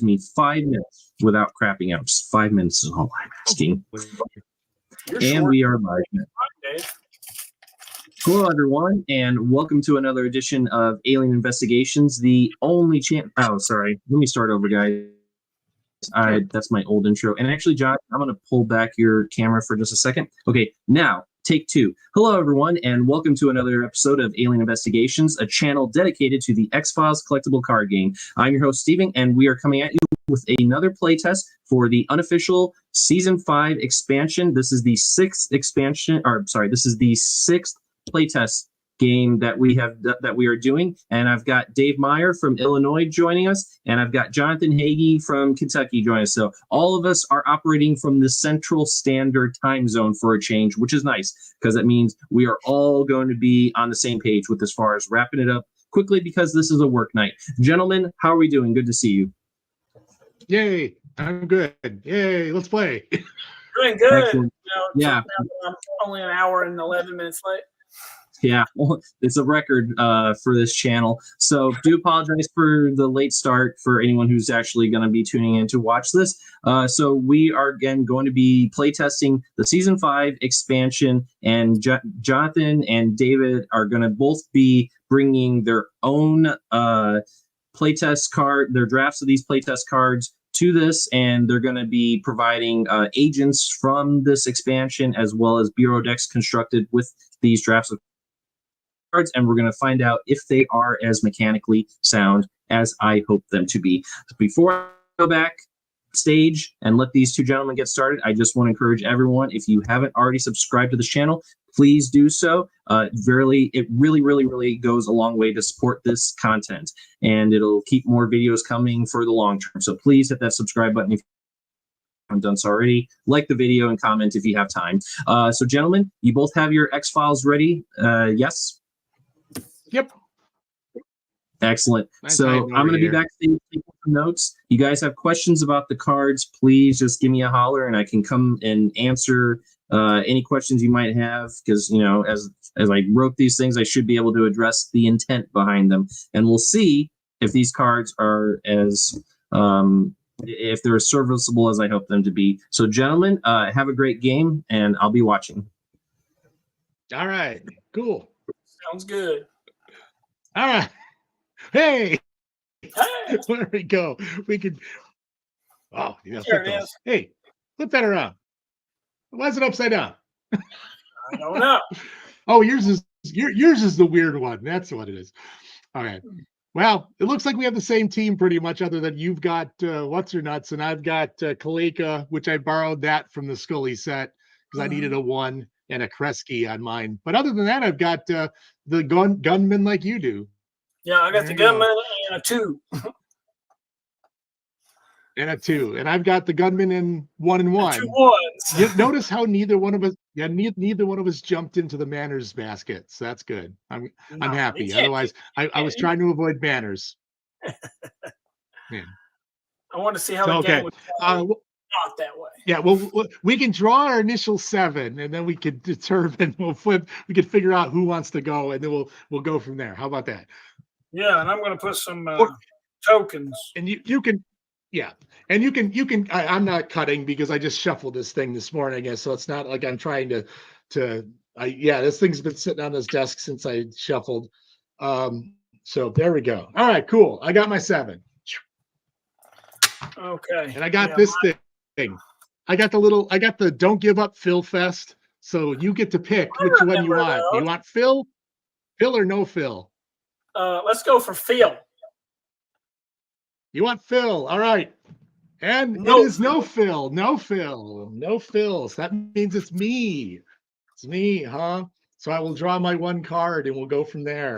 me 5 minutes without crapping out. Just 5 minutes is all I'm asking. And we are live. Hello, everyone, and welcome to another edition of Alien Investigations, the only channel. Oh, sorry. Let me start over, guys. That's my old intro. And actually, John, I'm going to pull back your camera for just a second. Okay, now, take two. Hello, everyone, and welcome to another episode of Alien Investigations, a channel dedicated to the X-Files Collectible Card Game. I'm your host, Steven, and we are coming at you with another playtest for the unofficial Season 5 expansion. This is the sixth expansion, or sorry, this is the sixth playtest game that we are doing, and I've got Dave Meyer from Illinois joining us, and I've got Jonathan 𝐗 from Kentucky joining us. So all of us are operating from the Central Standard Time Zone for a change, which is nice because that means we are all going to be on the same page with as far as wrapping it up quickly because this is a work night. Gentlemen, how are we doing? Good to see you. Yay, I'm good. Yay, let's play. Doing good. Excellent. Yeah. I'm only an hour and 11 minutes late. Yeah, it's a record for this channel. So do apologize for the late start for anyone who's actually going to be tuning in to watch this. So we are, again, going to be playtesting the Season 5 expansion, and Jonathan and David are going to both be bringing their own playtest card, their drafts of these playtest cards to this, and they're going to be providing agents from this expansion as well as bureau decks constructed with these drafts of cards, and we're going to find out if they are as mechanically sound as I hope them to be. Before I go back stage and let these two gentlemen get started, I just want to encourage everyone, if you haven't already subscribed to this channel, please do so. It really goes a long way to support this content, and it'll keep more videos coming for the long term. So please hit that subscribe button if you haven't done so already. Like the video and comment if you have time. So gentlemen, you both have your X-Files ready? Yes? Yep. Excellent. So I'm going to be backstage taking some notes. You guys have questions about the cards, please just give me a holler and I can come and answer any questions you might have, because, you know, as I wrote these things, I should be able to address the intent behind them. And we'll see if these cards are as, if they're as serviceable as I hope them to be. So gentlemen, have a great game and I'll be watching. All right, cool. Sounds good. All right. Hey, Hey. There we go. We could. Oh, yeah. There it is. Hey, flip that around. Why is it upside down? I don't know. Oh, yours is the weird one. That's what it is. All right. Well, it looks like we have the same team pretty much, other than you've got What's Her Nuts, and I've got 𝐗-𝐅i𝐥e𝐬, which I borrowed that from the Scully set because I needed a 1 and a Kresge on mine. But other than that, I've got the gunman like you do. Yeah, I got the gunman and a 2. And a 2. And I've got the gunman in 1 and 1. 2 ones. Notice how neither one of us jumped into the manners basket. So that's good. I'm happy. Otherwise, I was trying to avoid manners. Yeah. I want to see how the game would not that way. Yeah, well, we can draw our initial 7, and then we could determine. We'll flip. We could figure out who wants to go, and then we'll go from there. How about that? Yeah, and I'm going to put some tokens. And you can, yeah, and you can. I'm not cutting because I just shuffled this thing this morning, I guess. So it's not like I'm trying to. Yeah, this thing's been sitting on this desk since I shuffled. So there we go. All right, cool. I got my 7. Okay. And I got this thing. I got the Don't Give Up Phil Fest. So you get to pick which one you want. You want Phil or no Phil? Let's go for Phil. You want Phil. All right. And it is no Phil. No Phil. No Phil. So that means it's me. It's me, huh? So I will draw my 1 card and we'll go from there.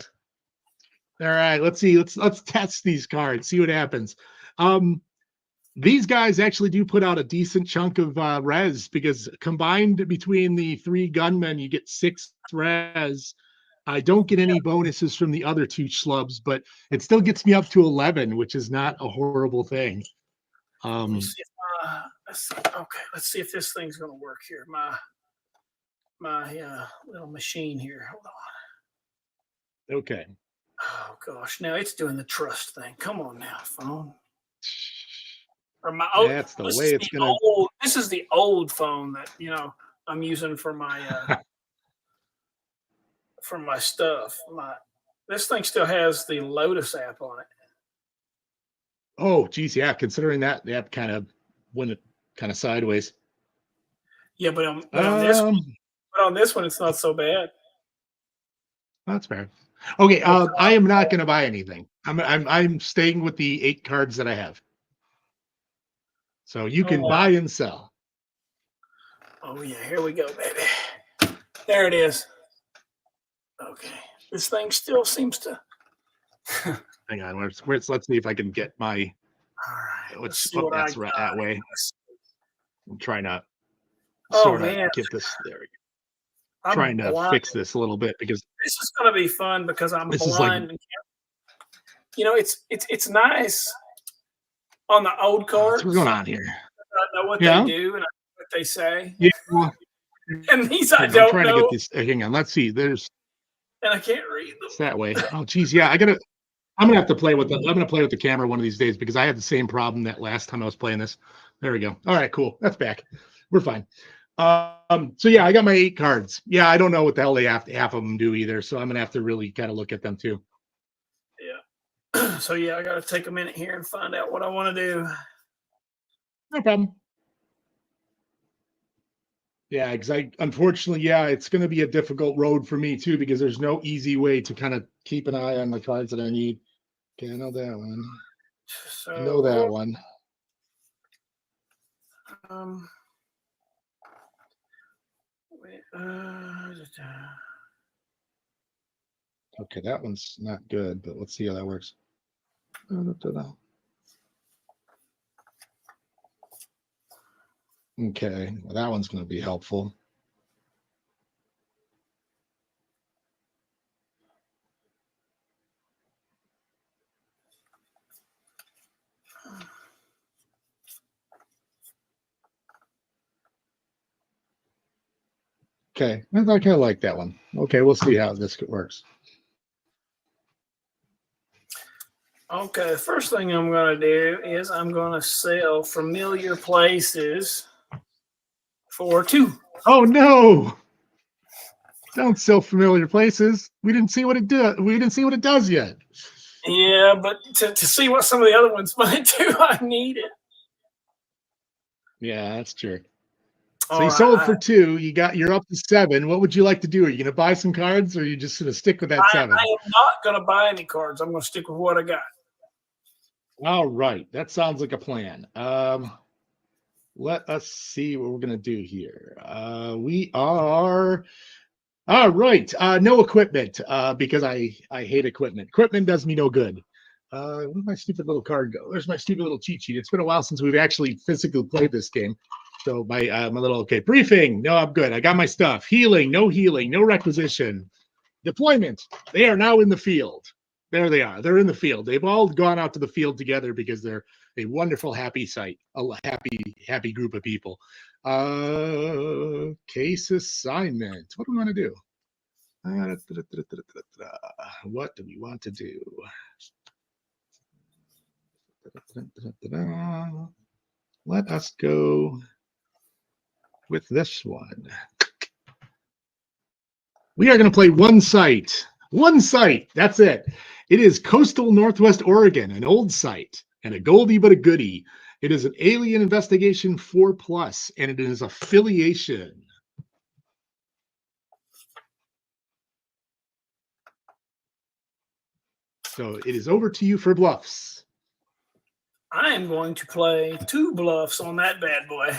All right. Let's see. Let's test these cards. See what happens. These guys actually do put out a decent chunk of res, because combined between the 3 gunmen, you get 6 res. I don't get any bonuses from the other 2 schlubs, but it still gets me up to 11, which is not a horrible thing. Let's see if this thing's going to work here. My little machine here. Hold on. Okay. Oh gosh, now it's doing the trust thing. Come on now, phone. Or my old, That's the way it's gonna. This is the old phone that I'm using for my for my stuff. This thing still has the Lotus app on it. Oh, geez, yeah. Considering that the app kind of went kind of sideways. Yeah, but on this one, it's not so bad. That's fair. Okay, I am not going to buy anything. I'm staying with the 8 cards that I have. So you can buy and sell. Oh yeah, here we go, baby. There it is. Okay, this thing still seems to. Hang on, let's see if I can get my. All right, let's put that that way. I'm trying to get this there. I'm trying to fix this a little bit because this is going to be fun because I'm blind. It's nice on the old cards. What's going on here? I know what they do and I know what they say. Yeah. And these I don't know. To get this. Hang on, let's see. There's. And I can't read them. It's that way. Oh, geez, yeah. I'm gonna have to play with the camera one of these days because I had the same problem that last time I was playing this. There we go. All right, cool. That's back. We're fine. So yeah, I got my 8 cards. Yeah, I don't know what the hell half of them do either. So I'm gonna have to really kind of look at them too. Yeah. So yeah, I gotta take a minute here and find out what I want to do. No problem. Yeah, because unfortunately, it's going to be a difficult road for me too because there's no easy way to kind of keep an eye on the cards that I need. Okay, I know that one. So, I know that one. Okay, that one's not good, but let's see how that works. Okay, well, that one's going to be helpful. Okay, I kind of like that one. Okay, we'll see how this works. Okay, the first thing I'm going to do is I'm going to sell familiar places for 2. Oh no! Don't sell familiar places. We didn't see what it does. We didn't see what it does yet. Yeah, but to see what some of the other ones might do, I need it. Yeah, that's true. So you sold for 2. You're up to 7. What would you like to do? Are you going to buy some cards, or are you just going to stick with that 7? I am not going to buy any cards. I'm going to stick with what I got. All right, that sounds like a plan. Let us see what we're going to do here. We are all right. No equipment because I hate equipment. Equipment does me no good. Where did my stupid little card go? There's my stupid little cheat sheet. It's been a while since we've actually physically played this game. So my little briefing. No, I'm good. I got my stuff. Healing. No requisition. Deployment. They are now in the field. There they are. They're in the field. They've all gone out to the field together because they're a wonderful, happy sight. A happy group of people. Case assignment. What do we want to do? What do we want to do? Let us go with this one. We are going to play one site. One site. That's it. It is coastal Northwest Oregon, an old site, and a goldie but a goodie. It is an Alien Investigation 4+, and it is affiliation. So it is over to you for bluffs. I am going to play 2 bluffs on that bad boy,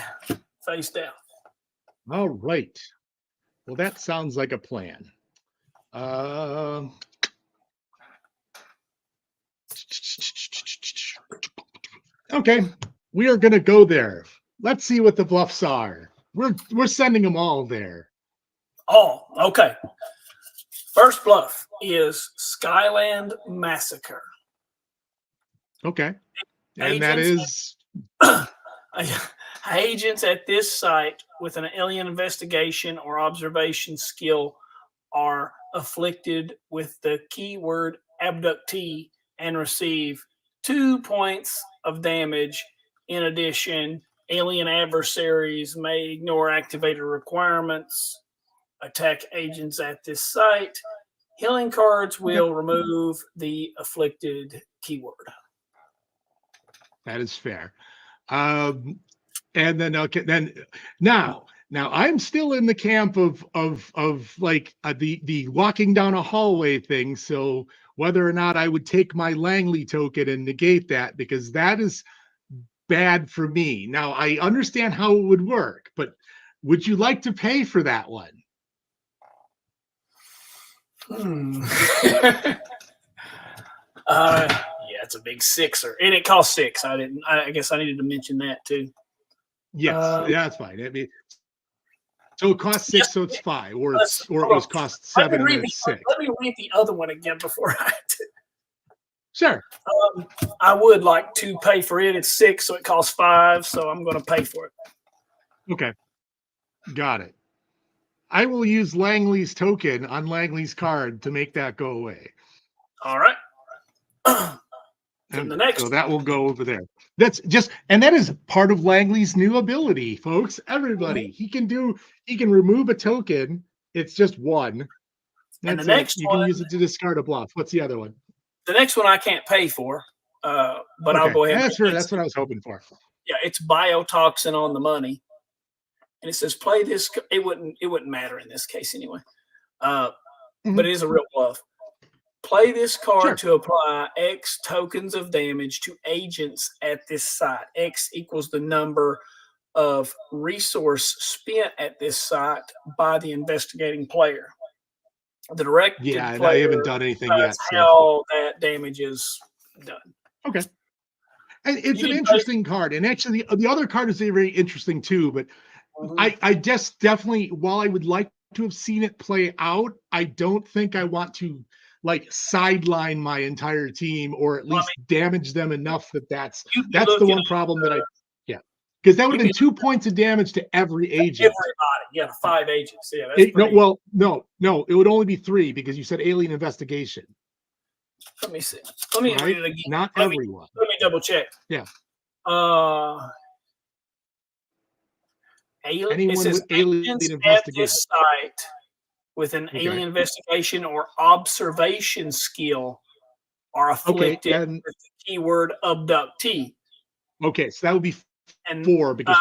face down. All right. Well, that sounds like a plan. Okay, we are going to go there. Let's see what the bluffs are. We're sending them all there. Oh, okay. First bluff is Skyland Massacre. Okay. And that is agents at this site with an alien investigation or observation skill are afflicted with the keyword abductee and receive 2 points of damage In addition, alien adversaries may ignore activator requirements, attack agents at this site. Healing cards will remove the afflicted keyword. That is fair. And then now I'm still in the camp of like the walking down a hallway thing. So whether or not I would take my Langley token and negate that, because that is bad for me. Now I understand how it would work, but would you like to pay for that one? Yeah, it's a big sixer, and it costs 6. I guess I needed to mention that too. Yes, yeah, that's fine. I mean, so it costs 6, so it's 5, or it was cost 7 and it's 6. Let me read the other one again before I do. Sure. I would like to pay for it. It's 6, so it costs 5. So I'm going to pay for it. Okay, got it. I will use Langley's token on Langley's card to make that go away. All right. And the next, so that will go over there. That's just, and that is part of Langley's new ability, folks. Everybody, he can remove a token. It's just 1. And the next you can use it to discard a bluff. What's the other one? The next one I can't pay for, but I'll go ahead. That's what I was hoping for. Yeah, it's biotoxin on the money, and it says play this. It wouldn't matter in this case anyway, but it is a real bluff. Play this card to apply X tokens of damage to agents at this site. X equals the number of resource spent at this site by the investigating player. The directed player, and I haven't done anything yet. How that damage is done. Okay. And it's an interesting card. And actually, the other card is very interesting too. But I just definitely, while I would like to have seen it play out, I don't think I want to like sideline my entire team, or at least damage them enough that's the one problem that because that would have been 2 points of damage to every agent. Everybody, 5 agents. Yeah, no, it would only be 3 because you said alien investigation. Let me see. Let me read it again. Not everyone. Let me double check. Yeah. Anyone with alien investigation site with an alien investigation or observation skill are afflicted with the keyword abductee. Okay, so that would be 4 because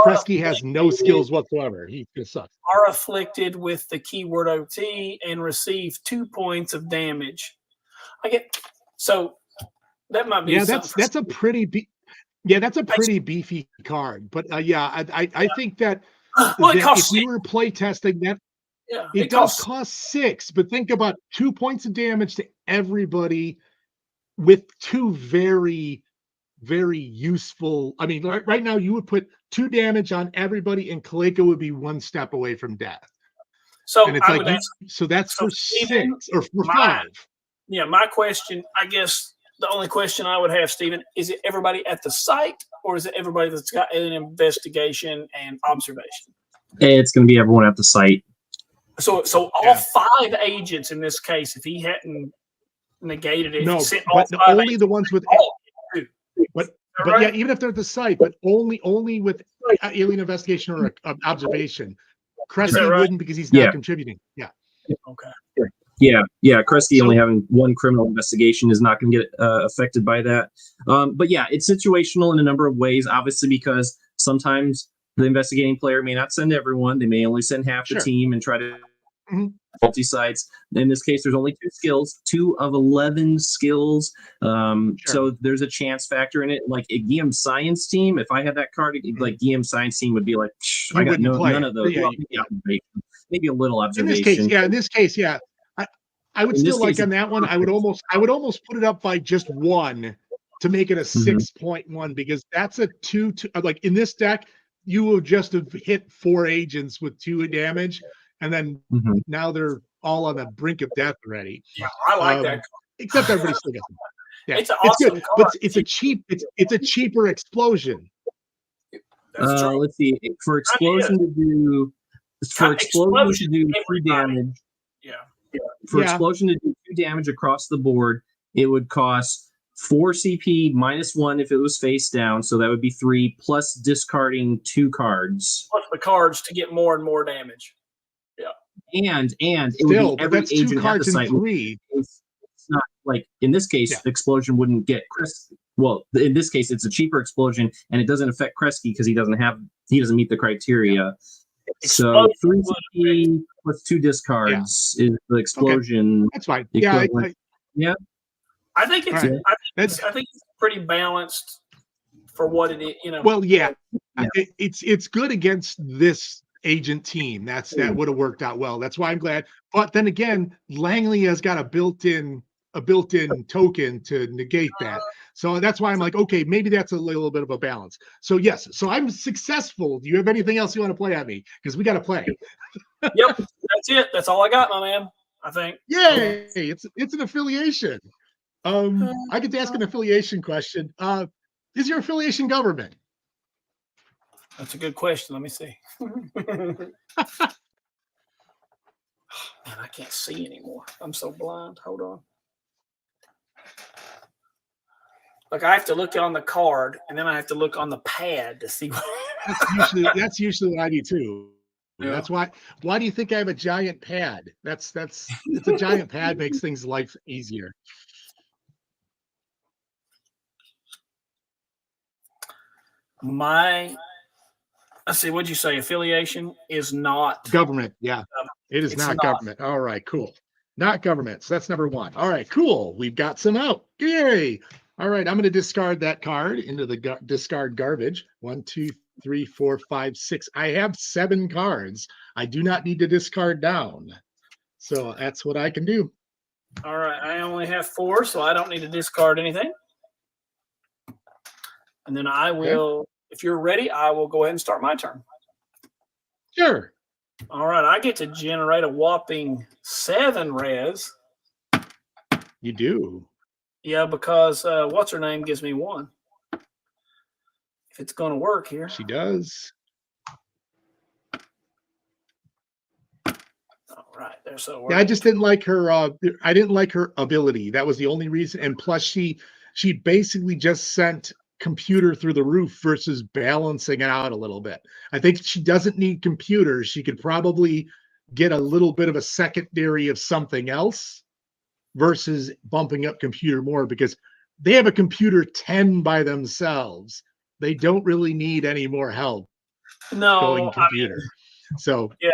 Kresge has no skills whatsoever. He just sucks. Are afflicted with the keyword OT and receive 2 points of damage. So that might be that's a pretty beefy card. But I think that, if we were playtesting that, it does cost 6. But think about 2 points of damage to everybody with 2 very, very useful. I mean, right now you would put 2 damage on everybody, and 𝐗-𝐅i𝐥e𝐬 would be 1 step away from death. So and it's so that's for Stephen, 6 or for 5. Yeah, my question, I guess the only question I would have, Stephen, is it everybody at the site, or is it everybody that's got an investigation and observation? It's going to be everyone at the site. So all 5 agents in this case, if he hadn't negated it, only the ones with. But even if they're at the site, but only with alien investigation or observation. Kresge wouldn't because he's not contributing. Yeah. Okay. Yeah. Kresge only having 1 criminal investigation is not going to get affected by that. But it's situational in a number of ways, obviously, because sometimes the investigating player may not send everyone. They may only send half the team and try to multi-sites. In this case, there's only 2 skills, 2 of 11 skills. So there's a chance factor in it. Like a 𝐗-𝐅i𝐥e𝐬 science team, if I had that card, like 𝐗-𝐅i𝐥e𝐬 science team would be like, I got none of those. Maybe a little observation. In this case, I would still like on that one. I would almost put it up by just 1 to make it a 6.1 because that's a 2. Like in this deck, you will just have hit 4 agents with 2 damage. And then now they're all on the brink of death already. Yeah, I like that. Except everybody still gets them. Yeah, it's an awesome good, but it's a cheaper explosion. Let's see. For explosion to do 3 damage. Yeah. For explosion to do 2 damage across the board, it would cost 4 CP minus 1 if it was face down, so that would be 3, plus discarding 2 cards. Plus the cards to get more and more damage. Yeah. And it Still, would be but every that's 2 agent at cards the in site. 3. It's not like in this case, Explosion wouldn't get Kresge. Well, in this case, it's a cheaper Explosion, and it doesn't affect Kresge because he doesn't meet the criteria. So 3 CP plus 2 discards is the Explosion. Okay. That's fine. Yeah. I think it's Right. I think it's pretty balanced for what it is, you know. Well, it's good against this agent team. That would have worked out well. That's why I'm glad. But then again, Langley has got a built-in token to negate that. So that's why I'm like, okay, maybe that's a little bit of a balance. So yes, so I'm successful. Do you have anything else you want to play at me? Because we got to play. Yep, that's it. That's all I got, my man. I think. Yay! It's an affiliation. I get to ask an affiliation question. Is your affiliation government? That's a good question. Let me see. Man, I can't see anymore. I'm so blind. Hold on. Like I have to look on the card, and then I have to look on the pad to see what. That's usually what I do too. Yeah. That's why. Why do you think I have a giant pad? It's a giant pad makes things life easier. Let's see, what'd you say? Affiliation is not government. Yeah, it is not government. All right, cool. Not government. So that's number 1. All right, cool. We've got some out. Yay. All right, I'm going to discard that card into the discard garbage. 1, 2, 3, 4, 5, 6. I have 7 cards. I do not need to discard down. So that's what I can do. All right, I only have 4, so I don't need to discard anything. And then I will, if you're ready, I will go ahead and start my turn. Sure. All right, I get to generate a whopping 7 res. You do. Yeah, because what's her name gives me 1. If it's going to work here. She does. All right, there's so. Yeah, I just didn't like her. I didn't like her ability. That was the only reason. And plus, she basically just sent computer through the roof versus balancing it out a little bit. I think she doesn't need computers. She could probably get a little bit of a secondary of something else versus bumping up computer more, because they have a computer 10 by themselves. They don't really need any more help going computer. So yeah.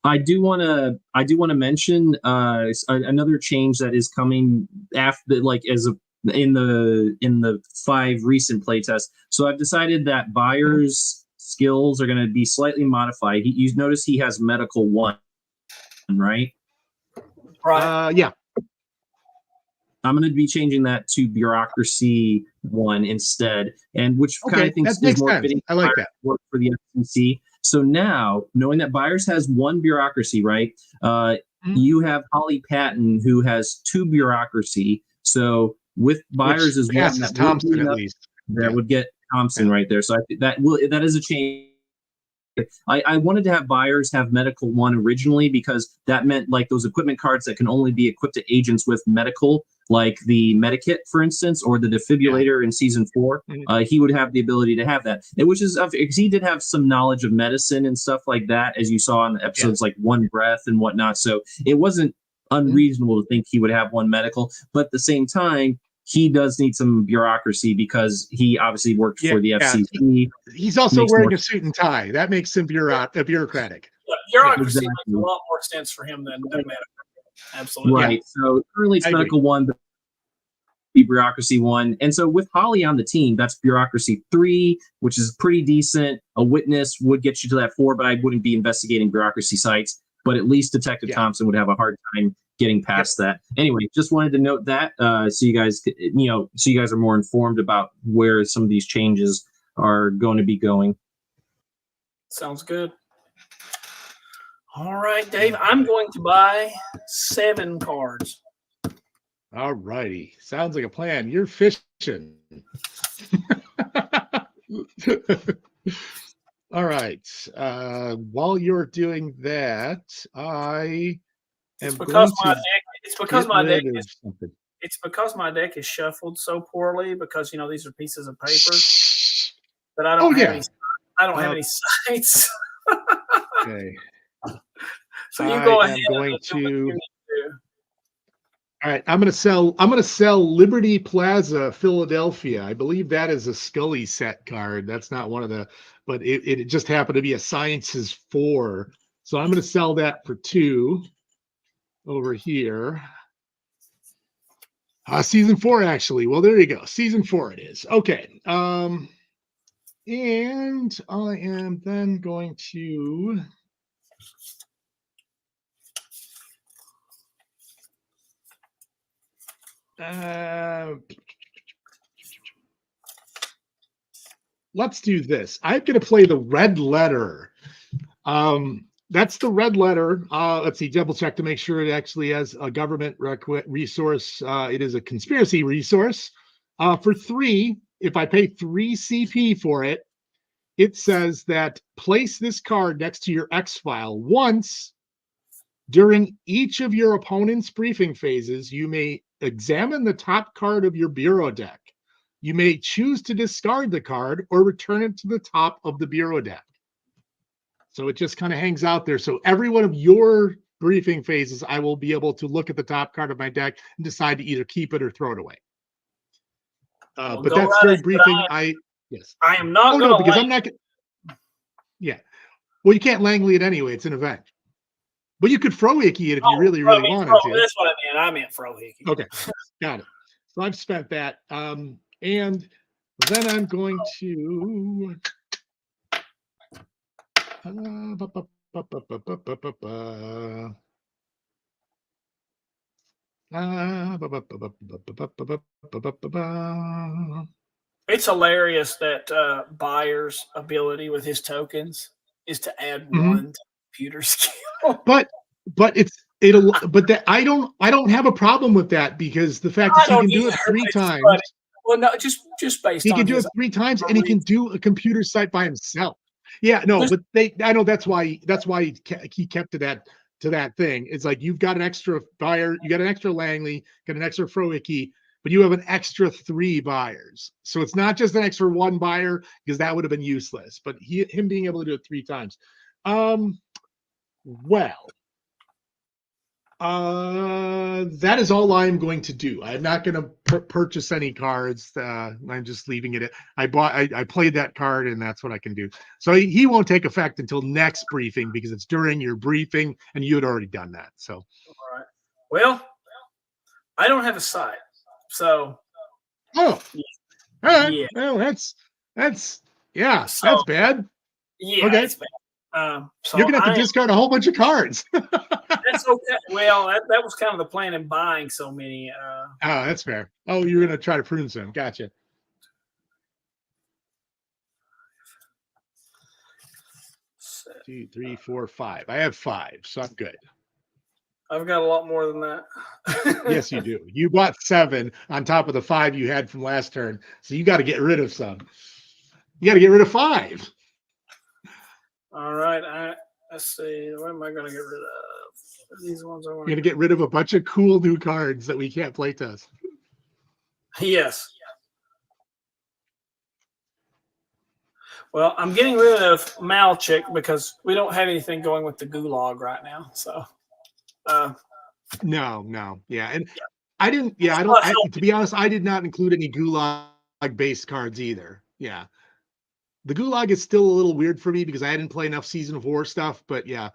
I do want to mention another change that is coming after, like, in the 5 recent playtests. So I've decided that Bayer's skills are going to be slightly modified. You notice he has medical 1, right? Right. Yeah. I'm going to be changing that to bureaucracy 1 instead, and which kind of thinks is more fitting. I like that. Work for the FCC. So now, knowing that Byers has 1 bureaucracy, right? You have Holly Patton, who has 2 bureaucracy. So with Byers as well, that Thompson at least. That would get Thompson right there. So I think that is a change. I wanted to have Byers have medical 1 originally, because that meant, like, those equipment cards that can only be equipped to agents with medical, like the Medikit, for instance, or the defibrillator in season 4, he would have the ability to have that. Which is because he did have some knowledge of medicine and stuff like that, as you saw in the episodes like One Breath and whatnot. So it wasn't unreasonable to think he would have 1 medical, but at the same time, he does need some bureaucracy because he obviously worked for the FCC. He's also wearing a suit and tie. That makes him bureaucratic. Yeah, bureaucracy makes a lot more sense for him than medical. Absolutely. Right. So currently it's medical 1, but bureaucracy 1. And so with Holly on the team, that's bureaucracy 3, which is pretty decent. A witness would get you to that 4, but I wouldn't be investigating bureaucracy sites. But at least Detective Thompson would have a hard time getting past that. Anyway, just wanted to note that so you guys, are more informed about where some of these changes are going to be going. Sounds good. All right, Dave, I'm going to buy 7 cards. All righty. Sounds like a plan. You're fishing. All right. While you're doing that, I am it's because my deck is It's because my deck is shuffled so poorly because these are pieces of paper that I don't have any. I don't have any sites. Okay. So you go ahead. I'm going to. All right, I'm going to sell Liberty Plaza, Philadelphia. I believe that is a Scully set card. That's not one of the, but it just happened to be a Sciences 4. So I'm going to sell that for 2 over here. Season 4, actually. Well, there you go. Season 4 it is. Okay. And I am then going to. Let's do this. I'm going to play the red letter. That's the red letter. Let's see, double check to make sure it actually has a government resource. It is a conspiracy resource. For 3, if I pay 3 CP for it, it says that place this card next to your X-File once during each of your opponent's briefing phases. You may examine the top card of your bureau deck. You may choose to discard the card or return it to the top of the bureau deck. So it just kind of hangs out there. So every one of your briefing phases, I will be able to look at the top card of my deck and decide to either keep it or throw it away. But that's very briefing. Yes. I am not. Oh no, because I'm not. Yeah. Well, you can't Langley it anyway. It's an event. But you could 𝐗-𝐅i𝐥e𝐬 it if you really wanted to. That's what I meant. I meant 𝐗-𝐅i𝐥e𝐬. Okay, got it. So I've spent that. And then I'm going to. It's hilarious that Buyer's ability with his tokens is to add 1 to computer skill. But that I don't have a problem with that because the fact that he can do it 3 times. Well, no, just based on he can do it 3 times and he can do a computer site by himself. Yeah, no, but I know that's why he kept to that thing. It's like you've got an extra buyer, you got an extra Langley, got an extra 𝐗-𝐅i𝐥e𝐬, but you have an extra 3 buyers. So it's not just an extra 1 buyer because that would have been useless. But him being able to do it 3 times. That is all I'm going to do. I'm not going to purchase any cards. I'm just leaving it. I played that card, and that's what I can do. So he won't take effect until next briefing because it's during your briefing, and you had already done that. So, all right. Well, I don't have a site, so. Oh, all right. Yeah. Well, that's that's bad. Yeah, okay. That's bad. So you're gonna have to discard a whole bunch of cards. That's okay. Well, that was kind of the plan in buying so many. Oh, that's fair. Oh, you're gonna try to prune some. Gotcha. 2, 3, 4, 5. I have 5, so I'm good. I've got a lot more than that. Yes, you do. You bought 7 on top of the 5 you had from last turn, so you got to get rid of some. You got to get rid of 5. All right. Let's see. What am I going to get rid of? These ones I want. You're going to get rid of a bunch of cool new cards that we can't play test. Yes. Well, I'm getting rid of 𝐗-𝐅i𝐥e𝐬 because we don't have anything going with the gulag right now. So. No. Yeah. And I didn't. Yeah. I don't. To be honest, I did not include any gulag based cards either. Yeah. The gulag is still a little weird for me because I didn't play enough season 4 stuff, but yeah.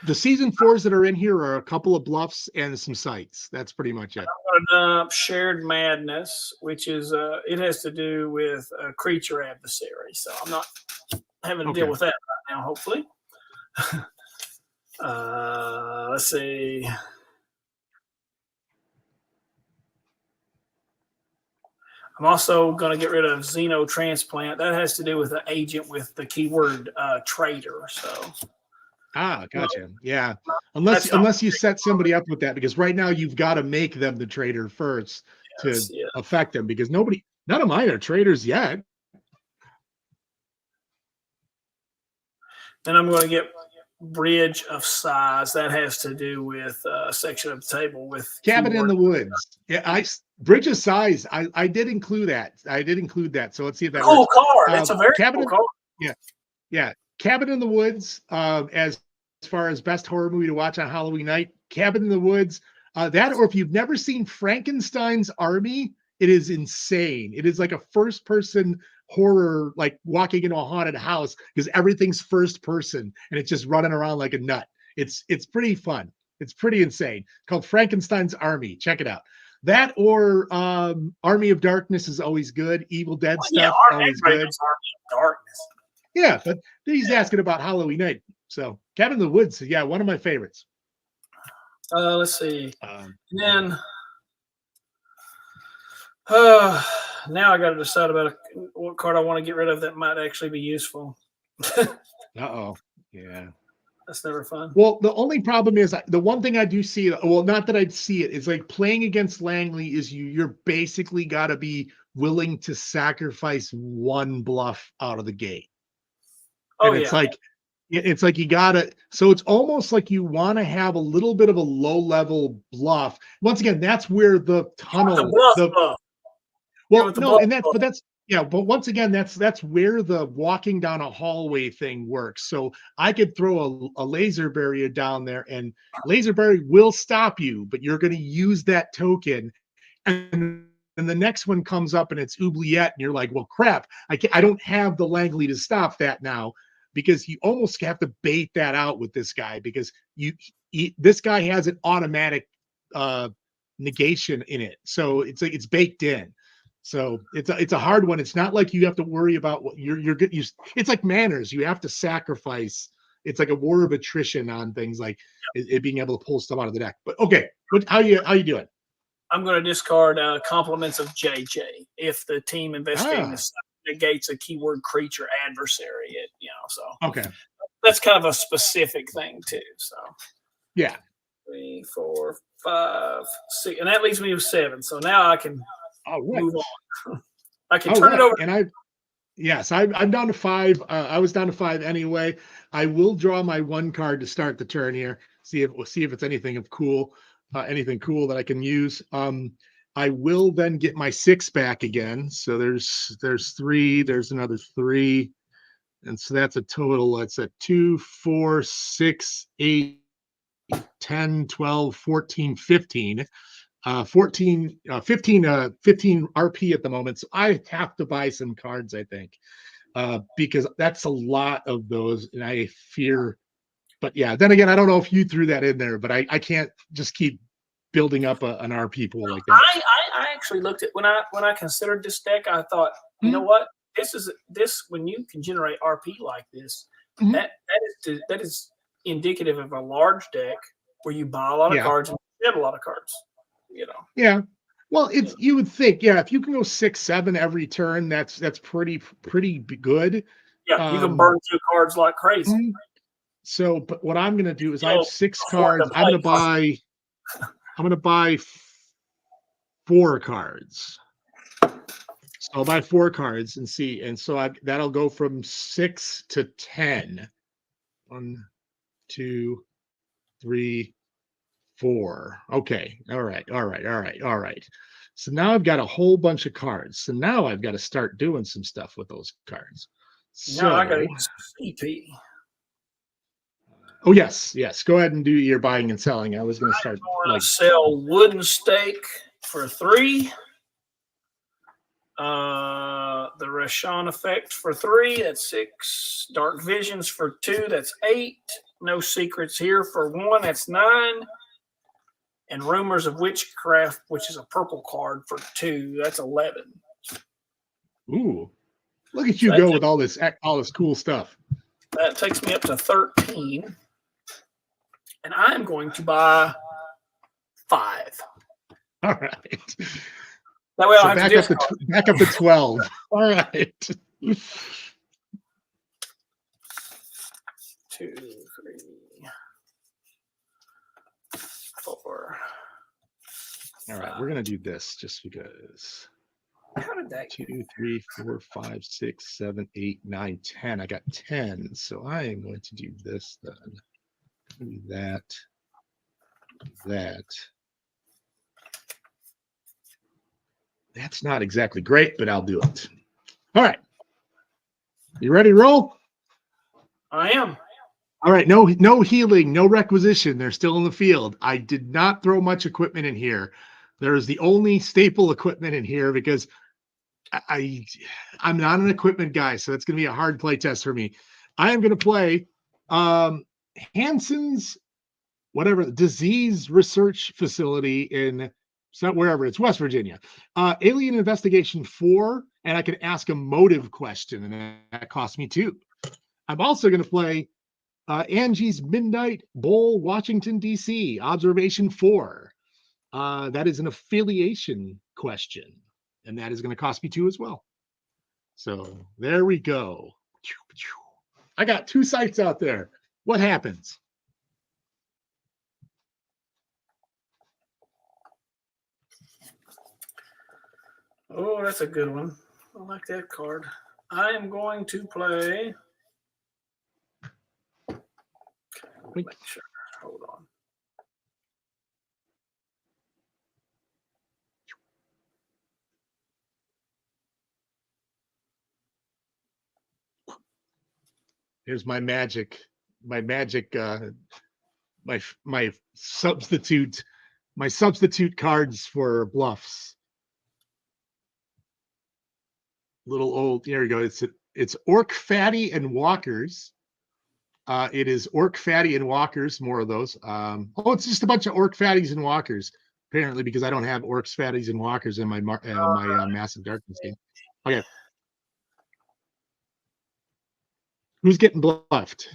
The season 4s that are in here are a couple of bluffs and some sites. That's pretty much it. I'm going to Shared Madness, which is it has to do with a creature adversary. So I'm not having to deal with that right now, hopefully. Let's see. I'm also going to get rid of xenotransplant. That has to do with the agent with the keyword traitor. So. Gotcha. Yeah. Unless you set somebody up with that, because right now you've got to make them the traitor first to affect them, because none of mine are traitors yet. Then I'm going to get bridge of size. That has to do with a section of the table with Cabin in the Woods. Yeah, bridge of size. I did include that. So let's see if that cool works. card. It's a very Cabin cool card. Yeah. Cabin in the Woods. As far as best horror movie to watch on Halloween night, Cabin in the Woods. That, or if you've never seen Frankenstein's Army, it is insane. It is like a first-person horror, like walking into a haunted house because everything's first person and it's just running around like a nut. It's pretty fun. It's pretty insane. It's called Frankenstein's Army. Check it out. That or Army of Darkness is always good. Evil Dead stuff always good. Army of Darkness. Yeah, but he's asking about Halloween night. So Cabin in the Woods, yeah, one of my favorites. Let's see. And then now I got to decide about what card I want to get rid of that might actually be useful. Uh-oh. Yeah. That's never fun. Well, the only problem is the one thing I do see, well, not that I'd see it, is like playing against Langley is you're basically got to be willing to sacrifice one bluff out of the gate. And it's like you gotta, so it's almost like you want to have a little bit of a low level bluff. Once again, that's where the tunnel, but once again, that's where the walking down a hallway thing works. So I could throw a laser barrier down there, and laser barrier will stop you, but you're going to use that token, and the next one comes up and it's oubliette, and you're like, well, crap, I don't have the Langley to stop that now. Because you almost have to bait that out with this guy, because this guy has an automatic negation in it, so it's like it's baked in. So it's a hard one. It's not like you have to worry about what you're good. It's like manners. You have to sacrifice. It's like a war of attrition on things like it being able to pull stuff out of the deck. But okay, how you doing? I'm going to discard compliments of 𝐗-𝐅i𝐥e𝐬 if the team investigating this negates a keyword creature adversary. So okay, that's kind of a specific thing too. So yeah, 3, 4, 5, 6, and that leaves me with 7. So now I can move on. I can turn it over. And I'm down to 5. I was down to 5 anyway. I will draw my 1 card to start the turn here. See if it's anything cool that I can use. I will then get my 6 back again. So there's 3, there's another 3. And so that's a total, that's a 2, 4, 6, 8, 10, 12, 14, 15. 15 RP at the moment. So I have to buy some cards, I think, because that's a lot of those. And I fear, but yeah, then again, I don't know if you threw that in there, but I can't just keep building up an RP pool like that. I actually looked at when I considered this deck. I thought, you know what, this when you can generate RP like this, that is indicative of a large deck where you buy a lot of cards and shed a lot of cards. Yeah. Well, you would think, if you can go 6, 7 every turn, that's pretty good. Yeah, you can burn through cards like crazy. So, but what I'm gonna do is I have 6 cards. I'm gonna buy 4 cards. So I'll buy 4 cards and see, and so that'll go from 6 to 10. 1, 2, 3, 4. Okay. All right. So now I've got a whole bunch of cards. So now I've got to start doing some stuff with those cards. So I got to use CP. Oh yes. Go ahead and do your buying and selling. I was going to start. Sell Wooden Stake for 3. The Rashawn Effect for 3. That's 6. Dark Visions for 2. That's 8. No Secrets Here for 1. That's 9. And Rumors of Witchcraft, which is a purple card for 2. That's 11. Ooh, look at you go with all this cool stuff. That takes me up to 13. And I'm going to buy 5. All right. That way I'll have back up to 12. All right. 2, 3, 4. All right, we're gonna do this just because. How did that 2, 3, 4, 5, 6, 7, 8, 9, 10. I got 10, so I am going to do this then. That. That's not exactly great, but I'll do it. All right. You ready to roll? I am. All right. No healing, no requisition. They're still in the field. I did not throw much equipment in here. There's the only staple equipment in here because I'm not an equipment guy, so that's going to be a hard play test for me. I am going to play Hansen's whatever disease research facility in wherever it's West Virginia. Alien Investigation 4, and I can ask a motive question, and that cost me 2. I'm also going to play Angie's Midnight Bowl, Washington, D.C., Observation 4. That is an affiliation question, and that is going to cost me 2 as well. So there we go. I got 2 sites out there. What happens? Oh, that's a good one. I like that card. I am going to play. Make sure. Hold on. Here's my substitute cards for bluffs. Little old, here we go. It's Orc Fatty and Walkers. It is Orc Fatty and Walkers, more of those. It's just a bunch of Orc Fatties and Walkers, apparently, because I don't have Orcs, Fatties, and Walkers in my Massive Darkness game. Okay. Who's getting bluffed?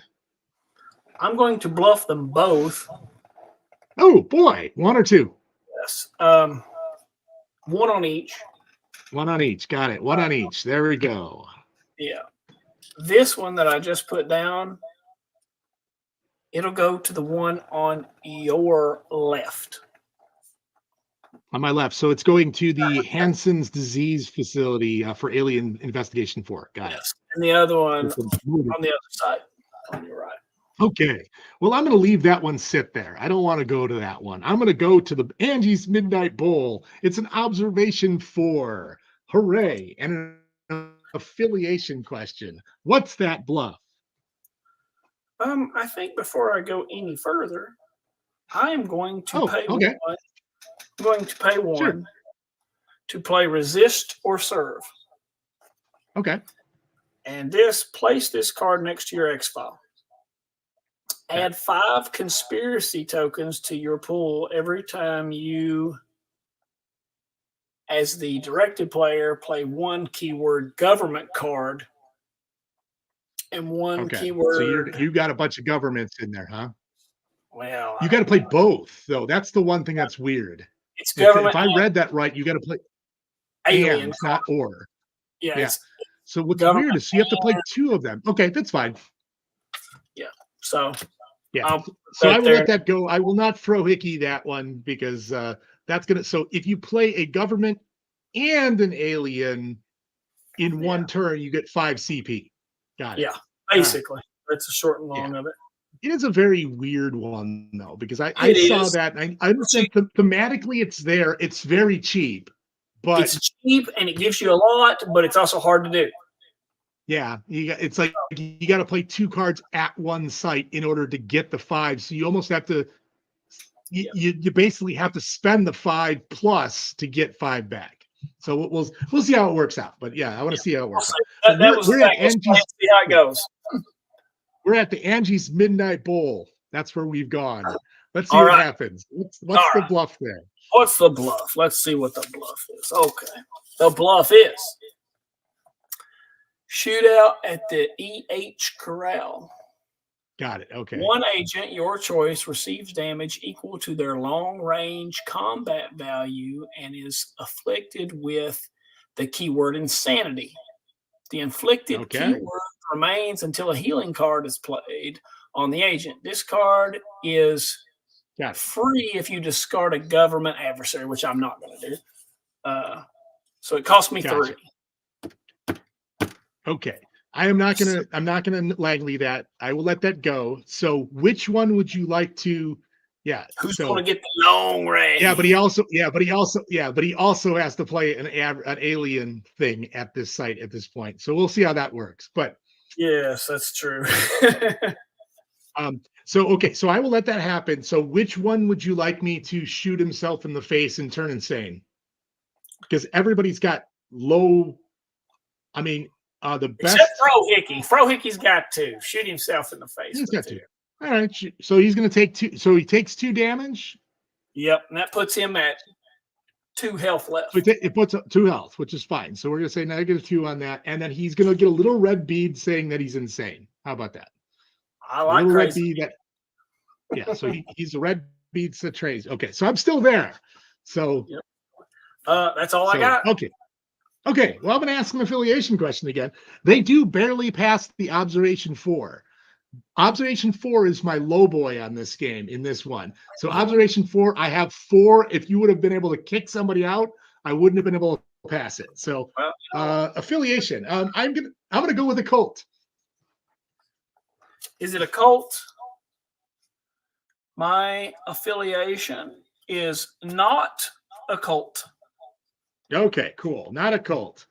I'm going to bluff them both. Oh, boy. 1 or 2? Yes. 1 on each. 1 on each. Got it. 1 on each. There we go. Yeah. This one that I just put down, it'll go to the one on your left. On my left. So it's going to the Hansen's Disease Facility for Alien Investigation 4. Got it. And the other one on the other side, on your right. Okay. Well, I'm going to leave that one sit there. I don't want to go to that one. I'm going to go to the Angie's Midnight Bowl. It's an observation 4. Hooray. And an affiliation question. What's that bluff? I think before I go any further, I am going to pay okay. one. I'm going to pay 1 Sure. to play resist or serve. Okay. And place this card next to your X-File. Okay. Add 5 conspiracy tokens to your pool every time you, as the directed player, play 1 keyword government card and 1 keyword. So you got a bunch of governments in there, huh? Well, you got to play both, though. That's the one thing that's weird. It's government. If I read that right, you got to play alien, not or. Yeah. So what's weird is you have to play 2 of them. Okay, that's fine. Yeah. So yeah. So I will let that go. I will not throw Hickey that one because that's gonna. So if you play a government and an alien in one turn, you get 5 CP. Got it. Yeah. Basically, that's the short and long of it. It is a very weird one though, because I saw that. And I understand thematically it's there. It's very cheap. But it's cheap and it gives you a lot, but it's also hard to do. Yeah, it's like you got to play 2 cards at one site in order to get the 5. So you almost have to, you basically have to spend the 5 plus to get 5 back. So we'll see how it works out. But yeah, I want to see how it works out. We're at Angie's, see how it goes. We're at the Angie's Midnight Bowl. That's where we've gone. Let's see what happens. What's the bluff there? What's the bluff? Let's see what the bluff is. Okay. The bluff is shootout at the 𝐗-𝐅i𝐥e𝐬. Got it. Okay. 1 agent, your choice, receives damage equal to their long-range combat value and is afflicted with the keyword insanity. The inflicted keyword remains until a healing card is played on the agent. This card is free if you discard a government adversary, which I'm not going to do. So it cost me 3. Okay. I'm not gonna Langley that. I will let that go. So which one would you like to? Yeah. Who's going to get the long range? Yeah, but he also has to play an alien thing at this site at this point. So we'll see how that works. But yes, that's true. So I will let that happen. So which one would you like me to shoot himself in the face and turn insane? Because everybody's got low. I mean, the best. Except Frohickey. Frohickey's got to shoot himself in the face. He's got to. All right. So he's going to take 2. So he takes 2 damage. Yep, and that puts him at 2 health left. So it puts 2 health, which is fine. So we're going to say -2 on that, and then he's going to get a little red bead saying that he's insane. How about that? I like crazy. Red bead yeah. So he's a red bead Trays. Okay. So I'm still there. So yep. That's all I got. Okay. Okay. Well, I'm going to ask an affiliation question again. They do barely pass the observation 4. Observation 4 is my low boy on this game in this one. So observation 4, I have 4. If you would have been able to kick somebody out, I wouldn't have been able to pass it. So affiliation. I'm gonna go with a cult. Is it a cult? My affiliation is not a cult. Okay, cool. Not a cult.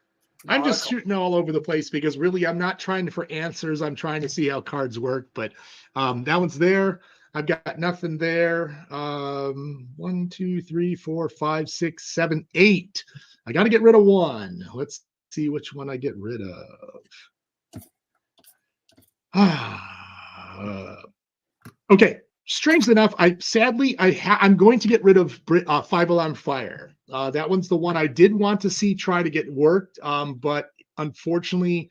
I'm just shooting all over the place because really I'm not trying for answers. I'm trying to see how cards work, but that one's there. I've got nothing there. 1, 2, 3, 4, 5, 6, 7, 8. I got to get rid of 1. Let's see which one I get rid of. Okay. Strangely enough, I'm going to get rid of 5 Alarm Fire. That one's the one I did want to see try to get worked, but unfortunately,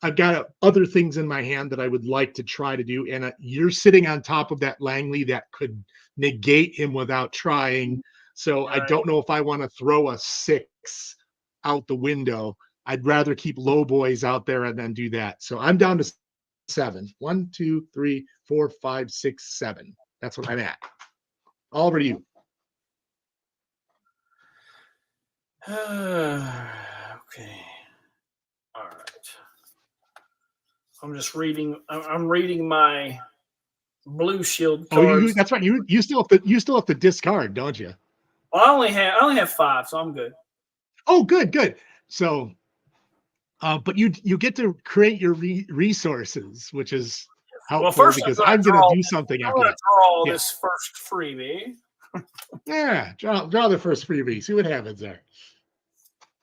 I've got other things in my hand that I would like to try to do. And you're sitting on top of that Langley that could negate him without trying. So I don't know if I want to throw a 6 out the window. I'd rather keep low boys out there and then do that. So I'm down to 7. 1, 2, 3, 4, 5, 6, 7. That's what I'm at. All over to you. Okay. All right. I'm just reading. I'm reading my blue shield cards. That's right. You still have to discard, don't you? Well, I only have 5, so I'm good. Oh, good. So, but you get to create your resources, which is helpful. Well, first because I'm going to do something. I'm going to draw this first freebie. Yeah, draw the first freebie. See what happens there.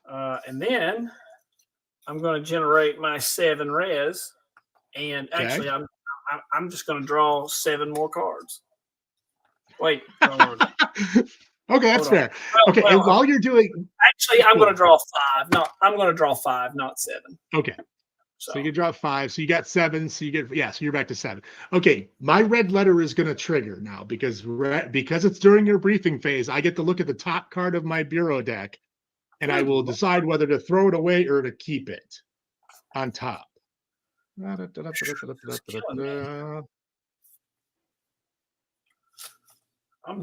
And then I'm going to generate my 7 res, and actually I'm just going to draw 7 more cards. Wait. Okay, that's fair. Okay, and while you're doing, actually, I'm going to draw 5. No, I'm going to draw 5, not 7. Okay. So you can draw 5. So you got 7. So so you're back to 7. Okay, my red letter is going to trigger now because it's during your briefing phase. I get to look at the top card of my bureau deck, and I will decide whether to throw it away or to keep it on top. I'm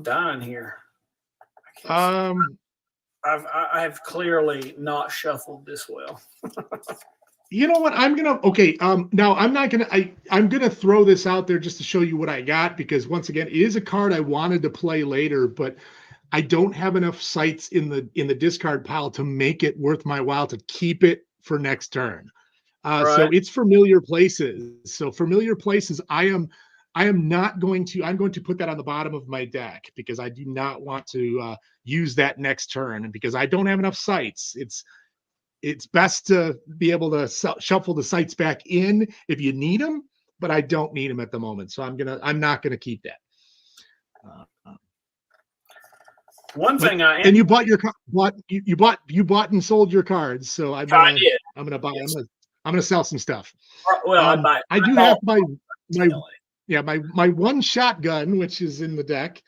dying here. I have clearly not shuffled this well. You know what? I'm gonna throw this out there just to show you what I got, because once again, it is a card I wanted to play later, but I don't have enough sites in the discard pile to make it worth my while to keep it for next turn. So it's Familiar Places. So Familiar Places, I'm going to put that on the bottom of my deck because I do not want to use that next turn, and because I don't have enough sites. It's best to be able to shuffle the sites back in if you need them, but I don't need them at the moment. So I'm not gonna keep that. You bought and sold your cards, so I'm gonna sell some stuff. Well, I do have my one shotgun, which is in the deck,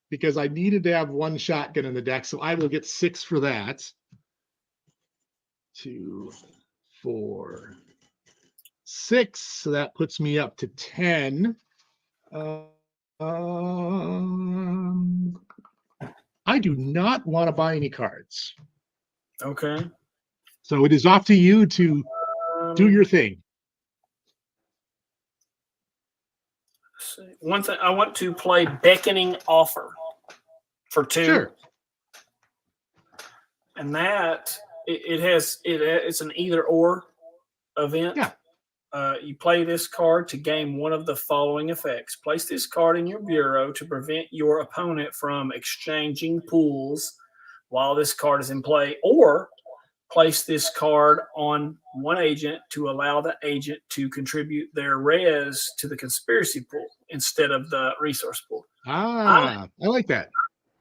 because I needed to have one shotgun in the deck, so I will get 6 for that. 2, 4, 6. So that puts me up to 10. I do not want to buy any cards. Okay. So it is off to you to do your thing. let's see. One thing I want to play Beckoning Offer for 2. Sure. And that it's an either or event. Yeah. You play this card to gain one of the following effects. Place this card in your bureau to prevent your opponent from exchanging pools while this card is in play, or place this card on one agent to allow the agent to contribute their res to the conspiracy pool instead of the resource pool. I like that.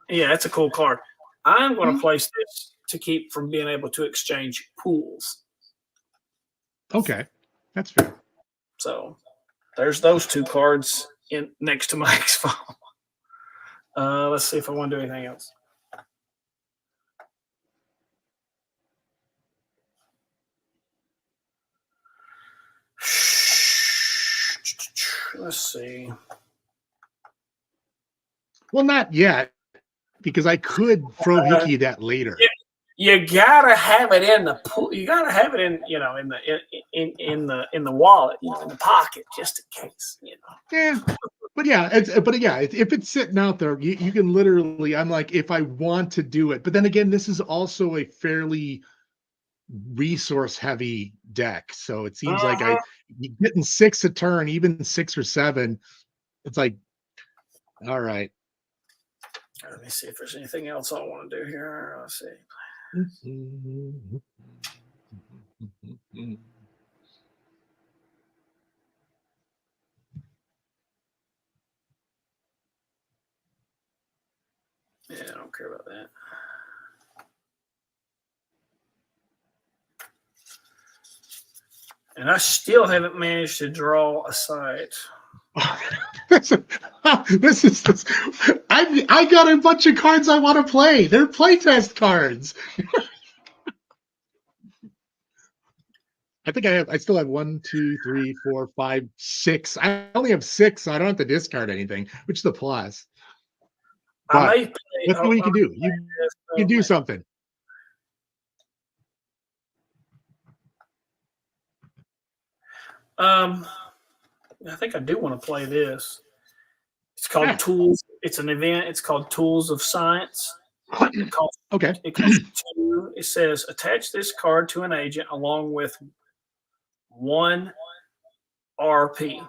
Yeah, that's a cool card. I'm going to place this to keep from being able to exchange pools. Okay, that's fair. So there's those 2 cards in next to my X-File. Let's see if I want to do anything else. Let's see. Well, not yet, because I could throw Hickey that later. You gotta have it in the pool. You gotta have it in, in the wallet, in the pocket, just in case, Yeah, but if it's sitting out there, you can literally. I'm like, if I want to do it, but then again, this is also a fairly resource-heavy deck, so it seems like getting 6 a turn, even 6 or 7. It's like, all right. Let me see if there's anything else I want to do here. Let's see. Yeah, I don't care about that. And I still haven't managed to draw a site. This is I got a bunch of cards I want to play. They're playtest cards. I still have 1, 2, 3, 4, 5, 6. I only have 6, so I don't have to discard anything, which is a plus. But let's see what you can do. You can do something. I think I do want to play this. It's called Tools. It's an event. It's called Tools of Science. Okay. It costs 2. It says attach this card to an agent along with 1 RP.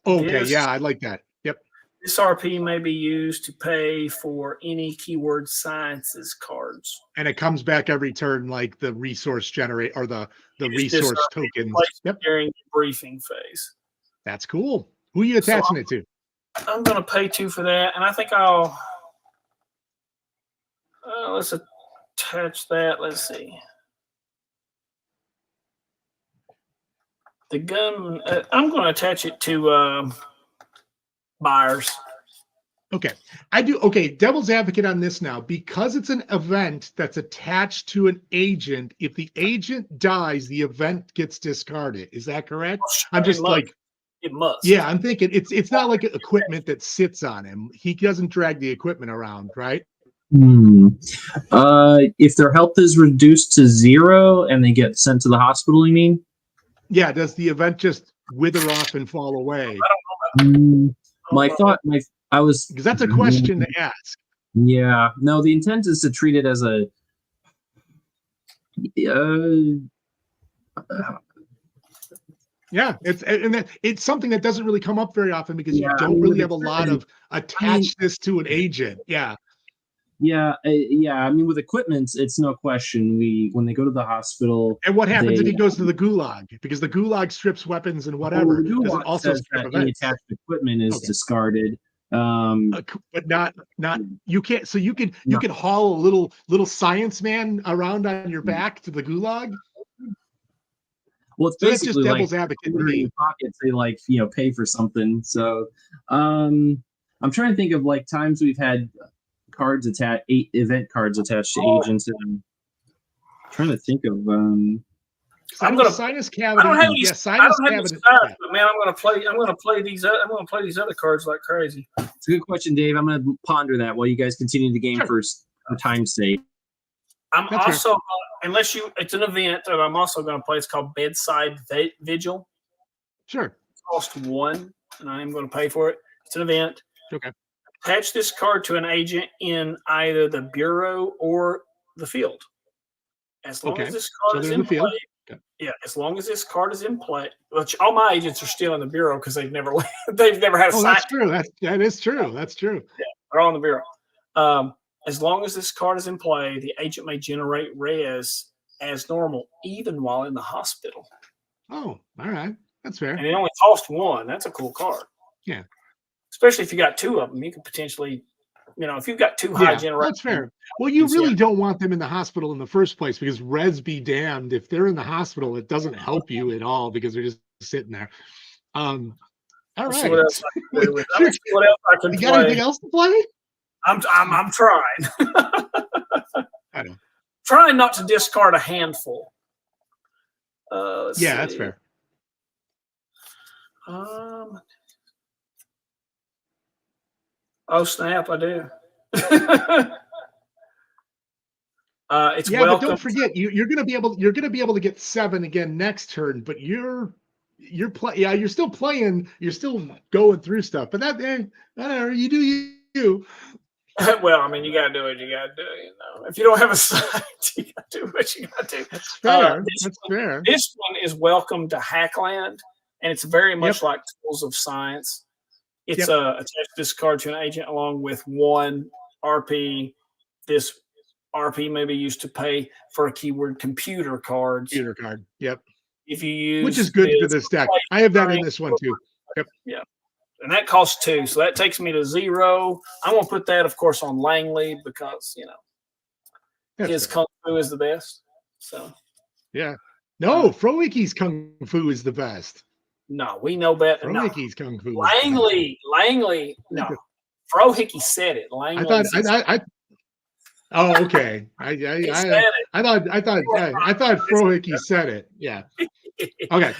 Okay, yeah, I like that. Yep. This RP may be used to pay for any keyword sciences cards. And it comes back every turn, like the resource generate or the resource tokens. Yep. During the briefing phase. That's cool. Who are you attaching it to? I'm going to pay 2 for that, and I think I'll let's attach that. Let's see. The gun. I'm going to attach it to buyers. Okay. I do. Okay. Devil's advocate on this now, because it's an event that's attached to an agent. If the agent dies, the event gets discarded. Is that correct? I'm just like, it must. Yeah, I'm thinking it's not like equipment that sits on him. He doesn't drag the equipment around, right? If their health is reduced to 0 and they get sent to the hospital, you mean? Yeah. Does the event just wither off and fall away? I was because that's a question to ask. Yeah. No, the intent is to treat it as a yeah, it's something that doesn't really come up very often because you don't really have a lot of this to an agent. Yeah. I mean, with equipment, it's no question. When they go to the hospital, and what happens if he goes to the gulag? Because the gulag strips weapons and whatever. The gulag also says that any attached equipment is discarded. But not you can't. So you can haul a little science man around on your back to the gulag. Well, it's basically just devil's advocate. In your pockets, they pay for something. So I'm trying to think of times we've had cards attached, 8 event cards attached to agents. And I'm trying to think of. I'm going to sinus cavity. I don't have sinus cavity. But man, I'm going to play these other cards like crazy. It's a good question, Dave. I'm going to ponder that while you guys continue the game for time's sake. I'm also, unless it's an event that I'm also going to play. It's called Bedside Vigil. Sure. It costs 1. and I am going to pay for it. It's an event. Okay. Attach this card to an agent in either the bureau or the field. As long as this card is in play. Okay. Yeah, as long as this card is in play. Which all my agents are still in the bureau because they've never had a sign. That's true. That is true. That's true. Yeah, they're all in the bureau. As long as this card is in play, the agent may generate res as normal, even while in the hospital. Oh, all right. That's fair. And it only costs one. That's a cool card. Yeah. Especially if you got two of them, you could potentially, if you've got two high generation. That's fair. Well, you really don't want them in the hospital in the first place because res be damned. If they're in the hospital, it doesn't help you at all because they're just sitting there. All right. What else I can do with it? What else I can play? You got anything else to play? I'm trying. I know. Trying not to discard a handful. That's fair. Oh snap! I do. It's but welcome. don't forget you're gonna be able to get 7 again next turn, but you're still playing, you're still going through stuff. But whatever, you do you. Well, I mean, you gotta do what you gotta do. If you don't have a site, you gotta do what you gotta do. That's fair. That's fair. This one is welcome to Hackland, and it's very much like Tools of Science. It's attached this card to an agent along with one RP. This RP may be used to pay for a keyword computer cards. Computer card. Yep. If you use, which is good for this deck. I have that in this one too. Yep. Yeah. And that costs 2, so that takes me to 0. I'm gonna put that, of course, on Langley because his Kung Fu is the best. So yeah. No, 𝐗-𝐅i𝐥e𝐬's Kung Fu is the best. No, we know better. 𝐗-𝐼𝐥e𝐬's Kung Fu. Langley. No. 𝐗-𝐼𝐥e𝐬 said it. Langley. Oh, okay. I thought 𝐗-𝐼𝐥e𝐬 said it. Yeah. Okay.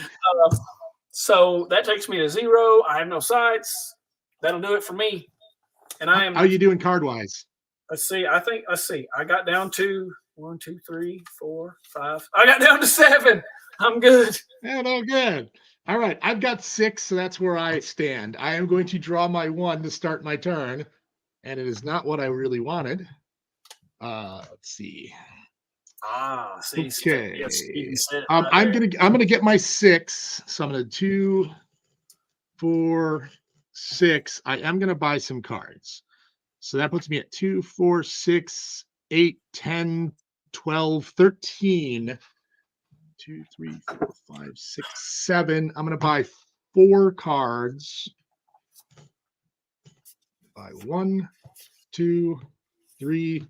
So that takes me to 0. I have no sides. That'll do it for me. And I am. How you doing card wise? Let's see. I got down to 1, 2, 3, 4, 5. I got down to 7. I'm good. Yeah, no, good. All right. I've got 6, so that's where I stand. I am going to draw my 1 to start my turn, and it is not what I really wanted. Let's see. See. Okay. Yes, you said it I'm gonna get my 6. So I'm gonna 2, 4, 6. I am gonna buy some cards. So that puts me at 2, 4, 6, 8, 10, 12, 13. 2, 3, 4, 5, 6, 7. I'm gonna buy 4 cards. Buy 1, 2, 3,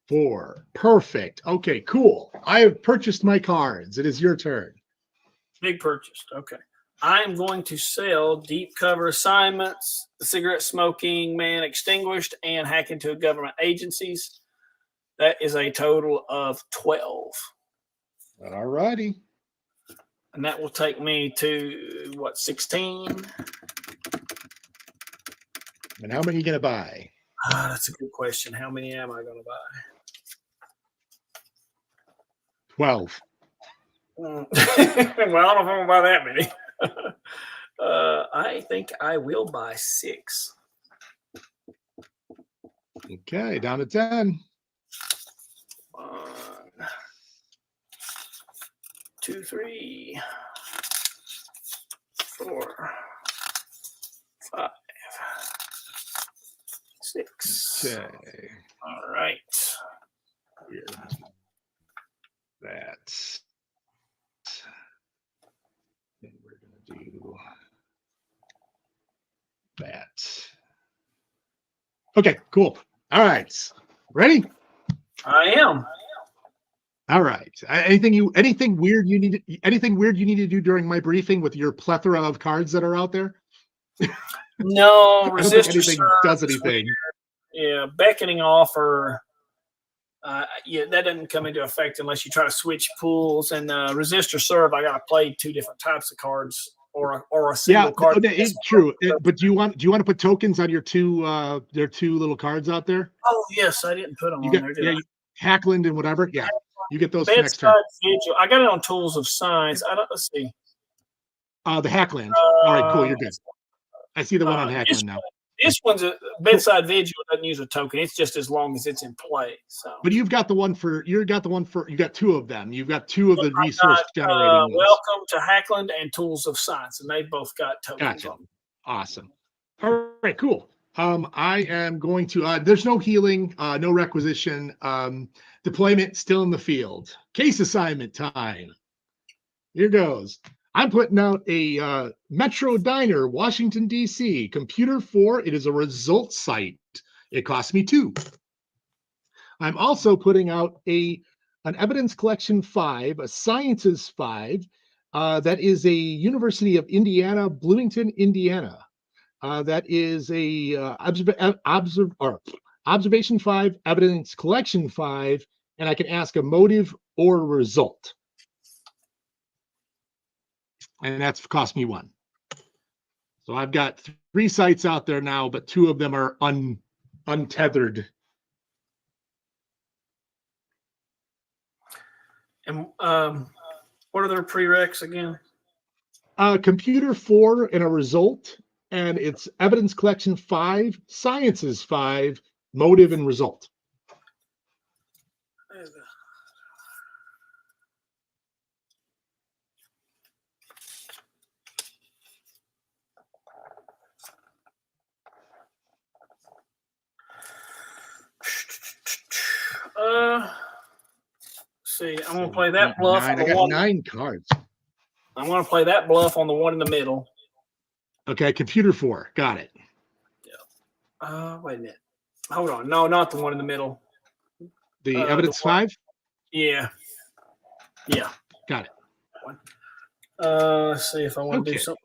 4. Perfect. Okay, cool. I have purchased my cards. It is your turn. Big purchase. Okay. I am going to sell deep cover assignments, the cigarette smoking man extinguished, and hack into government agencies. That is a total of 12. All righty. And that will take me to, 16? And how many are you going to buy? That's a good question. How many am I going to buy? 12. Well, I don't know if I'm going to buy that many. I think I will buy 6. Okay, down to 10. 1, 2, 3, 4, 5, 6. Okay. All right. Here. That. And we're going to do that. Okay, cool. All right. Ready? I am. All right. Anything weird you need to do during my briefing with your plethora of cards that are out there? No, I don't think resistor anything does anything. Yeah, beckoning offer. That doesn't come into effect unless you try to switch pools. And resistor serve, I got to play 2 different types of cards or a single card. Yeah, it's true. But do you want to put tokens on your 2 little cards out there? Oh yes, I didn't put them on there. Did I? Hackland and whatever. Yeah, you get those next turn. Vigil. I got it on Tools of Science. Let's see. The Hackland. All right, cool. You're good. I see the one on Hackland now. This one's a bedside vigil, doesn't use a token. It's just as long as it's in play. So, but you got two of them. You've got two of the resource generating ones. Welcome to Hackland and Tools of Science, and they both got tokens. Gotcha. Awesome. All right, cool. I am going to. There's no healing, no requisition. Deployment still in the field. Case assignment time. Here goes. I'm putting out a Metro Diner, Washington, D.C. Computer 4. It is a results site. It cost me 2. I'm also putting out an Evidence Collection 5, a Sciences 5. That is a University of Indiana, Bloomington, Indiana. That is a Observation 5, Evidence Collection 5, and I can ask a motive or result. And that's cost me 1. So I've got 3 sites out there now, but 2 of them are untethered. And what are their prereqs again? Computer 4 and a result, and it's Evidence Collection 5, Sciences 5, motive and result. See, I'm gonna play that bluff. I got 9 cards. I'm gonna play that bluff on the one in the middle. Okay, computer 4, got it. Yeah. Wait a minute. Hold on. No, not the one in the middle. The evidence 5. Yeah. Yeah. Got it. Let's see if I want to do something.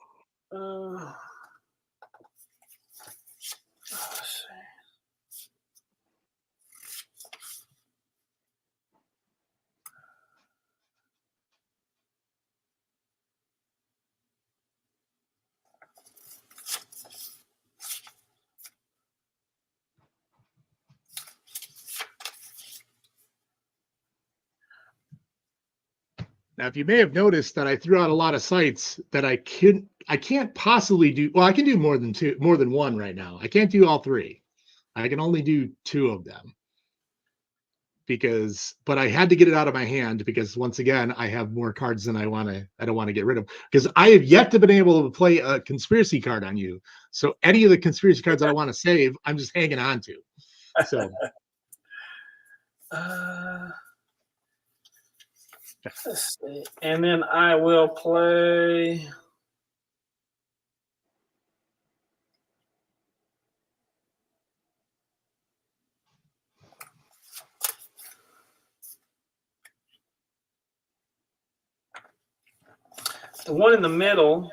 Now, if you may have noticed that I threw out a lot of sites that I can't possibly do. Well, I can do more than 1 right now. I can't do all 3. I can only do 2 of them but I had to get it out of my hand because once again, I have more cards than I don't want to get rid of because I have yet to been able to play a conspiracy card on you. So any of the conspiracy cards that I want to save, I'm just hanging on to. So. Let's see. And then I will play. The one in the middle.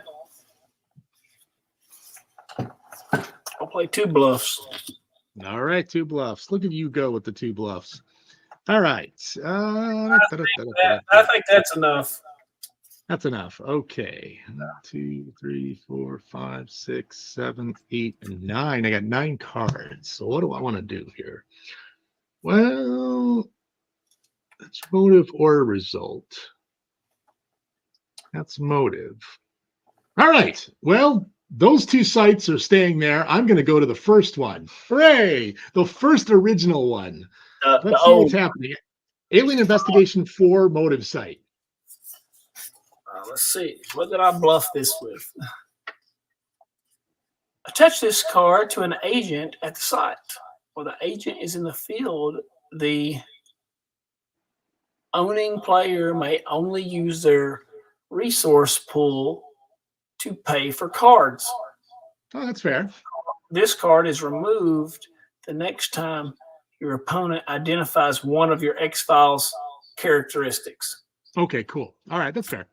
I'll play 2 bluffs. All right, 2 bluffs. Look at you go with the 2 bluffs. All right. I think that's enough. That's enough. Okay. 1, 2, 3, 4, 5, 6, 7, 8, and 9. I got 9 cards. So what do I want to do here? Well, that's motive or result. That's motive. All right. Well, those 2 sites are staying there. I'm going to go to the first one. Hooray! The first original one. Let's see what's happening. Alien Investigation 4 motive site. Let's see. What did I bluff this with? Attach this card to an agent at the site. While the agent is in the field, the owning player may only use their resource pool to pay for cards. Oh, that's fair. This card is removed the next time your opponent identifies one of your X-Files characteristics. Okay, cool. All right, that's fair.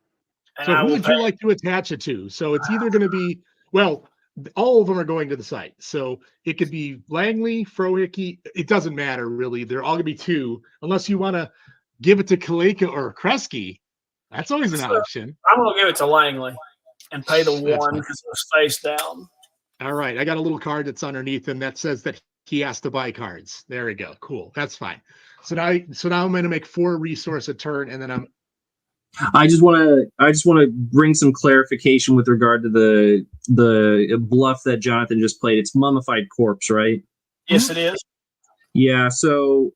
And so who would you like to attach it to? So it's either going to be, well, all of them are going to the site. So it could be Langley, Frohickey. It doesn't matter, really. They're all going to be 2, unless you want to give it to 𝐗-𝐅i𝐥e𝐬 or Kresge. That's always an option. I'm going to give it to Langley and pay the 1 because it was face down. All right. I got a little card that's underneath him that says that he has to buy cards. There we go. Cool. That's fine. So now I'm going to make 4 resource a turn, and then I'm I just want to bring some clarification with regard to the bluff that Jonathan just played. It's mummified corpse, right? Yes, it is. Yeah. So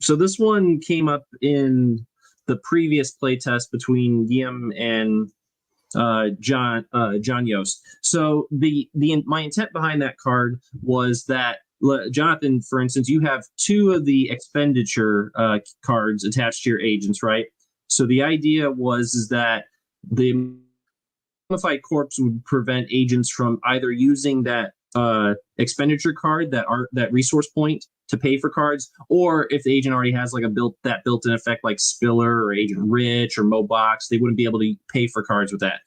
so this one came up in the previous playtest between Guillaume and John Yost. So my intent behind that card was that Jonathan, for instance, you have 2 of the expenditure cards attached to your agents, right? So the idea is that the mummified corpse would prevent agents from either using that expenditure card, that resource point to pay for cards, or if the agent already has like built-in effect like Spiller or Agent Rich or Mobox, they wouldn't be able to pay for cards with that.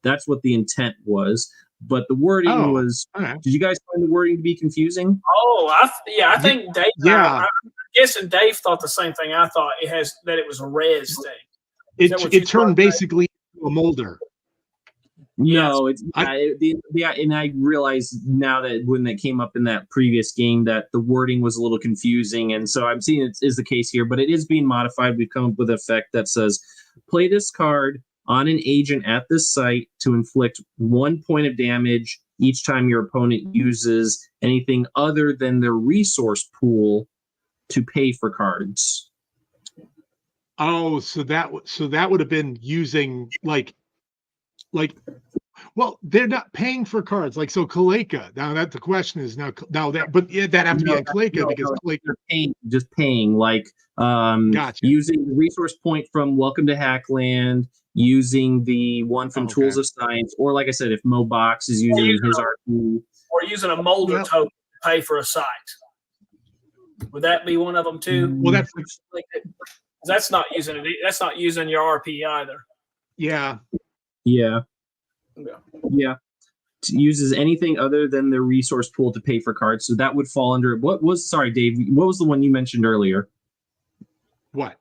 That's what the intent was. But the wording was, okay. Did you guys find the wording to be confusing? Oh, I think Dave. Yeah. I'm guessing Dave thought the same thing I thought. That it was a res thing. It turned basically into a molder. No, it's and I realize now that when it came up in that previous game that the wording was a little confusing, and so I'm seeing it is the case here, but it is being modified. We've come up with an effect that says, play this card on an agent at this site to inflict 1 point of damage each time your opponent uses anything other than their resource pool to pay for cards. Oh, so that would have been using like, well, they're not paying for cards. Like, so Kaleka. Now that the question is now that, but yeah, that have to be on Kaleka because Kaleka they're paying like gotcha. Using the resource point from Welcome to Hackland, using the one from Tools of Science, or like I said, if Mobox is using his RP, or using a molder token to pay for a site. Would that be one of them too? Well, that's not using it. That's not using your RP either. Yeah. Uses anything other than their resource pool to pay for cards. So that would fall under sorry, Dave, what was the one you mentioned earlier? What?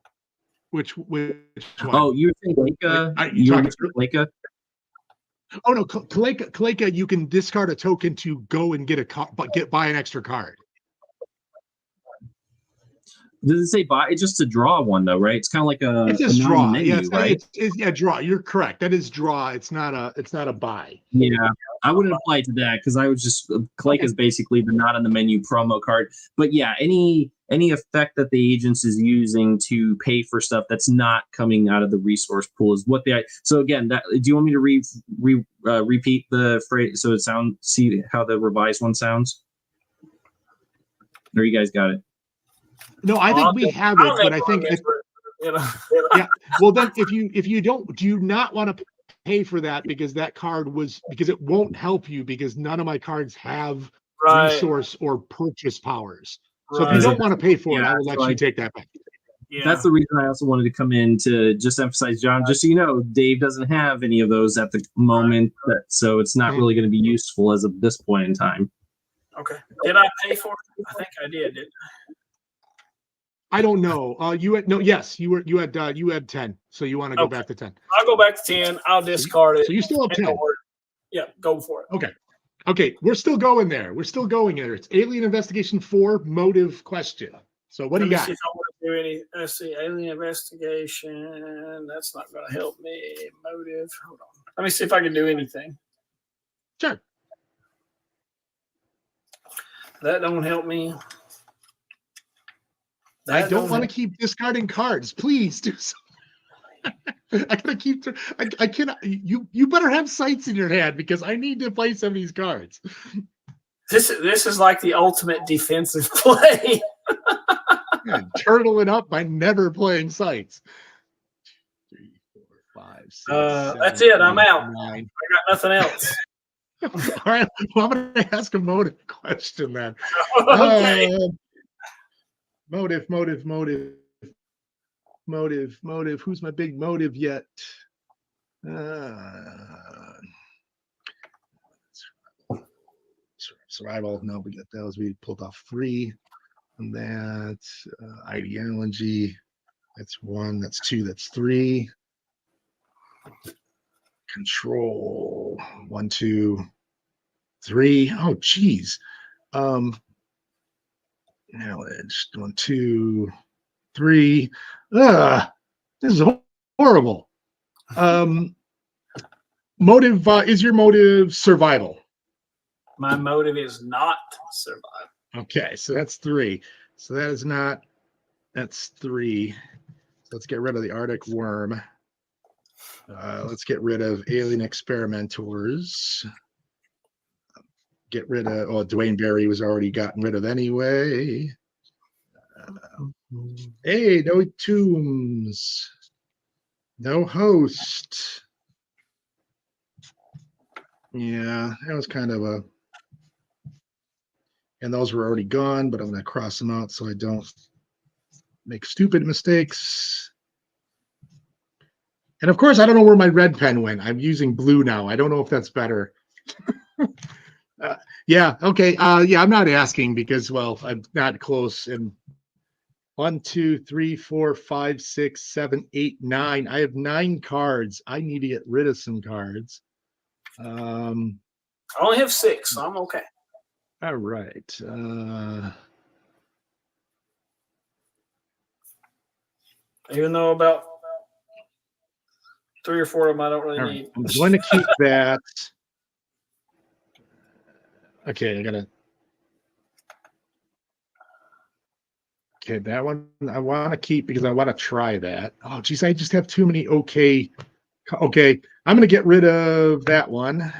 Which one? Oh, you were saying Kaleka? Oh no, Kaleka, you can discard a token to go and get a card, but buy an extra card. Does it say buy? It's just to draw one though, right? It's kind of like it's just draw. Menu, right? It's draw. You're correct. That is draw. It's not a buy. Yeah, I wouldn't apply it to that because I was just Kaleka is basically the not on the menu promo card. But yeah, any effect that the agents is using to pay for stuff that's not coming out of the resource pool is what they. So again, do you want me to repeat the phrase so see how the revised one sounds? Or you guys got it? No, I think we have it, but I think yeah. Well, then if you do you not want to pay for that because that card because it won't help you because none of my cards have resource or purchase powers. So if you don't want to pay for it, I will let you take that back. Yeah. That's the reason I also wanted to come in to just emphasize, John, just so you know, Dave doesn't have any of those at the moment, so it's not really going to be useful as of this point in time. Okay. Did I pay for it? I think I did. I don't know. You had 10. So you want to go back to 10. I'll go back to 10. I'll discard it. So you still have 10. Yeah, go for it. Okay. We're still going there. It's Alien Investigation 4 motive question. So what do you got? See if I want to do any. Let's see. Alien Investigation. That's not going to help me. Motive. Hold on. Let me see if I can do anything. Sure. That don't help me. I don't want to keep discarding cards. Please do so. I gotta keep. I cannot. You better have sights in your hand because I need to play some of these cards. This is like the ultimate defensive play. Turtling up by never playing sights. 2, 3, 4, 5, 6. That's it. I'm out. 9. I got nothing else. All right. Well, I'm going to ask a motive question then. Okay. Motive. Who's my big motive yet? Survival. No, we got those. We pulled off 3. And that's ideology. That's 1. That's 2. That's 3. Control. 1, 2, 3. Oh, geez. Knowledge. 1, 2, 3. This is horrible. Motive, is your motive survival? My motive is not survival. Okay, so that's 3. So that is not, that's 3. So let's get rid of the Arctic worm. Let's get rid of alien experimenters. Get rid of, oh, Dwayne Barry was already gotten rid of anyway. Hey, no tombs. No host. Yeah, that was kind of a, and those were already gone, but I'm going to cross them out so I don't make stupid mistakes. And of course, I don't know where my red pen went. I'm using blue now. I don't know if that's better. Yeah, okay. Yeah, I'm not asking because, well, I'm not close. And 1, 2, 3, 4, 5, 6, 7, 8, 9. I have 9 cards. I need to get rid of some cards. I only have 6, so I'm okay. All right. Even though about 3 or 4 of them I don't really right. need. I'm going to keep that. Okay, I gotta. Okay, that one I want to keep because I want to try that. Oh, geez, I just have too many. Okay, okay, I'm gonna get rid of that one.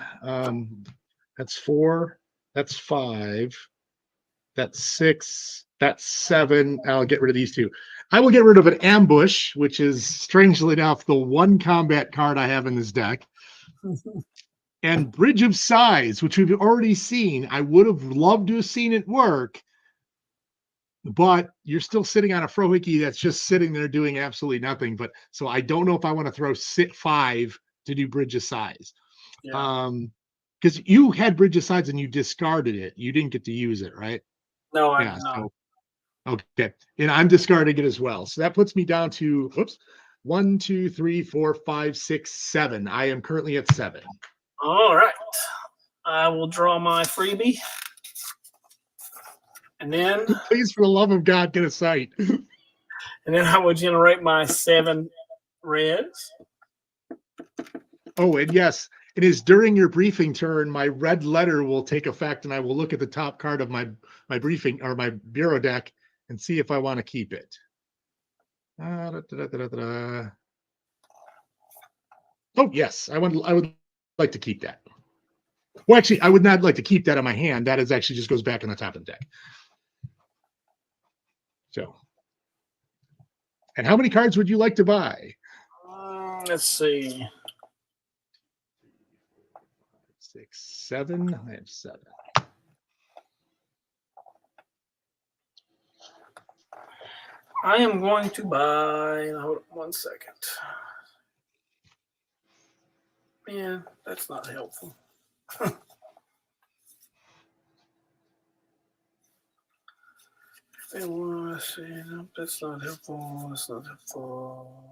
That's 4. That's 5. That's 6. That's 7. I'll get rid of these 2. I will get rid of an ambush, which is strangely enough the one combat card I have in this deck. And Bridge of Sighs, which we've already seen. I would have loved to have seen it work, but you're still sitting on a Frohickey that's just sitting there doing absolutely nothing. But so I don't know if I want to throw 5 to do Bridge of Sighs. Yeah. Because you had Bridge of Sighs and you discarded it. You didn't get to use it, right? No, I'm Yeah, not. so, okay. And I'm discarding it as well. So that puts me down to, oops, 1, 2, 3, 4, 5, 6, 7. I am currently at 7. All right. I will draw my freebie. And then Please, for the love of God, get a sight. and then I will generate my 7 reds. Oh, and yes, it is during your briefing turn, my red letter will take effect, and I will look at the top card of my briefing or my bureau deck and see if I want to keep it. Oh, yes, I would like to keep that. Well, actually, I would not like to keep that in my hand. That is actually just goes back on the top of the deck. So, and how many cards would you like to buy? Let's see. 6, 7. I have 7. I am going to buy. Hold on 1 second. Yeah, that's not helpful. Let's see. Nope, that's not helpful. That's not helpful.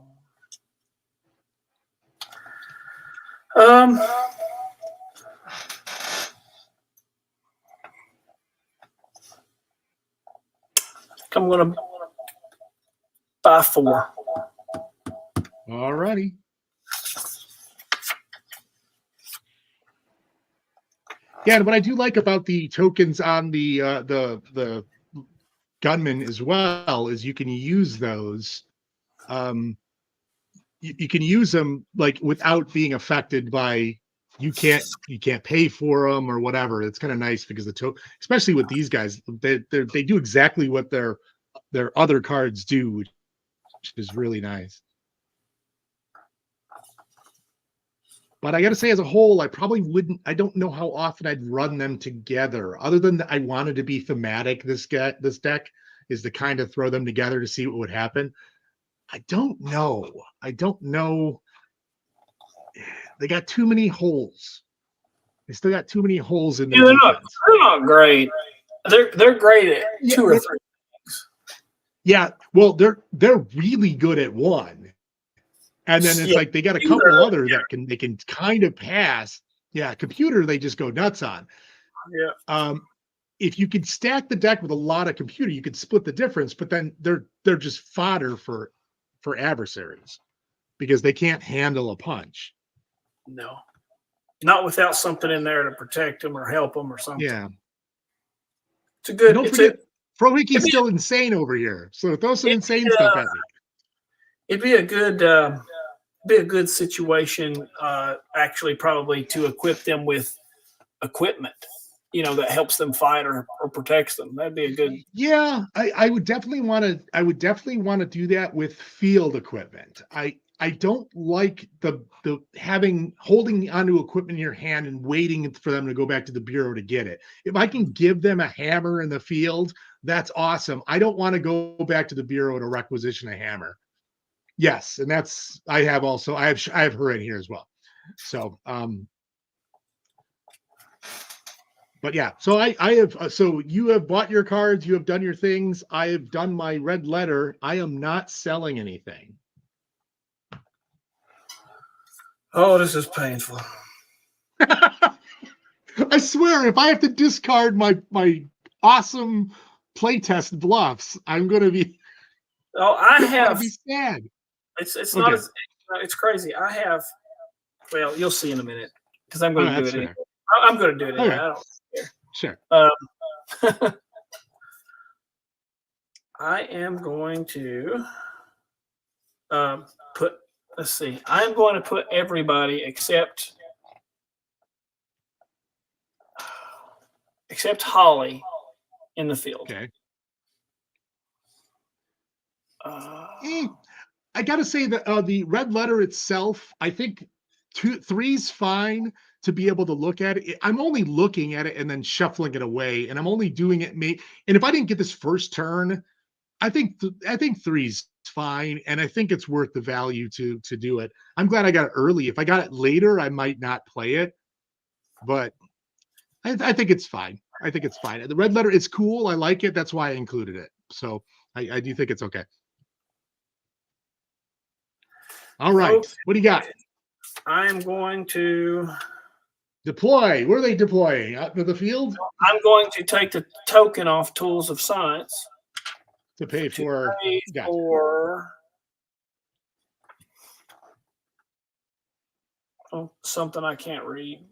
I'm going to buy 4. All righty. Yeah, and what I do like about the tokens on the gunman as well is you can use those. You can use them like without being affected by you can't pay for them or whatever. It's kind of nice because especially with these guys, they do exactly what their other cards do, which is really nice. But I got to say, as a whole, I probably wouldn't. I don't know how often I'd run them together. Other than I wanted to be thematic. This deck is to kind of throw them together to see what would happen. I don't know. I don't know. They got too many holes. They still got too many holes in their defense. They're not great. They're great at 2 or 3 things. Yeah, well, they're really good at one. And then it's like they got a couple other that they can kind of pass. Yeah, computer they just go nuts on. Yeah. If you could stack the deck with a lot of computer, you could split the difference. But then they're just fodder for adversaries because they can't handle a punch. No, not without something in there to protect them or help them or something. Yeah. It's a good. Don't forget, Frohiki's still insane over here. So throw some insane stuff at me. It'd be a good situation, actually, probably to equip them with equipment, that helps them fight or protects them. That'd be a good. Yeah, I would definitely want to. I would definitely want to do that with field equipment. I don't like the holding onto equipment in your hand and waiting for them to go back to the bureau to get it. If I can give them a hammer in the field, that's awesome. I don't want to go back to the bureau to requisition a hammer. Yes, and I have her in here as well. So but yeah, so I have so you have bought your cards, you have done your things. I have done my red letter. I am not selling anything. Oh, this is painful. I swear, if I have to discard my awesome playtest bluffs, I'm going to be. Oh, I have. Be sad. It's not. It's crazy. I have. Well, you'll see in a minute because I'm going to do it. Anyway. I'm going to do it. Anyway. I don't care. Sure. I am going to put. Let's see. I'm going to put everybody except Holly in the field. Okay. I got to say that the red letter itself, I think 3's fine to be able to look at it. I'm only looking at it and then shuffling it away, and I'm only doing it. And if I didn't get this first turn, I think 3's fine, and I think it's worth the value to do it. I'm glad I got it early. If I got it later, I might not play it, but I think it's fine. I think it's fine. The red letter is cool. I like it. That's why I included it. So I do think it's okay. All right. Okay. What do you got? I'm going to deploy. Where are they deploying? Out to the field? I'm going to take the token off Tools of Science. To pay for something I can't read.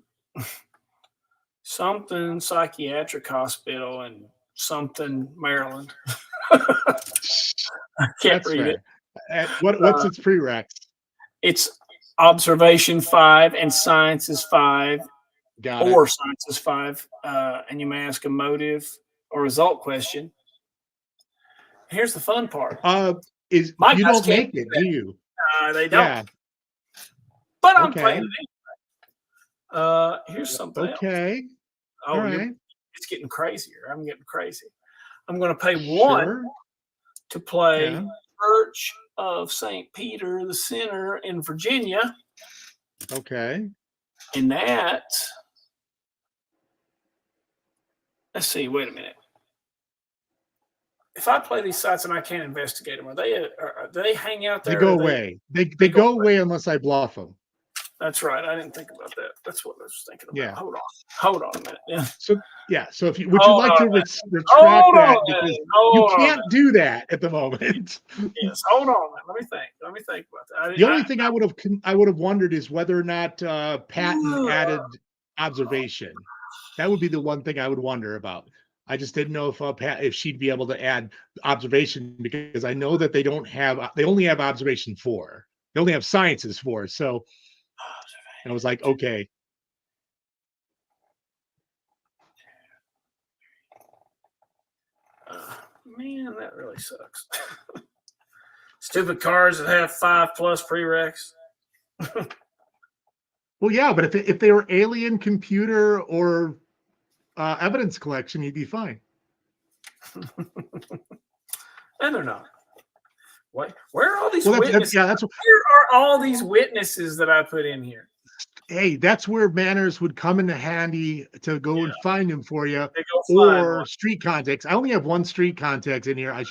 Something psychiatric hospital and something Maryland. I can't read it. What's its prereq? It's observation 5 and science is 5. Or science is 5. And you may ask a motive or result question. Here's the fun part. You don't make it, do you? They don't. Yeah. But I'm playing it anyway. Here's something else. Oh, all right. It's getting crazier. I'm getting crazy. I'm going to pay 1 to play Church of St. Peter the Sinner in Virginia. Okay. And that, let's see, wait a minute. If I play these sites and I can't investigate them, do they hang out there? They go away. They go away unless I bluff them. That's right. I didn't think about that. That's what I was thinking about. Yeah. Hold on a minute. Yeah. So if you would you like to retract that because you can't do that at the moment. Yes. Hold on. Let me think about that. The only thing I would have wondered is whether or not Patton added observation. That would be the one thing I would wonder about. I just didn't know if she'd be able to add observation because I know that they only have observation 4. They only have sciences 4. So I was like, okay. Man, that really sucks. Stupid cards that have 5+ prereqs. Well, yeah, but if they were alien, computer, or evidence collection, you'd be fine. And they're not. What? Where are all these witnesses? Where are all these witnesses that I put in here? Hey, that's where manners would come into handy to go and find them for you, or street contacts. I only have 1 street contact in here. I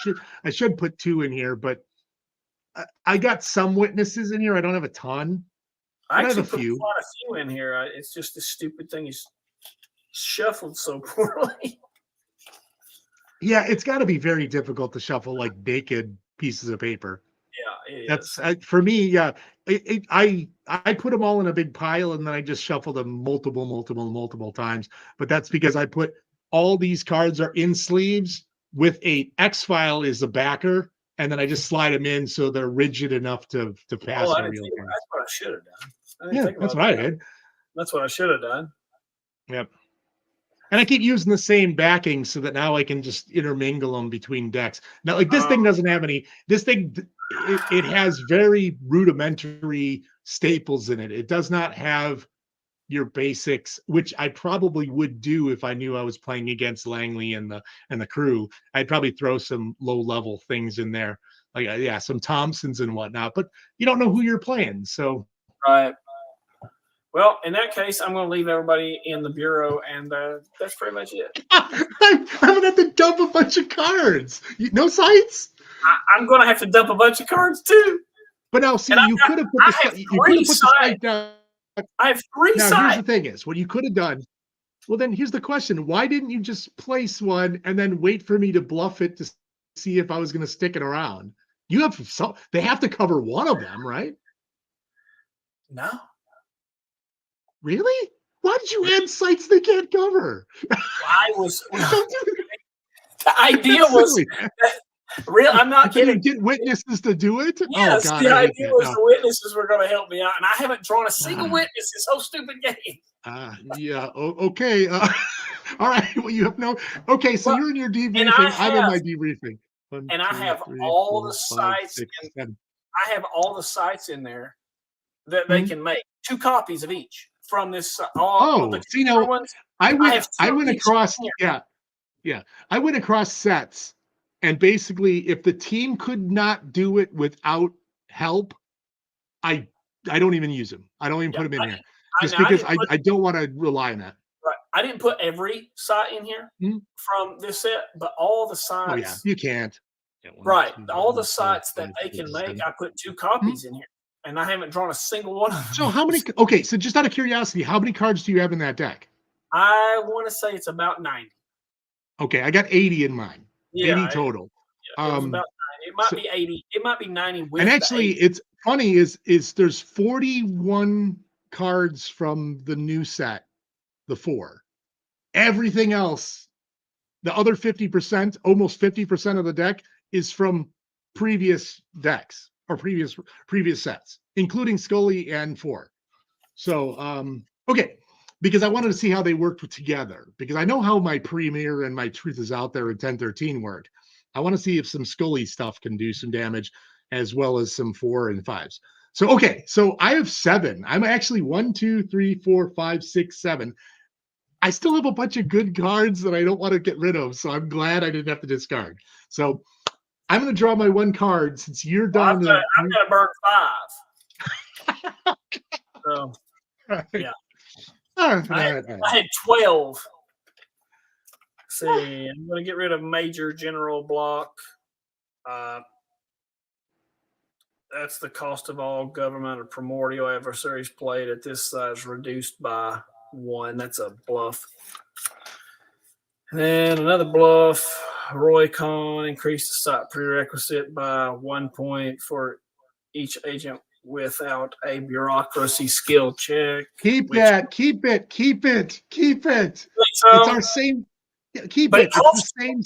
should put 2 in here, but I got some witnesses in here. I don't have a ton. I actually put quite a few in here. It's just this stupid thing is shuffled so poorly. Yeah, it's got to be very difficult to shuffle like naked pieces of paper. Yeah, it That's for me. Yeah, I put them all in a big pile and then I just shuffle them multiple times. But that's because I put all these cards are in sleeves with a X-File is the backer, and then I just slide them in so they're rigid enough to pass a real card. That's what I should have done. Yeah, that's what I did. That's what I should have done. Yep. And I keep using the same backing so that now I can just intermingle them between decks. Now, like this thing doesn't have any. This thing, it has very rudimentary staples in it. It does not have your basics, which I probably would do if I knew I was playing against Langley and the crew. I'd probably throw some low level things in there, like some Thompsons and whatnot. But you don't know who you're playing, so right. Well, in that case, I'm going to leave everybody in the bureau, and that's pretty much it. I'm going to have to dump a bunch of cards. No sites? I'm going to have to dump a bunch of cards, too. But now, see, you could have put the site down. I have 3 sites. Now, here's the thing is, what you could have done, well, then here's the question. Why didn't you just place one and then wait for me to bluff it to see if I was going to stick it around? You have some, they have to cover one of them, right? No. Really? Why did you add sites they can't cover? I was. The idea was. Real, I'm not kidding. Get witnesses to do it? Yes, oh, God, the idea was the witnesses were going to help me out, and I haven't drawn a single witness this whole stupid game. Yeah. Okay. All right. Well, you have no. Okay, so you're in your debriefing. I'm in my debriefing. And I have all the sites. I have all the sites in there that they can make 2 copies of each from this. All the see, now ones. I went across. Yeah. I went across sets. And basically, if the team could not do it without help, I don't even use them. I don't even put them in here. Just because I don't want to rely on that. Right. I didn't put every site in here from this set, but all the sites. Oh, yeah. You can't. Right. All the sites that they can make, I put 2 copies in here. And I haven't drawn a single one of them. So how many? Okay, so just out of curiosity, how many cards do you have in that deck? I want to say it's about 90. Okay, I got 80 in mine. Yeah, 80 total. Yeah, it was about 90. It might be 80. It might be 90 with. And actually, it's funny is there's 41 cards from the new set, the 4. Everything else, the other 50%, almost 50% of the deck is from previous decks or previous sets, including Scully and 4. So, okay. Because I wanted to see how they worked together. Because I know how my Premier and my Truth is Out There and 1013 work. I want to see if some Scully stuff can do some damage, as well as some 4 and 5s. So, okay. So I have 7. I'm actually 1, 2, 3, 4, 5, 6, 7. I still have a bunch of good cards that I don't want to get rid of. So I'm glad I didn't have to discard. So I'm going to draw my 1 card since you're done. I'm going to burn 5. So, yeah. I had 12. Let's see, I'm going to get rid of Major General Block. That's the cost of all government or primordial adversaries played at this size reduced by 1. That's a bluff. And then another bluff. Roy Con increased the site prerequisite by 1 point for each agent without a bureaucracy skill check. Keep it. It's our same. Keep it. It's the same.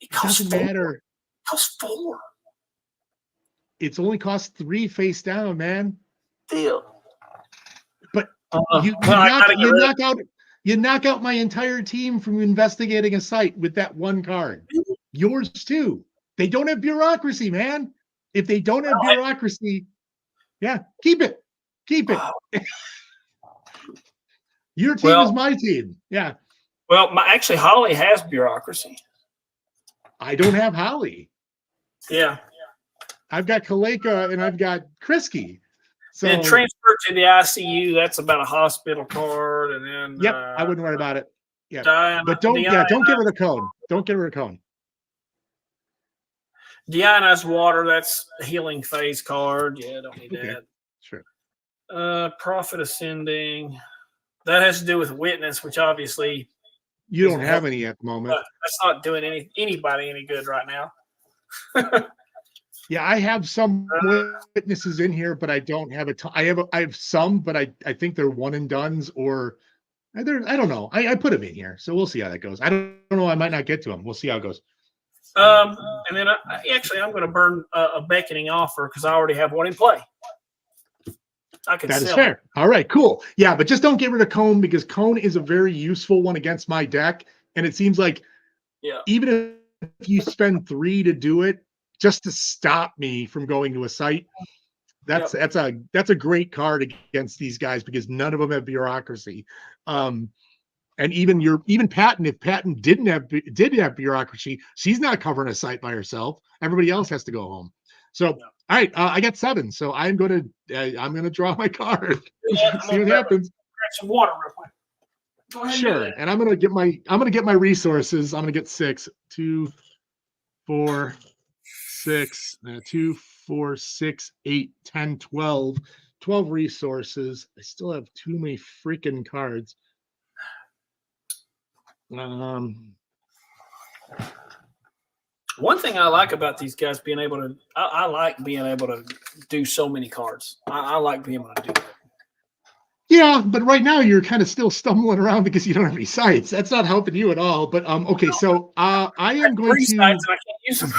It doesn't matter. It costs 4. It's only cost 3 face down, man. Deal. But you knock out my entire team from investigating a site with that 1 card. Yours too. They don't have bureaucracy, man. If they don't have bureaucracy. Yeah, keep it. Your team is my team. Yeah. Well, actually, Holly has bureaucracy. I don't have Holly. Yeah. I've got Kaleka and I've got Krisky. So and transfer to the ICU. That's about a hospital card, and then yep, I wouldn't worry about it. Yeah, but don't get rid of Cone. Don't get rid of Cone. Deionized water, that's a healing phase card. Yeah, don't need that. Sure. Prophet ascending. That has to do with witness, which obviously you don't have any at the moment. That's not doing anybody any good right now. Yeah, I have some witnesses in here, but I don't have a ton. I have some, but I think they're one and dones, or I don't know. I put them in here, so we'll see how that goes. I don't know. I might not get to them. We'll see how it goes. And then I'm going to burn a beckoning offer because I already have one in play. I could That is sell fair. it. All right, cool. Yeah, but just don't get rid of 𝐗 because 𝐗 is a very useful one against my deck, and it seems like even if you spend 3 to do it, just to stop me from going to a site, that's a great card against these guys because none of them have bureaucracy. And even Patton, if Patton did have bureaucracy, she's not covering a site by herself. Everybody else has to go home. So all right, I got 7. So I'm gonna draw my card. See what happens. Grab some water real quick. Go ahead. Sure. And I'm gonna get my resources. I'm gonna get 6, 2, 4, 6, 2, 4, 6, 8, 10, 12. 12 resources. I still have too many freaking cards. One thing I like about these guys being able to, I like being able to do so many cards. I like being able to do that. Yeah, but right now you're kind of still stumbling around because you don't have any sites. That's not helping you at all. But okay, so I am going to. Sites and I can't use them.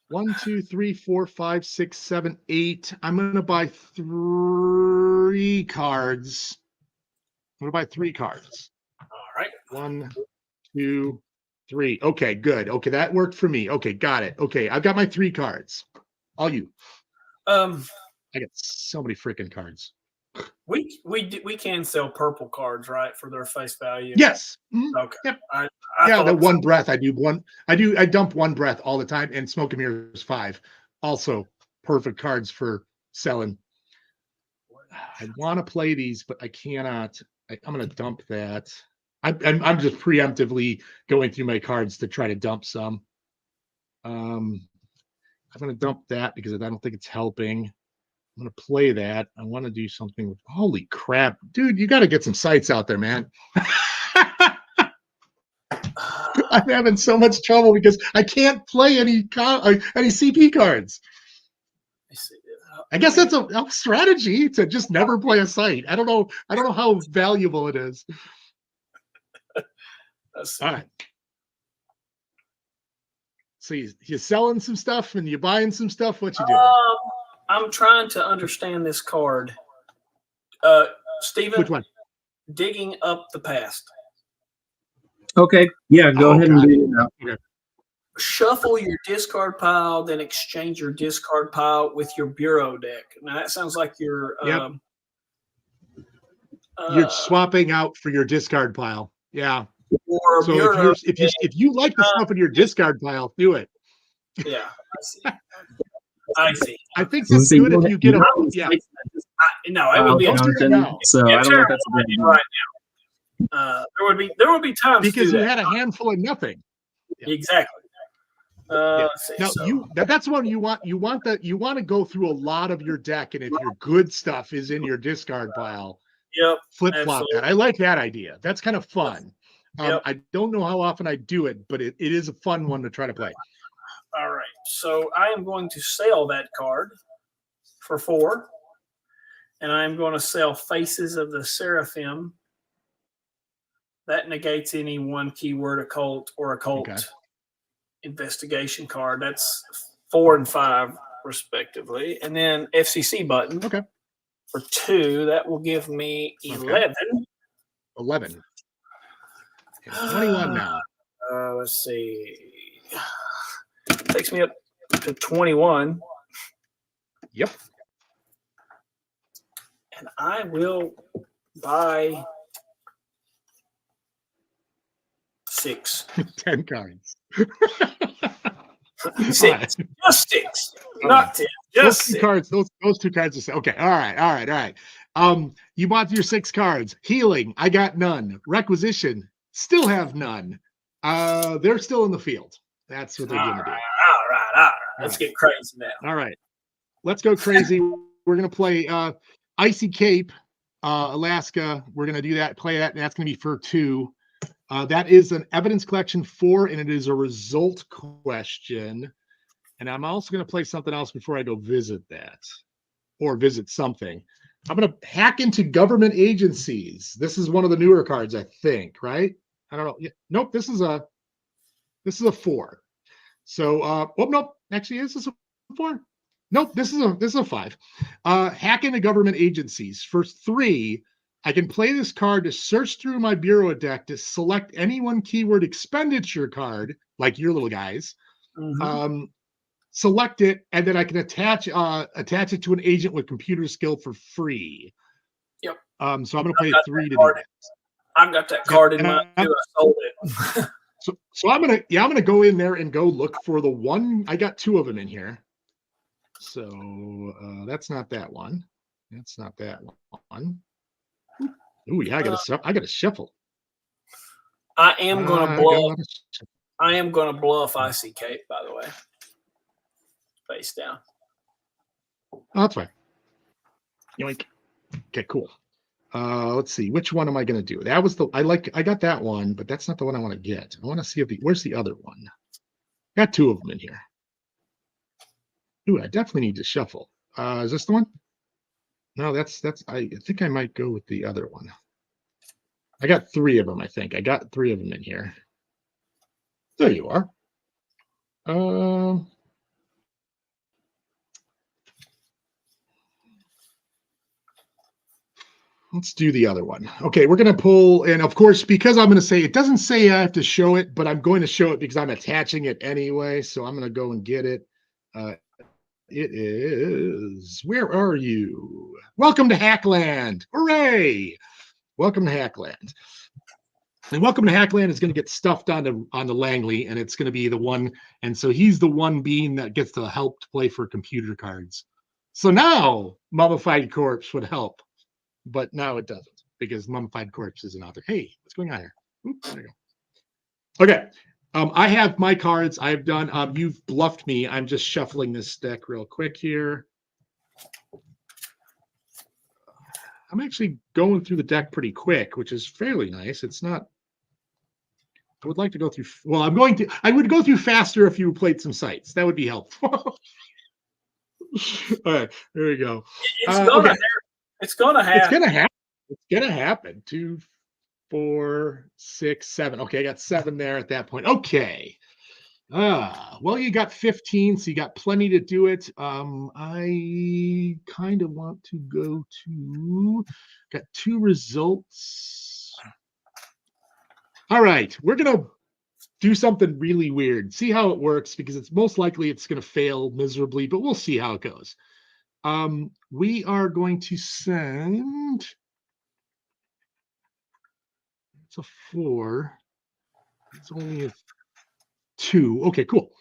1, 2, 3, 4, 5, 6, 7, 8. I'm going to buy 3 cards. I'm going to buy 3 cards. All right. 1, 2, 3. Okay, good. Okay, that worked for me. Okay, got it. Okay, I've got my 3 cards. All you. I got so many freaking cards. We can sell purple cards, right, for their face value. Yes. Okay. Yep. I the one breath. I dump one breath all the time, and Smoke and Mirrors 5. Also perfect cards for selling. I want to play these, but I cannot. I'm going to dump that. I'm just preemptively going through my cards to try to dump some. I'm going to dump that because I don't think it's helping. I'm going to play that. I want to do something with. Holy crap, dude! You got to get some sites out there, man. I'm having so much trouble because I can't play any CP cards. I guess that's a strategy to just never play a site. I don't know how valuable it is. All right. So you're selling some stuff and you're buying some stuff. What you doing? I'm trying to understand this card. Stephen, which one? Digging up the past. Okay. Yeah, go ahead and do that. Okay. Shuffle your discard pile, then exchange your discard pile with your bureau deck. Now that sounds like you're you're swapping out for your discard pile. Yeah. Or so if you like the stuff in your discard pile, do it. Yeah, I see. I think that's good if you get a no, it would be so I don't know if that's a good right now. There would be times because you had a handful of nothing. Yeah. Exactly. Now that's one you want. You want to go through a lot of your deck, and if your good stuff is in your discard pile, flip flop that. I like that idea. That's kind of fun. I don't know how often I do it, but it is a fun one to try to play. All right, so I am going to sell that card for 4, and I am going to sell Faces of the Seraphim. That negates any one keyword occult or occult investigation card. That's 4 and 5 respectively, and then FCC button. For 2, that will give me 11. 11. 21 now. Let's see. Takes me up to 21. Yep. And I will buy 6. 10 cards. 6. Just 6. Not 10. Just 6. Cards. Those 2 cards are okay. All right. You bought your 6 cards. Healing, I got none. Requisition, still have none. They're still in the field. That's what they're going to do. All right. Let's get crazy now. All right. Let's go crazy. We're going to play Icy Cape, Alaska. We're going to do that, play that, and that's going to be for 2. That is an evidence collection 4, and it is a result question. And I'm also going to play something else before I go visit that or visit something. I'm going to hack into government agencies. This is one of the newer cards, I think, right? I don't know. Nope, this is a 4. So, oh, nope. Actually, is this a 4? Nope, this is a 5. Hack into government agencies. For 3, I can play this card to search through my bureau deck to select any one keyword expenditure card, like your little guys. Select it, and then I can attach it to an agent with computer skill for free. Yep. So I'm going to play 3 to do that. I've got that card in mind too. I sold it. So I'm gonna go in there and go look for the one. I got 2 of them in here. So that's not that one. That's not that one. Ooh, yeah, I got to shuffle. I am gonna bluff. I am gonna bluff ICK, by the way. Face down. Oh, that's fine. Yoink. Okay, cool. Let's see. Which one am I going to do? That was I got that one, but that's not the one I want to get. I want to see if where's the other one? Got 2 of them in here. Ooh, I definitely need to shuffle. Is this the one? No, I think I might go with the other one. I got 3 of them, I think. I got 3 of them in here. There you are. Let's do the other one. Okay, we're going to pull, and of course, because I'm going to say, it doesn't say I have to show it, but I'm going to show it because I'm attaching it anyway, so I'm going to go and get it. It is, where are you? Welcome to Hackland. Hooray! Welcome to Hackland. And Welcome to Hackland is going to get stuffed onto Langley, and it's going to be the one, and so he's the one being that gets to help to play for computer cards. So now, Mummified Corpse would help. But now it doesn't because Mummified Corpse is an author. Hey, what's going on here? Oops, there you go. Okay. I have my cards. I've done. You've bluffed me. I'm just shuffling this deck real quick here. I'm actually going through the deck pretty quick, which is fairly nice. It's not. I would like to go through. Well, I would go through faster if you played some sites. That would be helpful. All right, there we go. It's gonna happen. It's gonna happen. It's gonna happen. 2, 4, 6, 7. Okay, I got 7 there at that point. Okay. Well, you got 15, so you got plenty to do it. I kind of want to go to. Got 2 results. All right, we're gonna do something really weird. See how it works because it's most likely it's gonna fail miserably, but we'll see how it goes. We are going to send. It's a 4. It's only a 2. Okay, cool.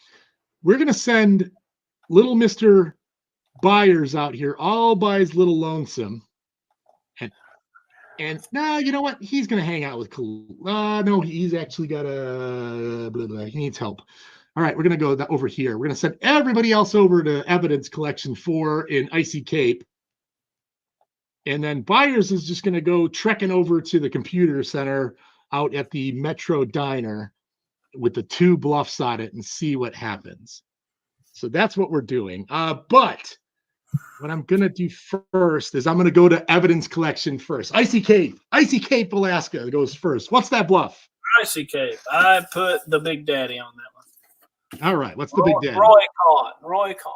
We're going to send little Mr. Byers out here all by his little lonesome. And now, you know what? He's going to hang out with cool. No, he's actually got a. Blah, blah, he needs help. All right, we're going to go over here. We're going to send everybody else over to Evidence Collection 4 in Icy Cape. And then Byers is just going to go trekking over to the computer center out at the Metro Diner with the 2 bluffs on it and see what happens. So that's what we're doing. But what I'm going to do first is I'm going to go to Evidence Collection first. Icy Cape, Alaska goes first. What's that bluff? Icy Cape. I put the Big Daddy on that one. All right, what's the Big Daddy? Roy Kahn.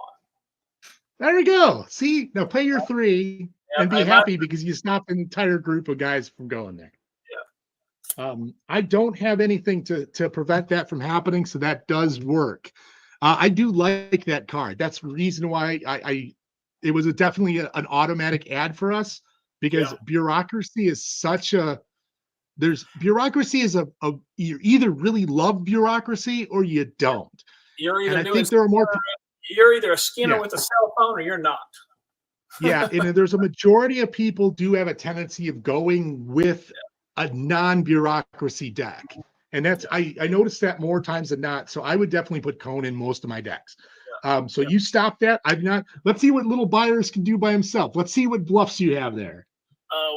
There we go. See, now play your 3 and be happy because you stopped an entire group of guys from going there. Yeah. I don't have anything to prevent that from happening, so that does work. I do like that card. That's the reason why it was definitely an automatic ad for us because bureaucracy is such a. Bureaucracy is you either really love bureaucracy or you don't. You're either and I think there are more. You're either a Skinner with a cell phone or you're not. Yeah, and there's a majority of people do have a tendency of going with a non-bureaucracy deck, and that's I noticed that more times than not. So I would definitely put Cone in most of my decks. So you stop that. I'm not. Let's see what little Byers can do by himself. Let's see what bluffs you have there.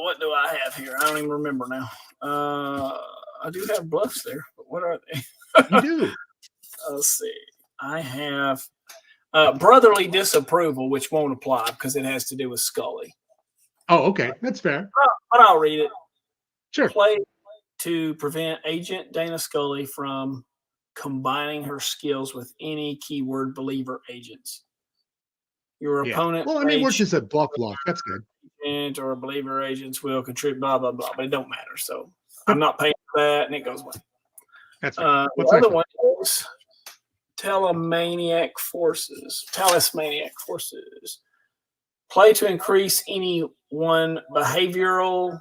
What do I have here? I don't even remember now. I do have bluffs there, but what are they? You do. Let's see. I have Brotherly disapproval, which won't apply because it has to do with Scully. Oh, okay. That's fair. But I'll read it. Sure. Play to prevent Agent Dana Scully from combining her skills with any keyword believer agents. Your opponent. Well, I mean, we're just a bluff. That's good. Agent or believer agents will contribute, blah, blah, blah, but it don't matter. So I'm not paying for that, and it goes away. That's the other one is Talismaniac Forces. Play to increase any one behavioral,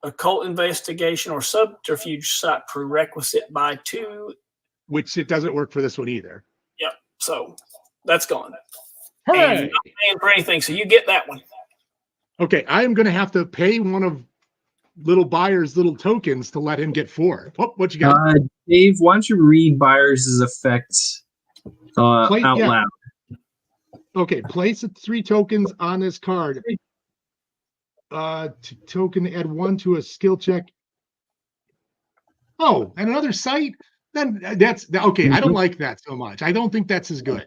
occult investigation, or subterfuge site prerequisite by 2. Which it doesn't work for this one either. Yep. So that's gone. Hooray! And not paying for anything, so you get that one. Okay, I am going to have to pay one of Little Byers' little tokens to let him get 4. What you got? Dave, why don't you read Byers' effect out loud? Okay, place 3 tokens on this card. Token, add 1 to a skill check. Oh, and another site? Then that's okay. I don't like that so much. I don't think that's as good.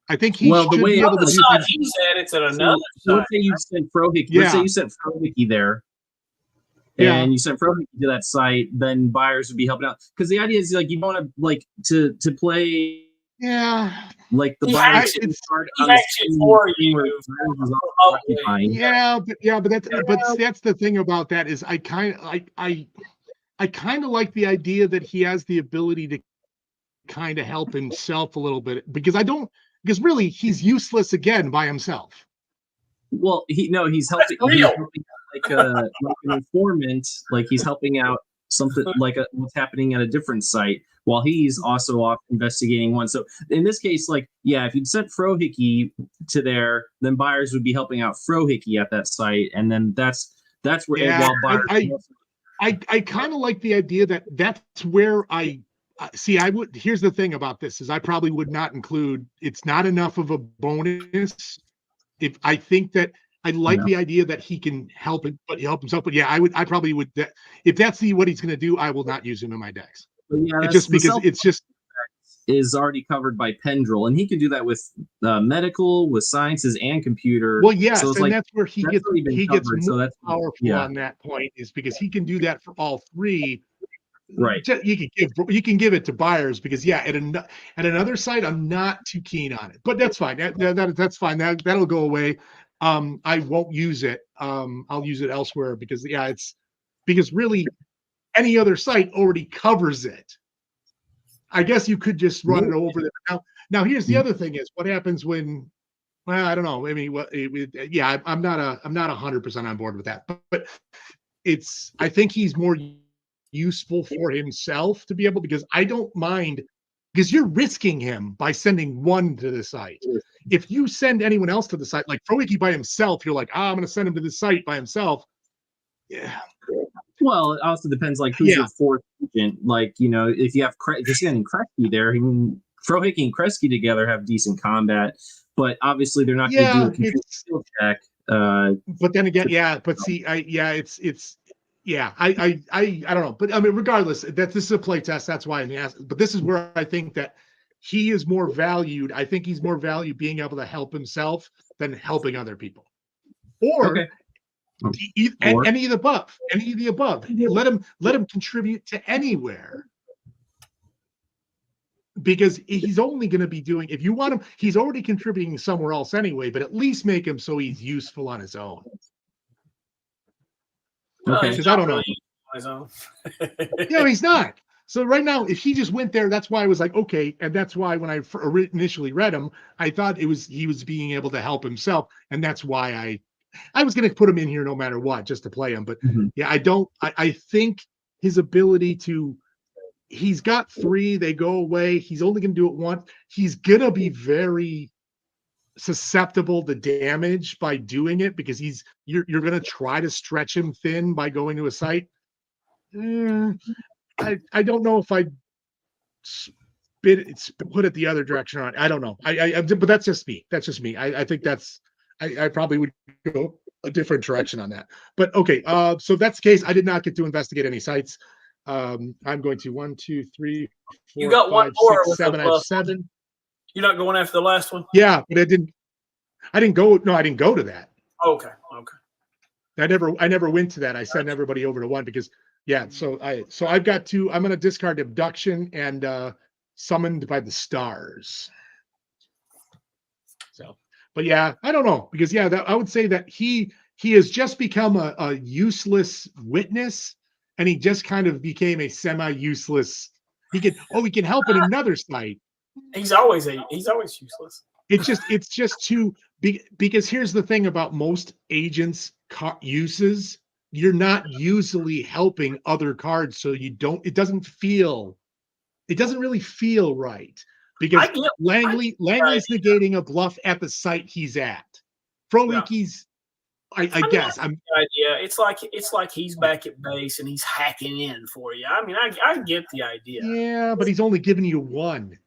I think he should be able to do things. He said it's at another side. Let's say you sent Frohickey. Let's say you sent Frohickey there. And you sent Frohickey to that site, then Byers would be helping out. Because the idea is like you want to like to play like the Byers card on the for you. But that's the thing about that is I kind of like the idea that he has the ability to kind of help himself a little bit because really he's useless again by himself. Well, he's helping. He's helping like an informant, like he's helping out something like what's happening at a different site while he's also off investigating one. So in this case, like, if you'd sent Frohickey to there, then Byers would be helping out Frohickey at that site, and then that's where Byers. I kind of like the idea that's where I see. Here's the thing about this is I probably would not include. It's not enough of a bonus. If I think that I like the idea that he can help himself, but I probably would. If that's what he's going to do, I will not use him in my decks. Is already covered by Pendrell, and he can do that with medical, with sciences, and computer. Well, yes, so and that's where he gets so more powerful on that point is because he can do that for all 3. Right. You can give it to Byers because at another site I'm not too keen on it, but that's fine. That's fine. That'll go away. I won't use it. I'll use it elsewhere because because really any other site already covers it. I guess you could just run it over there. Now here's the other thing is what happens when, well, I don't know. I mean, I'm not 100% on board with that, but I think he's more useful for himself to be able, because I don't mind, because you're risking him by sending 1 to the site. If you send anyone else to the site, like Frohickey by himself, you're like, I'm going to send him to the site by himself. Yeah. Well, it also depends, like, who's your 4th agent. Like, if you have if you're sending Kresge there, Frohickey and Kresge together have decent combat, but obviously they're not going to do a control skill check. But then again, but see, I don't know. But I mean, regardless, this is a play test. That's why I'm asking. But this is where I think that he is more valued. I think he's more valued being able to help himself than helping other people. Or any of the above. Let him contribute to anywhere. Because he's only going to be doing, if you want him, he's already contributing somewhere else anyway, but at least make him so he's useful on his own. Okay. Because I don't know. He's not. So right now, if he just went there, that's why I was like, okay. And that's why when I initially read him, I thought he was being able to help himself. And that's why I was going to put him in here no matter what, just to play him. But I think his ability to, he's got 3, they go away. He's only going to do it once. He's going to be very susceptible to damage by doing it because you're going to try to stretch him thin by going to a site. I don't know if I'd put it the other direction on. I don't know. But that's just me. I think I probably would go a different direction on that. But okay. So if that's the case, I did not get to investigate any sites. I'm going to 1, 2, 3, 4, you got 5, 1 more 6, 7. I have 7. You're not going after the last one? Yeah, but I didn't go. No, I didn't go to that. Okay. Okay. I never went to that. I sent everybody over to one because so I've got two. I'm gonna discard abduction and summoned by the stars. So, but yeah, I don't know because I would say that he has just become a useless witness, and he just kind of became a semi-useless. He can help in another site. He's always useless. It's just too big because here's the thing about most agents uses. You're not usually helping other cards, so it doesn't really feel right because Langley's negating a bluff at the site he's at. Frolicki's, I guess I'm idea. It's like he's back at base and he's hacking in for you. I mean, I get the idea. Yeah, but he's only giving you one.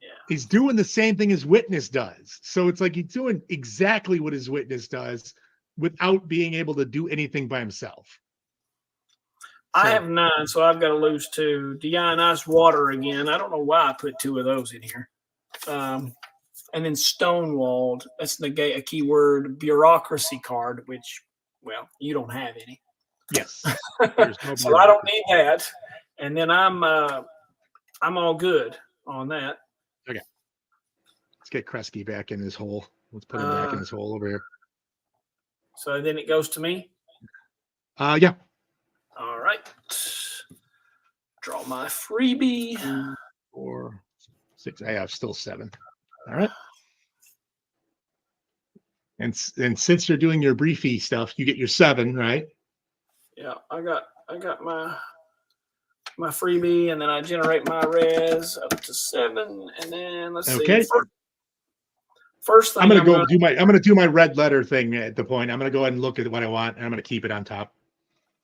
Yeah. He's doing the same thing his witness does. So it's like he's doing exactly what his witness does without being able to do anything by himself. I have 9, so I've got to lose 2. Deionized water again. I don't know why I put 2 of those in here. And then stonewalled. That's negate a keyword bureaucracy card, which, well, you don't have any. Yes. So I don't need that. And then I'm all good on that. Okay. Let's get Kresge back in his hole. Let's put him back in his hole over here. So then it goes to me? Yeah. All right. Draw my freebie. 2, 4, 6. I have still 7. All right. And since you're doing your briefy stuff, you get your 7, right? Yeah, I got my freebie, and then I generate my res up to 7, and then let's see. First thing I'm gonna do my red letter thing at the point. I'm gonna go ahead and look at what I want, and I'm gonna keep it on top.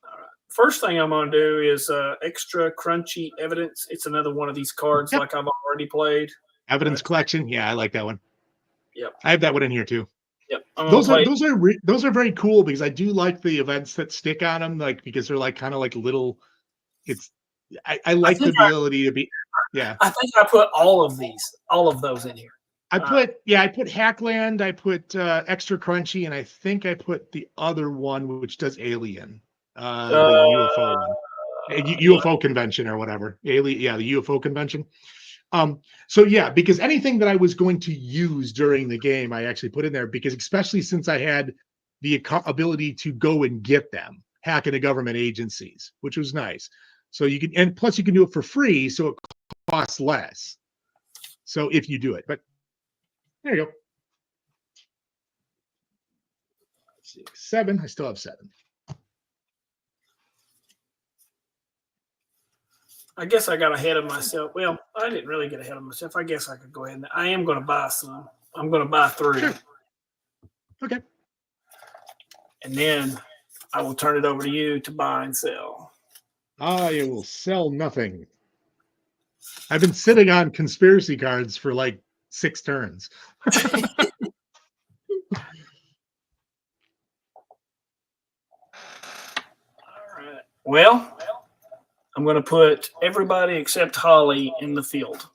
All right. First thing I'm gonna do is extra crunchy evidence. It's another one of these cards like I've already played. Evidence collection. Yeah, I like that one. Yep. I have that one in here too. Yep. Those are very cool because I do like the events that stick on them, like because they're like kind of like little. I like the ability to be. Yeah. I think I put all of those in here. I put Hackland, I put extra crunchy, and I think I put the other one which does alien, the UFO one, UFO convention or whatever. The UFO convention. So yeah, because anything that I was going to use during the game, I actually put in there because especially since I had the ability to go and get them, hack into government agencies, which was nice. So you can, and plus you can do it for free, so it costs less. So if you do it, but there you go. 6, 7. I still have 7. I guess I got ahead of myself. Well, I didn't really get ahead of myself. I guess I could go ahead and I am going to buy some. I'm going to buy 3. Sure. Okay. And then I will turn it over to you to buy and sell. I will sell nothing. I've been sitting on conspiracy cards for like 6 turns. All right. Well, I'm going to put everybody except Holly in the field.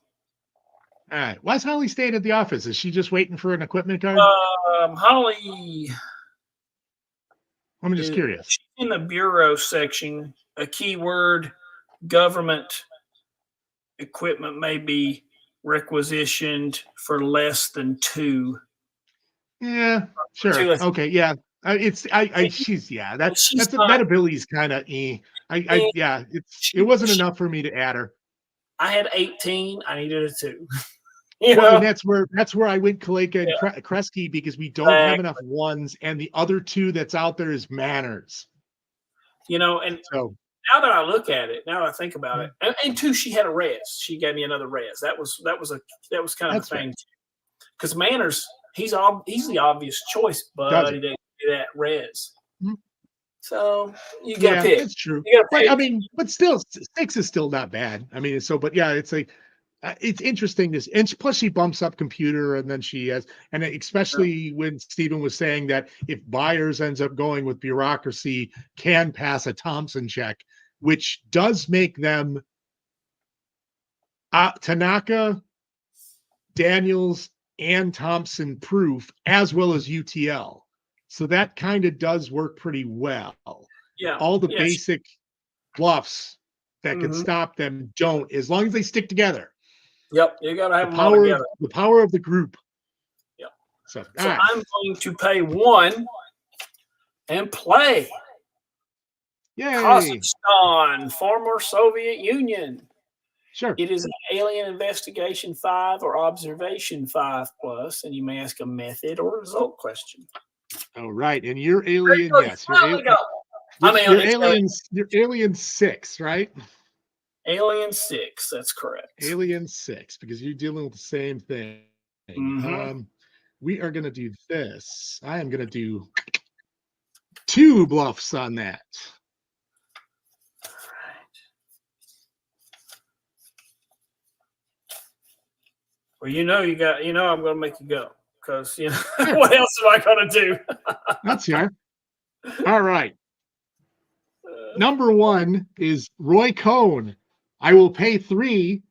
All right. Why's Holly staying at the office? Is she just waiting for an equipment card? Holly. I'm just curious. She's in the bureau section. A keyword government equipment may be requisitioned for less than 2. Yeah, sure. Okay, yeah. That ability's kind of it wasn't enough for me to add her. I had 18. I needed a 2. And that's where I went Kaleka and Kresge because we don't have enough ones, and the other 2 that's out there is manners. And so now that I look at it, now I think about it, and 2, she had a res. She gave me another res. That was kind of a thing. Because manners, he's the obvious choice, but he didn't do that res. Mm-hmm. So you got to pick. That's true. But still, 6 is still not bad. It's like. It's interesting and plus she bumps up computer, and then she has, and especially when Stephen was saying that if Byers ends up going with bureaucracy, can pass a Thompson check, which does make them Tanaka Daniels and Thompson proof, as well as UTL. So that kind of does work pretty well. Yeah. All the basic bluffs that could stop them don't, as long as they stick together. Yep, you gotta have them all together. The power of the group. Yep. So I'm going to pay 1 and play. Yay! Kazakhstan, former Soviet Union. Sure. It is an Alien Investigation 5 or Observation 5+, and you may ask a method or result question. Oh, right. And you're Alien, yes. You're Alien 6, right? Alien 6, that's correct. Alien 6, because you're dealing with the same thing. We are going to do this. I am going to do 2 bluffs on that. Well, I'm going to make you go because, what else am I going to do? That's fair. All right. Number 1 is Roy Cohn. I will pay 3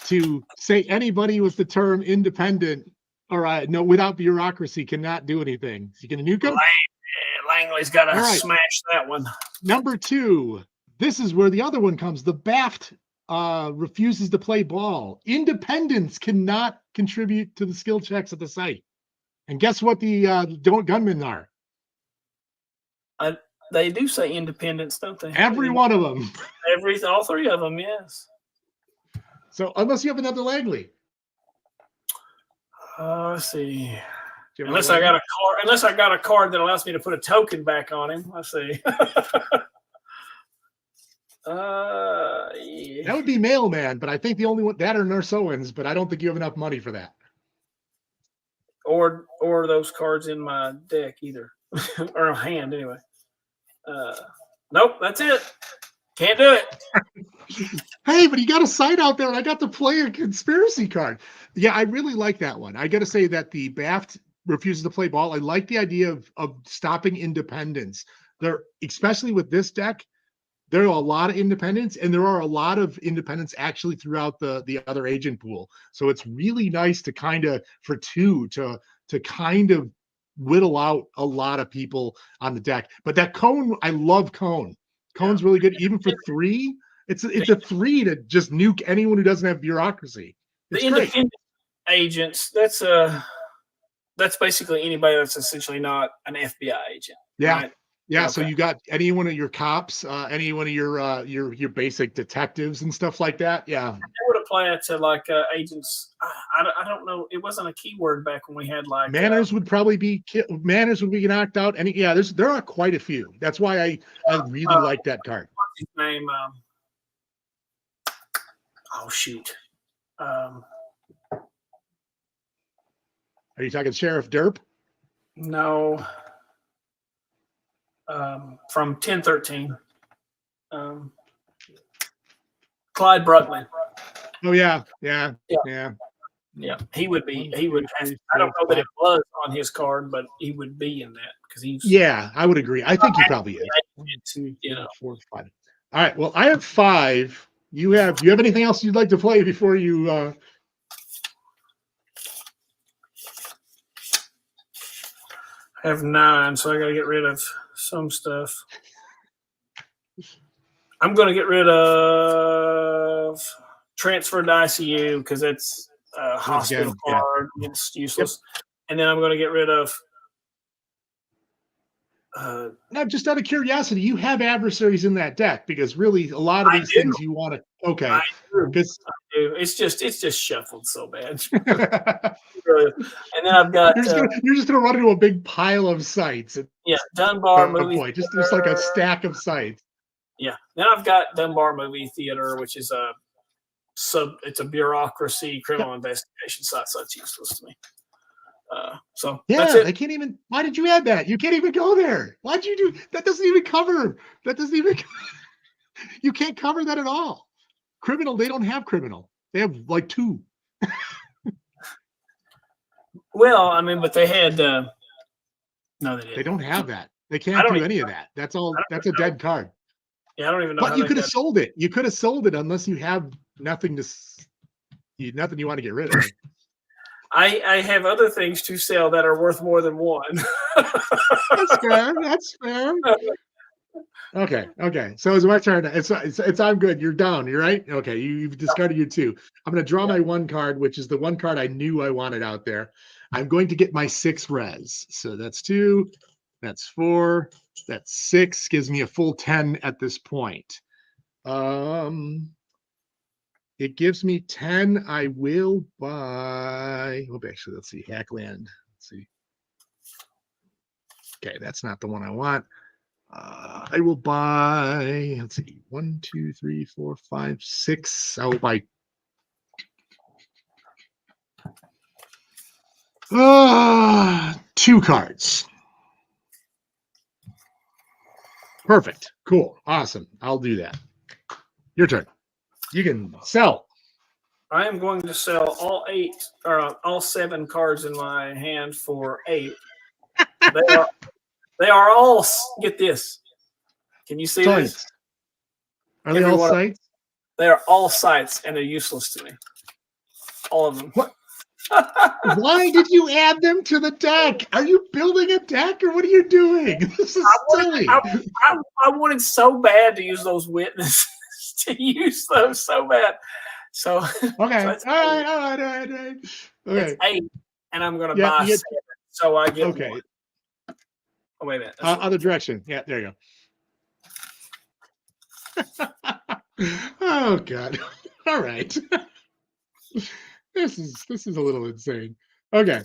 to say anybody with the term independent or no, without bureaucracy cannot do anything. So you can nuke him? Langley's got to smash that one. Number 2. This is where the other one comes. The BAFT refuses to play ball. Independents cannot contribute to the skill checks at the site. And guess what the gunmen are? They do say independents, don't they? Every one of them. All 3 of them, yes. So unless you have another Langley. Let's see. Unless I got a card that allows me to put a token back on him. Let's see. Yeah. That would be Mailman, but I think the only one that are Nursoans, but I don't think you have enough money for that. Or those cards in my deck either. Or a hand anyway. Nope, that's it. Can't do it. Hey, but you got a site out there, and I got to play a conspiracy card. Yeah, I really like that one. I got to say that the BAFT refuses to play ball. I like the idea of stopping independence. There, especially with this deck, there are a lot of independents, and there are a lot of independents actually throughout the other agent pool. So it's really nice to kind of, for 2, to kind of whittle out a lot of people on the deck. But that Cone, I love Cone. Cone's really good, even for 3. It's a 3 to just nuke anyone who doesn't have bureaucracy. It's the independent agents, that's basically anybody that's essentially not an FBI agent. Yeah. Right? Yeah, okay. So you got any one of your cops, any one of your basic detectives and stuff like that. Yeah, they would apply it to like agents. I don't know. It wasn't a keyword back when we had like manners would probably be knocked out. There are quite a few. That's why I really like that card. What's his name? Oh shoot. Are you talking Sheriff Derp? No. From 1013. Clyde Bruckman. Oh yeah. He would be. He would. I don't know that it was on his card, but he would be in that because he's. Yeah, I would agree. I think he probably is. 4, 5. All right. Well, I have 5. Do you have anything else you'd like to play before you? I have 9, so I got to get rid of some stuff. I'm going to get rid of transfer to ICU because it's a hospital card. Yeah. It's useless. Yep. And then I'm going to get rid of. Now, just out of curiosity, you have adversaries in that deck because really a lot of these things you want to. Okay. I do. It's just shuffled so bad. And then I've got. You're just gonna run into a big pile of sites. Yeah, Dunbar movie. Boy, just there's like a stack of sites. Yeah. Then I've got Dunbar Movie Theater, which is it's a bureaucracy criminal investigation site, so it's useless to me. So that's it. I can't even. Why did you add that? You can't even go there. Why'd you do that? Doesn't even cover. That doesn't even. You can't cover that at all. Criminal. They don't have criminal. They have like 2. Well, I mean, but they had. No, they didn't. They don't have that. They can't do any of that. That's all. That's a dead card. Yeah, I don't even know. But you could have sold it. You could have sold it unless you have nothing you want to get rid of. I have other things to sell that are worth more than one. That's fair. That's fair. Okay. So it's my turn. It's I'm good. You're down. You're right. Okay. You've discarded your 2. I'm going to draw my 1 card, which is the 1 card I knew I wanted out there. I'm going to get my 6 res. So that's 2. That's 4. That's 6. Gives me a full 10 at this point. It gives me 10. I will buy. Oh, actually, let's see. Hackland. Let's see. Okay, that's not the one I want. I will buy. Let's see. 1, 2, 3, 4, 5, 6. I will buy. 2 cards. Perfect. Cool. Awesome. I'll do that. Your turn. You can sell. I am going to sell all 8 or all 7 cards in my hand for 8. They are all. Get this. Can you see Sites. this? Are they all sites? They are all sites, and they're useless to me. All of them. What? Why did you add them to the deck? Are you building a deck, or what are you doing? This is silly. I wanted so bad to use those witnesses. To use those so bad. So okay. So all right. Okay. It's 8, and I'm going to buy 7. So I get okay. 1. Oh, wait a minute. Other direction. Yeah, there you go. Oh God. All right. This is a little insane. Okay.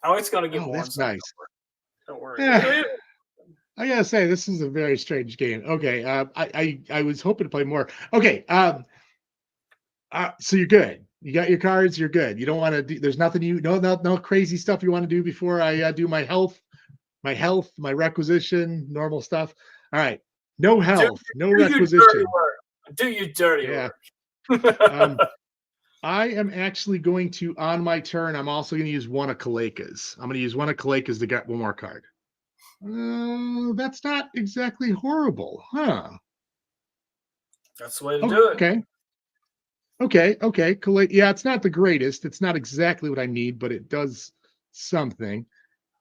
Oh, it's going to get 1. That's nice. Don't worry. Yeah. I gotta say, this is a very strange game. Okay, I was hoping to play more. Okay, so you're good. You got your cards. You're good. You don't want to do. There's nothing no crazy stuff you want to do before I do my health, my requisition, normal stuff. All right, no health, no requisition. Do your dirty work. I am actually going to, on my turn, I'm also going to use 1 of 𝐗-𝐅i𝐥e𝐬. I'm going to use 1 of 𝐗-𝐁 to get 1 more card. That's not exactly horrible, huh? That's the way to do it. Okay. Yeah, it's not the greatest. It's not exactly what I need, but it does something.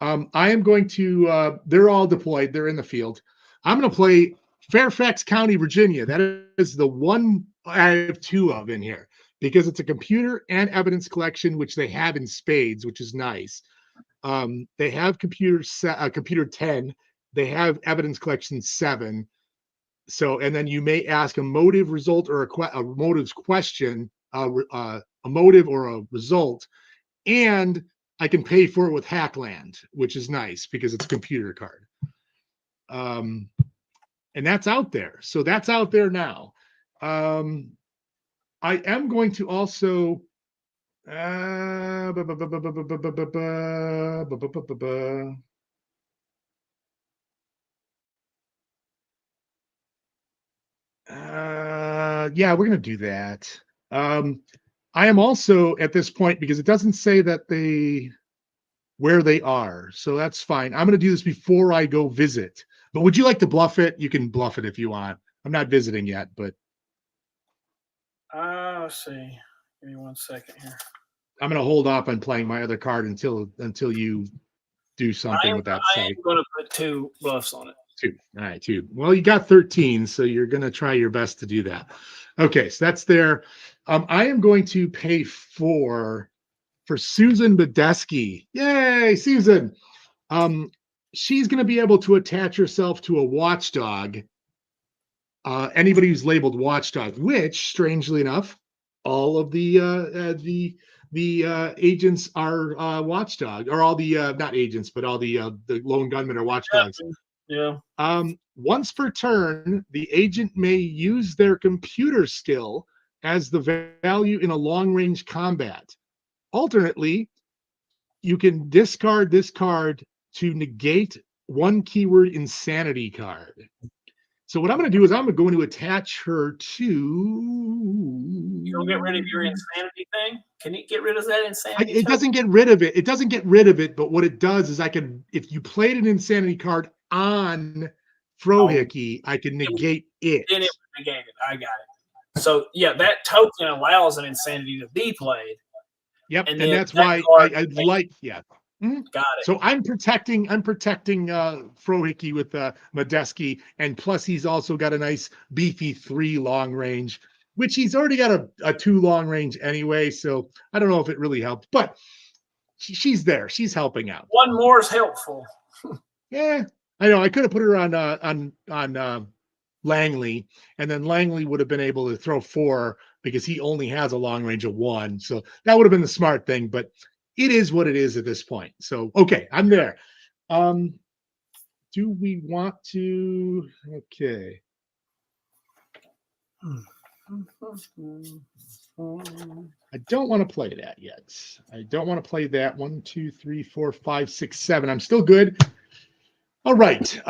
I am going to, they're all deployed. They're in the field. I'm going to play Fairfax County, Virginia. That is the one I have 2 of in here because it's a computer and evidence collection, which they have in spades, which is nice. They have computer 10. They have evidence collection 7. So, and then you may ask a motive result or a motives question, a motive or a result, and I can pay for it with Hackland, which is nice because it's a computer card. And that's out there. So that's out there now. I am going to also. Yeah, we're gonna do that. I am also at this point because it doesn't say that where they are, so that's fine. I'm gonna do this before I go visit. But would you like to bluff it? You can bluff it if you want. I'm not visiting yet, but let's see. Give me 1 second here. I'm going to hold off on playing my other card until you do something with that site. I'm going to put 2 bluffs on it. 2. All right, 2. Well, you got 13, so you're going to try your best to do that. Okay, so that's there. I am going to pay for Susan Badesky. Yay, Susan. She's going to be able to attach herself to a watchdog. Anybody who's labeled watchdog, which, strangely enough, all of the agents are watchdog, or all the not agents, but all the lone gunmen are watchdogs. Yeah. Once per turn, the agent may use their computer skill as the value in a long-range combat. Alternately, you can discard this card to negate 1 keyword insanity card. So what I'm going to do is I'm going to attach her to. You don't get rid of your insanity thing? Can you get rid of that insanity? It doesn't get rid of it. It doesn't get rid of it. But what it does is I can, if you played an insanity card on 𝐗-𝐅i𝐥e𝐬, I can negate it. Then it would negate it. I got it. So yeah, that token allows an insanity to be played, Yep, and then that's that why card- I like, yeah. Mhm. Got it. So I'm protecting 𝐗-𝐅i𝐥e𝐬 with Medeski, and plus he's also got a nice beefy 3 long range, which he's already got a 2 long range anyway. So I don't know if it really helped, but she's there. She's helping out. One more is helpful. Yeah, I know. I could have put her on Langley, and then Langley would have been able to throw 4 because he only has a long range of 1. So that would have been the smart thing, but it is what it is at this point. So, okay, I'm there. Do we want to? Okay. I don't want to play that yet. I don't want to play that. 1, 2, 3, 4, 5, 6, 7. I'm still good. All right.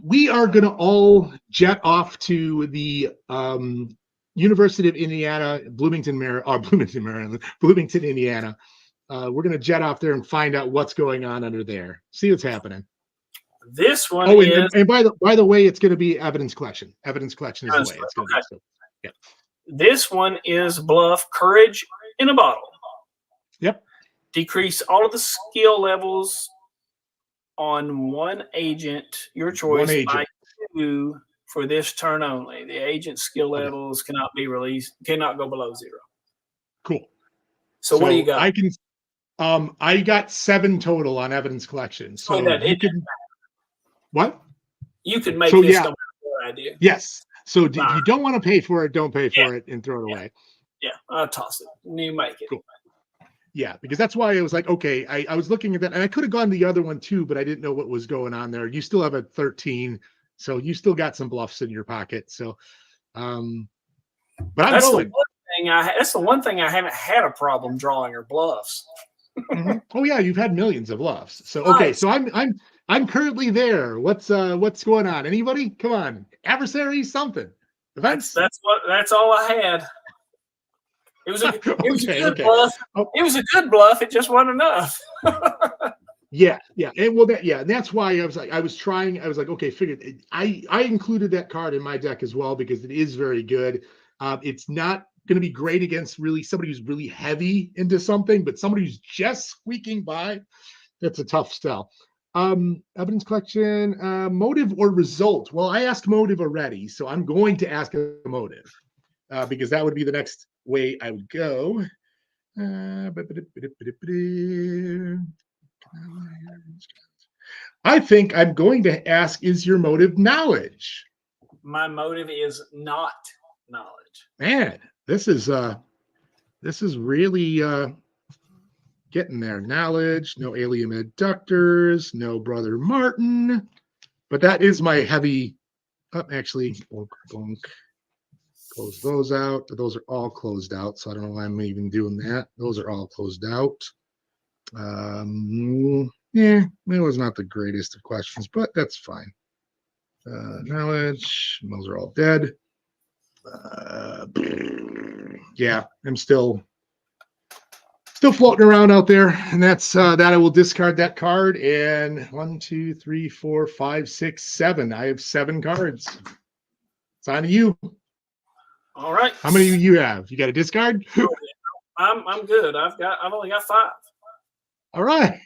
We are going to all jet off to the University of Indiana, Bloomington, Indiana. We're going to jet off there and find out what's going on under there. See what's happening. This one is. And by the way, it's going to be evidence collection. Evidence collection is the way it's going to be. So, yeah. This one is bluff courage in a bottle. Yep. Decrease all of the skill levels on one agent, your choice, by 2 for this turn only. The agent's skill levels cannot be released, cannot go below 0. Cool. So what do you got? I got 7 total on evidence collection. So you can. What? You could make this no matter what I do. Yes. So if you don't want to pay for it, don't pay for it and throw it away. Yeah, I'll toss it. You make it. Cool. Yeah, because that's why I was like, okay, I was looking at that, and I could have gone the other one too, but I didn't know what was going on there. You still have a 13, so you still got some bluffs in your pocket. So, but I'm going. That's the one thing I haven't had a problem drawing are bluffs. Mm-hmm. Oh yeah, you've had millions of bluffs. So okay, so I'm currently there. What's going on? Anybody? Come on, adversary, something. Events. That's all I had. It was a good bluff. It was a good bluff. It just wasn't enough. Yeah, and that's why I was like, okay, figured I included that card in my deck as well because it is very good. It's not going to be great against really somebody who's really heavy into something, but somebody who's just squeaking by, that's a tough sell. Evidence collection, motive or result. Well, I asked motive already, so I'm going to ask a motive because that would be the next way I would go. I think I'm going to ask, is your motive knowledge? My motive is not knowledge. Man, this is really getting there. Knowledge, no alien abductors, no Brother Martin. But that is my heavy. Actually, close those out. Those are all closed out, so I don't know why I'm even doing that. Those are all closed out. Yeah, it was not the greatest of questions, but that's fine. Knowledge, those are all dead. Yeah, I'm still floating around out there, and that's that. I will discard that card. And 1, 2, 3, 4, 5, 6, 7. I have 7 cards. It's on to you. All right. How many do you have? You got a discard? I'm good. I've only got 5. All right.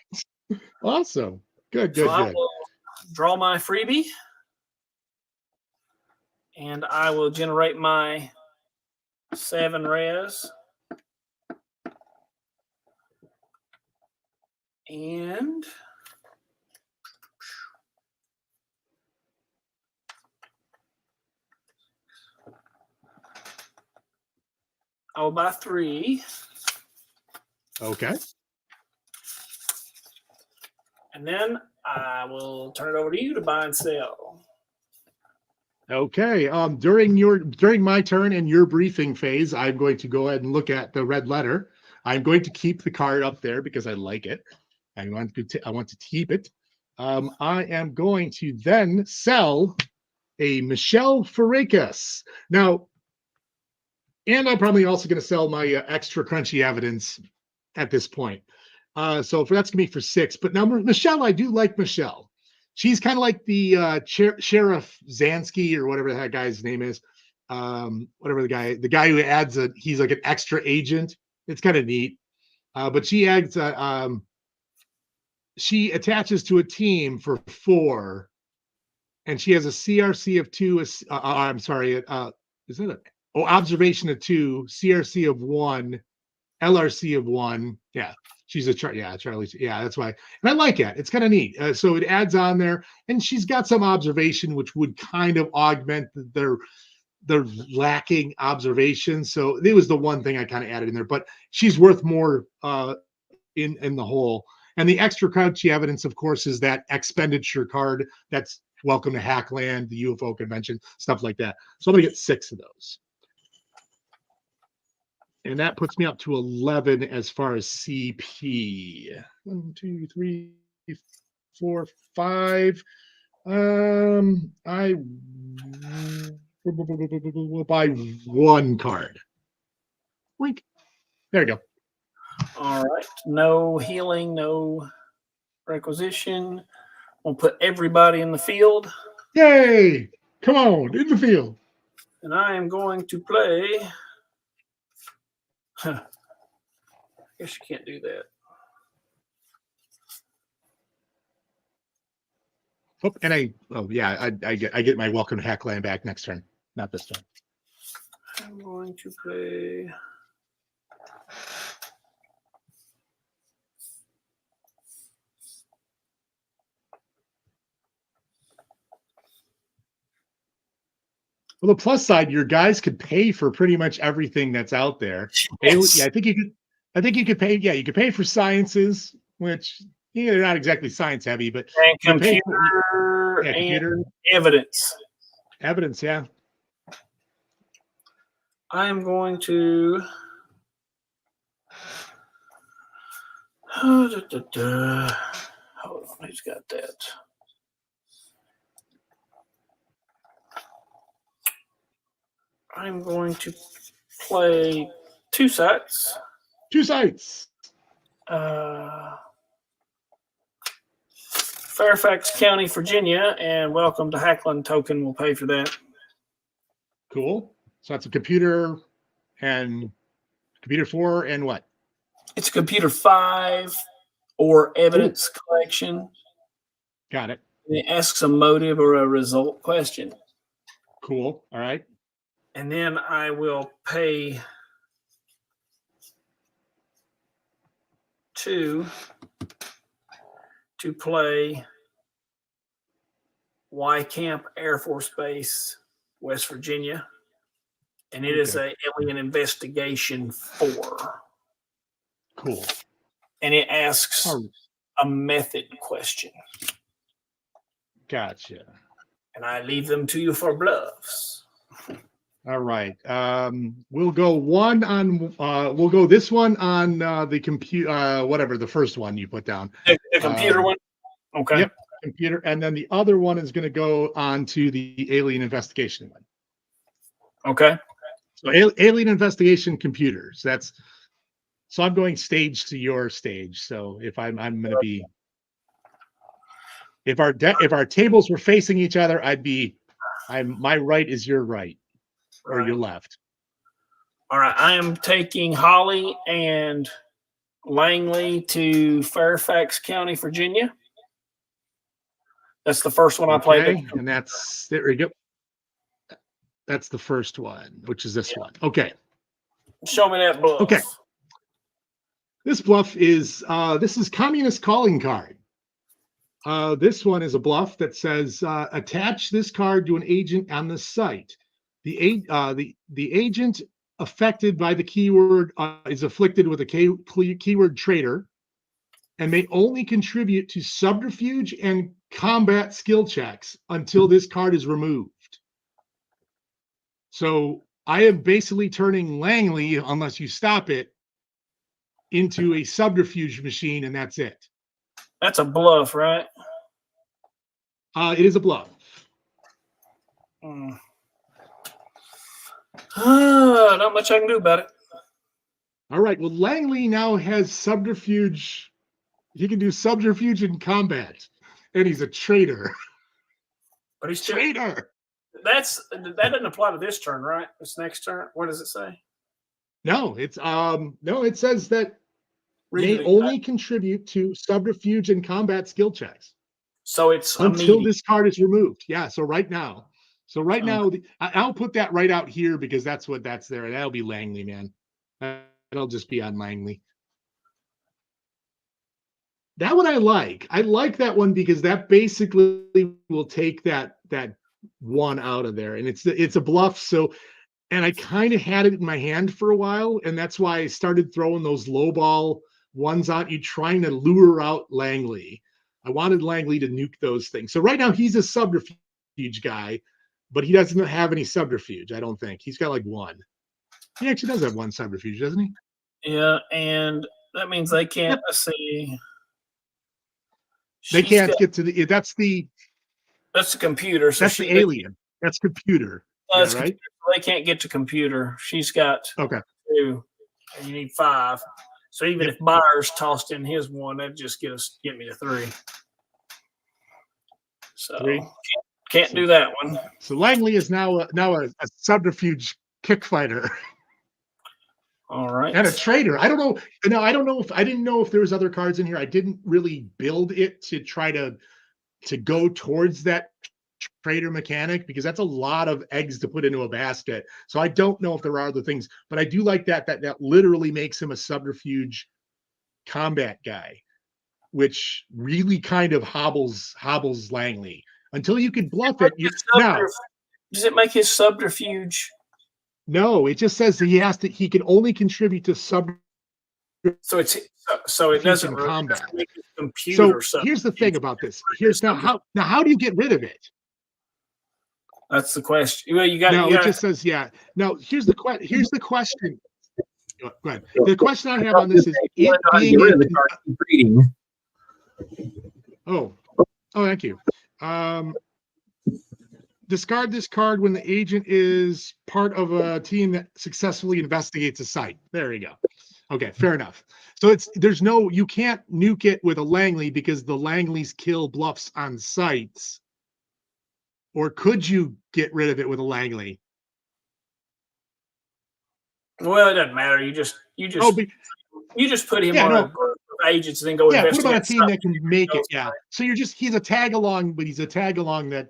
Awesome. Good. I will draw my freebie, and I will generate my 7 res. And I will buy 3. Okay. And then I will turn it over to you to buy and sell. Okay. During my turn and your briefing phase, I'm going to go ahead and look at the red letter. I'm going to keep the card up there because I like it. I want to keep it. I am going to then sell a 𝐗-𝐅i𝐥e𝐬. Now, and I'm probably also going to sell my extra crunchy evidence at this point. So that's going to be for 6. But now Michelle, I do like Michelle. She's kind of like the Sheriff Zansky or whatever that guy's name is. Whatever the guy who adds he's like an extra agent. It's kind of neat. But she adds, she attaches to a team for 4, and she has a CRC of 2. I'm sorry, is it observation of 2, CRC of 1, LRC of 1. Yeah, she's a Charlie. Yeah, that's why. And I like it. It's kind of neat. So it adds on there, and she's got some observation, which would kind of augment their lacking observation. So it was the one thing I kind of added in there. But she's worth more in the whole. And the extra crunchy evidence, of course, is that expenditure card. That's Welcome to Hackland, the UFO convention, stuff like that. So I'm gonna get 6 of those. And that puts me up to 11 as far as CP. 1, 2, 3, 4, 5. I will buy 1 card. Wink. There you go. All right. No healing, no requisition. We'll put everybody in the field. Yay! Come on, in the field. And I am going to play. I guess you can't do that. Oh, and I get my Welcome to Hackland back next turn, not this turn. I'm going to play. Well, the plus side, your guys could pay for pretty much everything that's out there. Yes. Yeah, I think you could pay. Yeah, you could pay for sciences, which they're not exactly science heavy, but And computer, and evidence. Evidence, yeah. I am going to. Hold on, who's got that? I'm going to play 2 sites. 2 sites. Fairfax County, Virginia, and Welcome to Hackland token will pay for that. Cool. So that's a computer 4 and what? It's a computer 5 or evidence collection. Got it. And it asks a motive or a result question. Cool. All right. And then I will pay 2 to play Y Camp Air Force Base, West Virginia. And it is a alien investigation 4. Cool. And it asks a method question. Gotcha. And I leave them to you for bluffs. All right. We'll go we'll go this one on the computer, whatever the first one you put down. The computer one? Okay. Yep, computer. And then the other one is going to go on to the alien investigation one. Okay. So alien investigation computers. So I'm going stage to your stage. So if I'm going to be, if our tables were facing each other, my right is your right. Or your left. All right. I am taking Holly and Langley to Fairfax County, Virginia. That's the first one I played. And there we go. That's the first one, which is this one. Okay. Show me that bluff. Okay. This bluff is this is Communist Calling Card. This one is a bluff that says attach this card to an agent on the site. The agent affected by the keyword is afflicted with a keyword traitor and may only contribute to subterfuge and combat skill checks until this card is removed. So I am basically turning Langley, unless you stop it, into a subterfuge machine, and that's it. That's a bluff, right? It is a bluff. Not much I can do about it. All right. Well, Langley now has subterfuge. He can do subterfuge in combat, and he's a traitor. But he's traitor. That doesn't apply to this turn, right? This next turn. What does it say? No, it's no. It says that may only contribute to subterfuge and combat skill checks. So it's until this card is removed. Yeah. So right now. I'll put that right out here because that's there. That'll be Langley, man. That'll just be on Langley. That one I like. I like that one because that basically will take that one out of there, and it's a bluff. So, and I kind of had it in my hand for a while, and that's why I started throwing those low ball ones out. You trying to lure out Langley. I wanted Langley to nuke those things. So right now he's a subterfuge guy, but he doesn't have any subterfuge. I don't think he's got like one. He actually does have one subterfuge, doesn't he? Yeah, and that means they can't see. They can't get to the. That's the computer. So that's the alien. That's computer. That's right. Computer. They can't get to computer. She's got 2, and you need 5. So even if Meyer's tossed in his one, that'd just get me to 3. So 3. Can't do that one. So Langley is now a subterfuge kick fighter. All right. And a traitor. I don't know. No, I didn't know if there was other cards in here. I didn't really build it to try to go towards that traitor mechanic because that's a lot of eggs to put into a basket. So I don't know if there are other things, but I do like that literally makes him a subterfuge combat guy, which really kind of hobbles Langley until you can bluff it. Does it make his subterfuge? No, it just says that he can only contribute to subterfuge. So it doesn't combat. Computer. So here's the thing about this. How do you get rid of it? That's the question. Well, it just says No, here's the question. Go ahead. The question I have on this is it being Oh, thank you. Discard this card when the agent is part of a team that successfully investigates a site. There you go. Okay, fair enough. So you can't nuke it with a Langley because the Langleys kill bluffs on sites. Or could you get rid of it with a Langley? Well, it doesn't matter. You just put him on a group of agents and then go investigate. Put him on a team that can make it. Yeah. So he's a tag along, but he's a tag along that.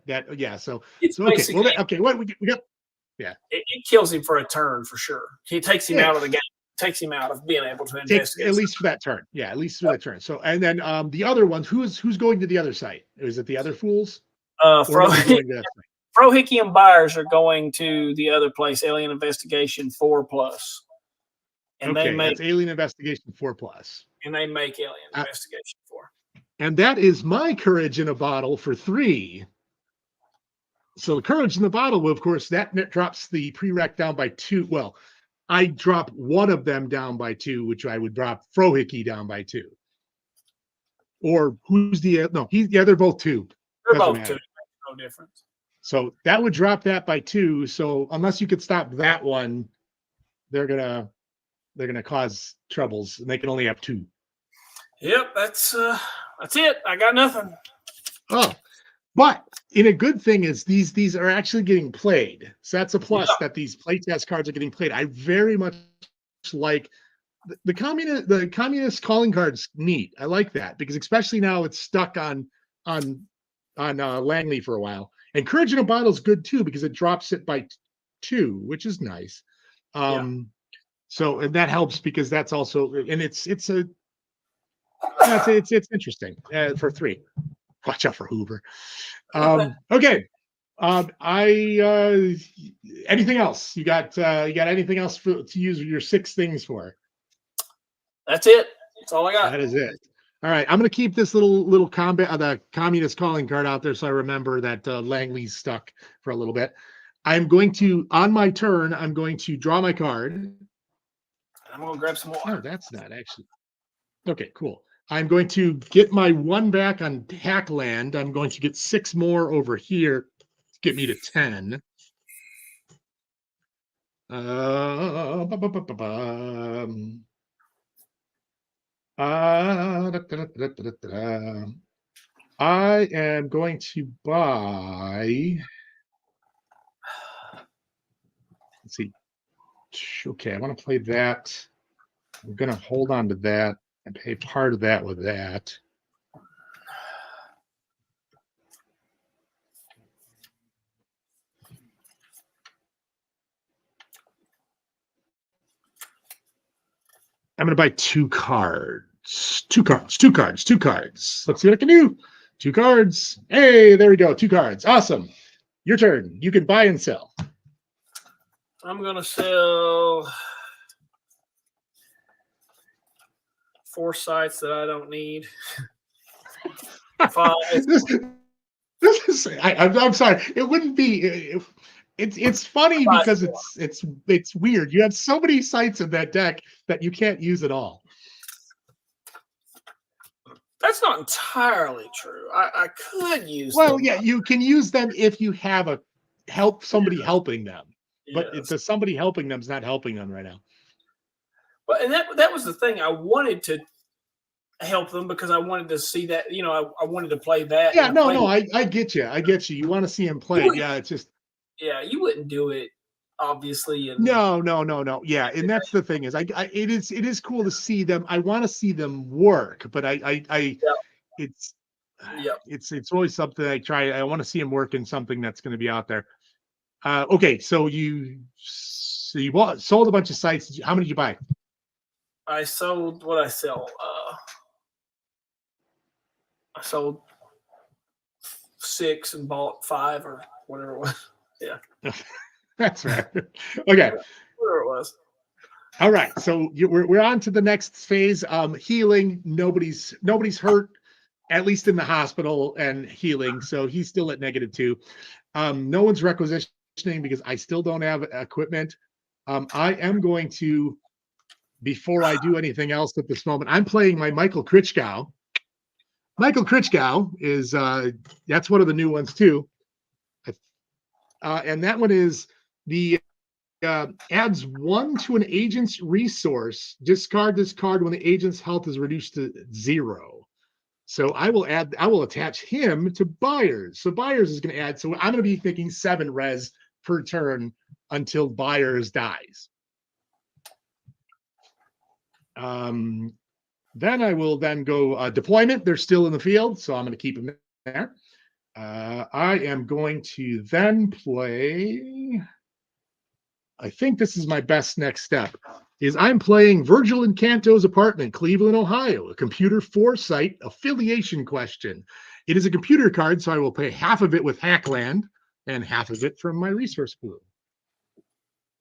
So it's okay. What we got? Yeah. It kills him for a turn for sure. He takes him out of the game. Takes him out of being able to investigate. At least for that turn. Yeah, at least for that turn. So and then the other ones, who's going to the other site? Is it the other fools? Frohickey and Byers are going to the other place, Alien Investigation 4+. And that's Alien Investigation 4+. And they make Alien Investigation 4. And that is my courage in a bottle for 3. So the courage in the bottle, of course, that drops the prereq down by 2. Well, I drop one of them down by 2, which I would drop Frohickey down by 2. Or who's they're both 2. They're both 2. No difference. So that would drop that by 2. So unless you could stop that one, they're gonna cause troubles, and they can only have 2. Yep, that's it. I got nothing. Oh, but in a good thing is these are actually getting played. So that's a plus that these playtest cards are getting played. I very much like the communist calling cards. Neat. I like that because especially now it's stuck on Langley for a while. And Courage in a Bottle is good too because it drops it by 2, which is nice. So and that helps because that's also it's interesting for 3. Watch out for Hoover. Okay. Anything else? You got anything else to use your 6 things for? That's it. That's all I got. That is it. All right, I'm going to keep this little combat the communist calling card out there so I remember that Langley's stuck for a little bit. I'm going to, on my turn, I'm going to draw my card. I'm going to grab some water. Oh, that's not actually. Okay, cool. I'm going to get my 1 back on Hackland. I'm going to get 6 more over here to get me to 10. I am going to buy. Let's see. Okay, I want to play that. I'm going to hold on to that. and pay part of that with that. I'm going to buy 2 cards. 2 cards. 2 cards. 2 cards. Let's see what I can do. 2 cards. Hey, there we go. 2 cards. Awesome. Your turn. You can buy and sell. I'm going to sell 4 sites that I don't need. 5. I'm sorry. It wouldn't be. It's funny because it's weird. You have so many sites in that deck that you can't use at all. That's not entirely true. I could use them. them. Yeah, you can use them if you have somebody helping them. But it's somebody helping them is not helping them right now. But and that was the thing. I wanted to help them because I wanted to see that. I wanted to play that. Yeah, no, I get you. I get you. You want to see him play. Yeah, it's just. Yeah, you wouldn't do it, obviously. And no. Yeah, and that's the thing is, it is cool to see them. I want to see them work, but it's always something I try. I want to see them work in something that's going to be out there. Okay, so you sold a bunch of sites. How many did you buy? I sold what I sell. I sold 6 and bought 5 or whatever it was. Yeah, that's right. Okay, whatever it was. All right, so we're on to the next phase. Healing. Nobody's hurt, at least in the hospital, and healing. So he's still at -2. No one's requisitioning because I still don't have equipment. I am going to, before I do anything else at this moment, I'm playing my 𝐗-𝐅i𝐥e𝐬. 𝐗-𝐅i𝐥e𝐬 is that's one of the new ones too. And that one is the adds 1 to an agent's resource. Discard this card when the agent's health is reduced to 0. So I will attach him to Byers. So Byers is going to add. So I'm going to be thinking 7 res per turn until Byers dies. Then I will go deployment. They're still in the field, so I'm going to keep them there. I am going to then play. I think this is my best next step. Is I'm playing Virgil Incanto's Apartment, Cleveland, Ohio, a computer foresight affiliation question. It is a computer card, so I will pay half of it with Hackland and half of it from my resource pool.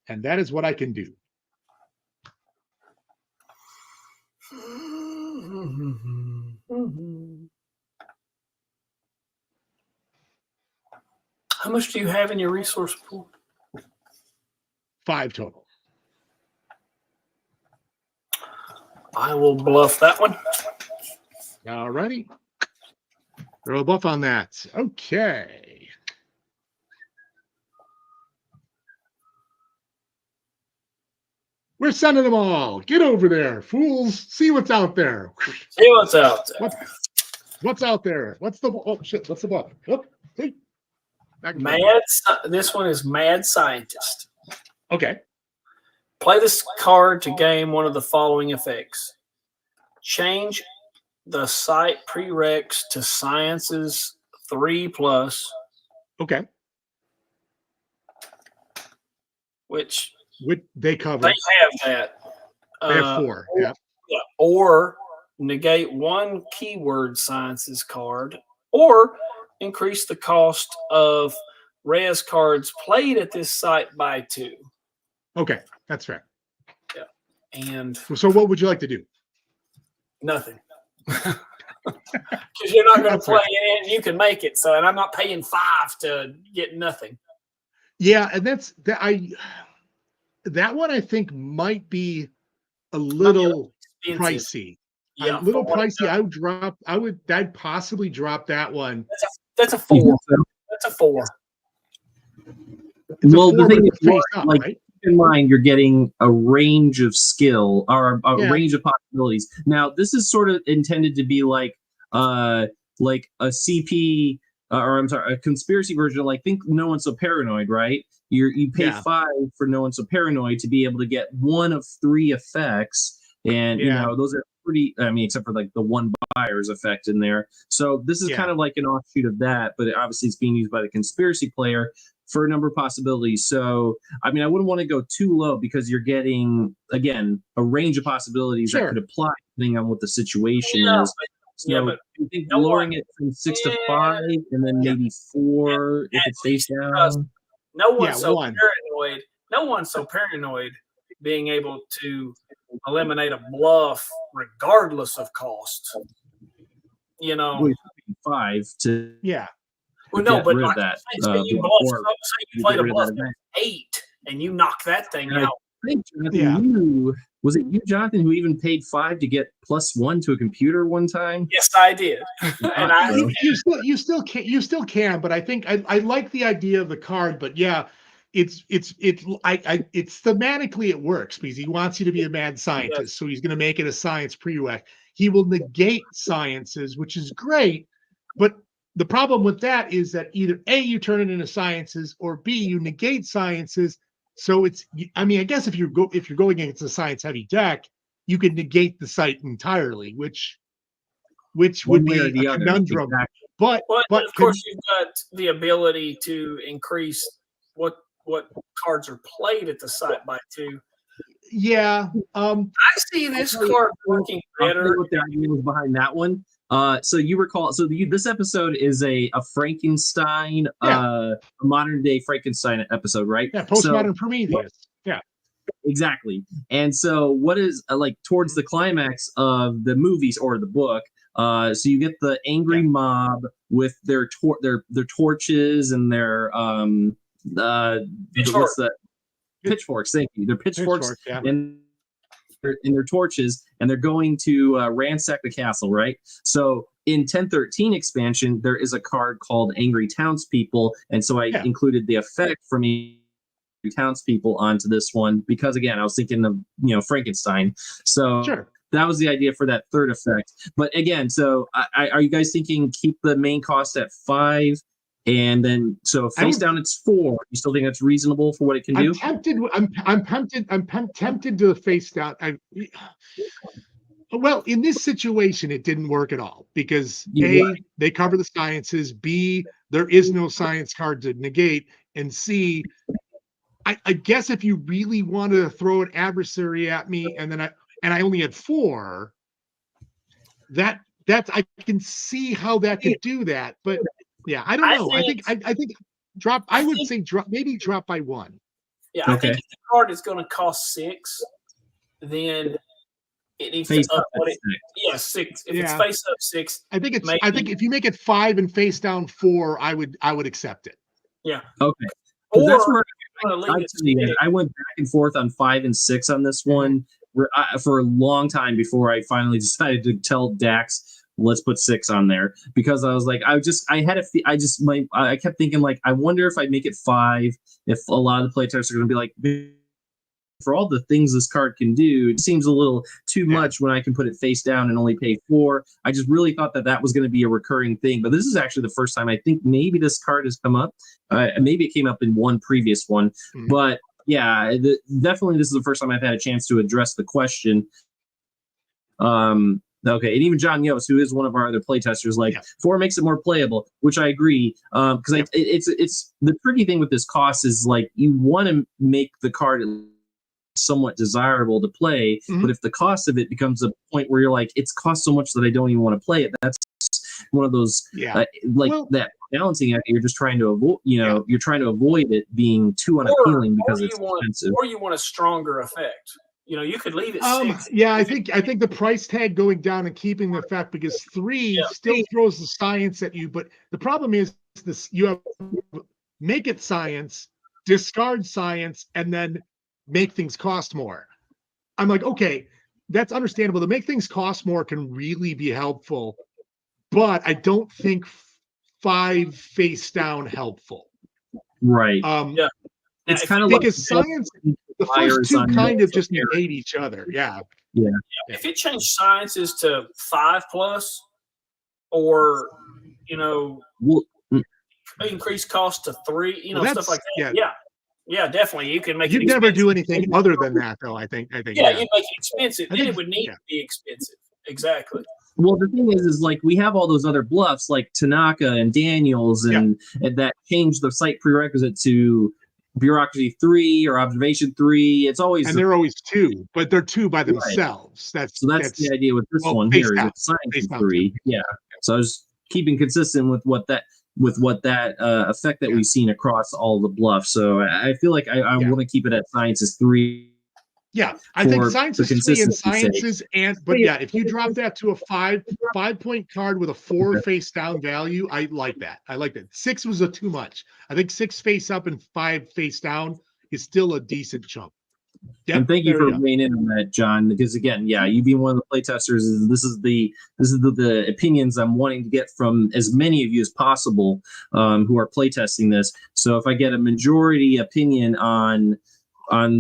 And that is what I can do. How much do you have in your resource pool? 5 total. I will bluff that one. All righty. Throw a buff on that. Okay. We're sending them all. Get over there, fools. See what's out there. See what's out there. What's out there? What's the What's the buff? Oh, see. This one is Mad Scientist. Okay. Play this card to gain one of the following effects. Change the site prereqs to Sciences 3+. Okay. Which they cover. They have that. They have 4. Yeah. Or negate 1 keyword Sciences card, or increase the cost of res cards played at this site by 2. Okay, that's right. Yeah. And so what would you like to do? Nothing. Because you're not going to play it and you can make it. So, and I'm not paying 5 to get nothing. Yeah, and that one I think might be a little pricey. Yeah, a little pricey. I'd possibly drop that one. That's a 4. That's a 4. Well, the thing is, right? Keep in mind, you're getting a range of skill or a range of possibilities. Now, this is sort of intended to be like a CP, or I'm sorry, a conspiracy version. Like, think No One's So Paranoid, right? You pay 5 for No One's So Paranoid to be able to get 1 of 3 effects, and you know those are pretty, I mean, except for like the one buyer's effect in there. So this is kind of like an offshoot of that, but obviously it's being used by the conspiracy player for a number of possibilities. So, I mean, I wouldn't want to go too low because you're getting, again, a range of possibilities that could apply depending on what the situation is. So but you think lowering it from 6 to 5 and then maybe 4 if it's face down? No one's so paranoid. No one's so paranoid being able to eliminate a bluff regardless of cost. You know, 5 to well, no, but like, that. Say you played a bluff 8 and you knock that thing out. I think, Jonathan, was it you, Jonathan, who even paid 5 to get +1 to a computer one time? Yes, I did. And you still can, but I think I like the idea of the card, but it's thematically it works because he wants you to be a mad scientist, so he's going to make it a science prereq. He will negate sciences, which is great, but the problem with that is that either A, you turn it into sciences, or B, you negate sciences. So it's, I mean, I guess if you're going against a science heavy deck, you can negate the site entirely, which would be a conundrum. Exactly. But of course you've got the ability to increase what cards are played at the site by 2. Yeah. I see this card working better. What the idea was behind that one? So you recall, this episode is a Frankenstein, a modern day Frankenstein episode, right? Yeah, postmodern Prometheus. Yeah, exactly. And so what is like towards the climax of the movies or the book? So you get the angry mob with their torches and their pitchforks. Thank you. Their pitchforks and their torches, and they're going to ransack the castle, right? So in 1013 expansion, there is a card called Angry Townspeople, and so I included the effect from townspeople onto this one because, again, I was thinking of Frankenstein. So that was the idea for that third effect. But again, so are you guys thinking keep the main cost at 5? And then, so face down, it's 4. You still think that's reasonable for what it can do? I'm tempted to face down. Well, in this situation, it didn't work at all because A, they cover the sciences. B, there is no science card to negate. And C, I guess if you really want to throw an adversary at me, and then I only had 4, that's I can see how that could do that, but. Yeah, I don't know. I think drop. I would say maybe drop by 1. Yeah, I think if the card is going to cost 6, then it needs to up what it. 6. If it's face up 6, I think if you make it 5 and face down 4, I would accept it. Yeah. Okay. Or that's where I went back and forth on 5 and 6 on this one for a long time before I finally decided to tell Dax, let's put 6 on there, because I was like, I kept thinking, like, I wonder if I make it 5, if a lot of the playtesters are going to be like, for all the things this card can do, it seems a little too much when I can put it face down and only pay 4. I just really thought that was going to be a recurring thing, but this is actually the first time I think maybe this card has come up. Maybe it came up in one previous one, but yeah, definitely this is the first time I've had a chance to address the question. Okay, and even John Yost, who is one of our other playtesters, like 4 makes it more playable, which I agree. Because it's the tricky thing with this cost is, like, you want to make the card somewhat desirable to play, but if the cost of it becomes a point where you're like, it's cost so much that I don't even want to play it, that's one of those that balancing act. You're just trying to avoid, you're trying to avoid it being too unappealing because it's expensive. Or you want a stronger effect. You could leave it 6. Yeah, I think the price tag going down and keeping the effect, because 3 still throws the science at you. But the problem is this: you have make it science, discard science, and then make things cost more. I'm like, okay, that's understandable. To make things cost more can really be helpful, but I don't think 5 face down helpful. Right. It's kind of because science. The first 2 kind of just negate each other. Yeah. If it changed sciences to 5+, or increase cost to 3, stuff like that. Yeah, definitely. You can make. You'd never do anything other than that, though. I think. Yeah, you make it expensive. Then it would need to be expensive. Exactly. Well, the thing is like we have all those other bluffs like Tanaka and Daniels and that change the site prerequisite to bureaucracy 3 or observation 3. It's always and they're always 2, but they're 2 by themselves. That's the idea with this one here. It's science 3. Yeah. So I was keeping consistent with what that effect that we've seen across all the bluffs. So I feel like I want to keep it at sciences 3. Yeah, I think sciences 3 and sciences but yeah, if you drop that to a 5-point card with a 4 face down value, I like that. I like that. 6 was too much. I think 6 face up and 5 face down is still a decent chunk. Yep, and thank you for weighing in on that, John. Because again, you being one of the playtesters, this is the opinions I'm wanting to get from as many of you as possible who are playtesting this. So if I get a majority opinion on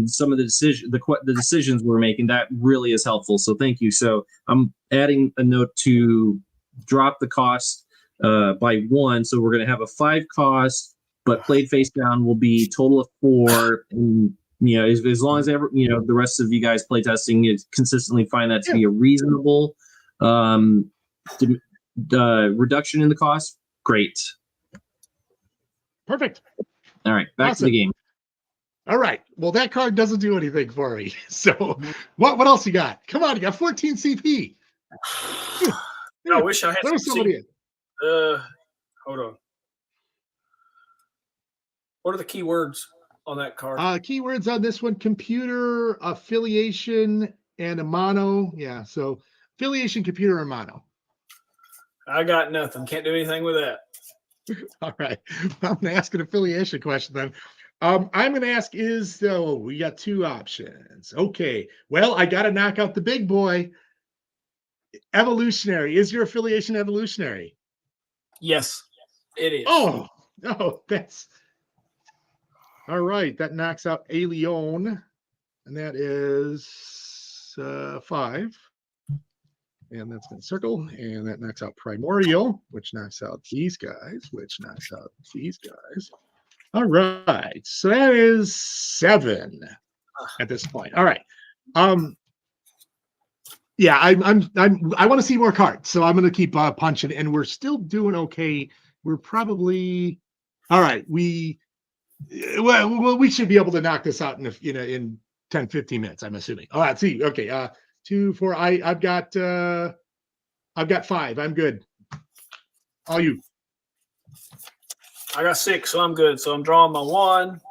some of the decisions we're making, that really is helpful. So thank you. So I'm adding a note to drop the cost by 1. So we're going to have a 5 cost, but played face down will be total of 4. And as long as the rest of you guys playtesting is consistently find that to be a reasonable reduction in the cost, great. Perfect. All right, back to the game. All right. Well, that card doesn't do anything for me. So what else you got? Come on, you got 14 CP. I wish I had somebody in. Hold on. What are the keywords on that card? Keywords on this one: computer, affiliation, and a mono. Yeah, so affiliation, computer, and mono. I got nothing. Can't do anything with that. All right. I'm going to ask an affiliation question then. I'm going to ask we got 2 options. Okay. Well, I got to knock out the big boy. Evolutionary. Is your affiliation evolutionary? Yes, it is. Oh, that's all right. That knocks out Alien, and that is 5. And that's going to circle, and that knocks out Primordial, which knocks out these guys, All right, so that is 7 at this point. All right, yeah, I want to see more cards, so I'm going to keep punching, and we're still doing okay. We're probably all right. We should be able to knock this out in 10-15 minutes. I'm assuming. All right, see, okay, 2, 4. I've got 5. I'm good. All you. I got 6, so I'm good. So I'm drawing my 1.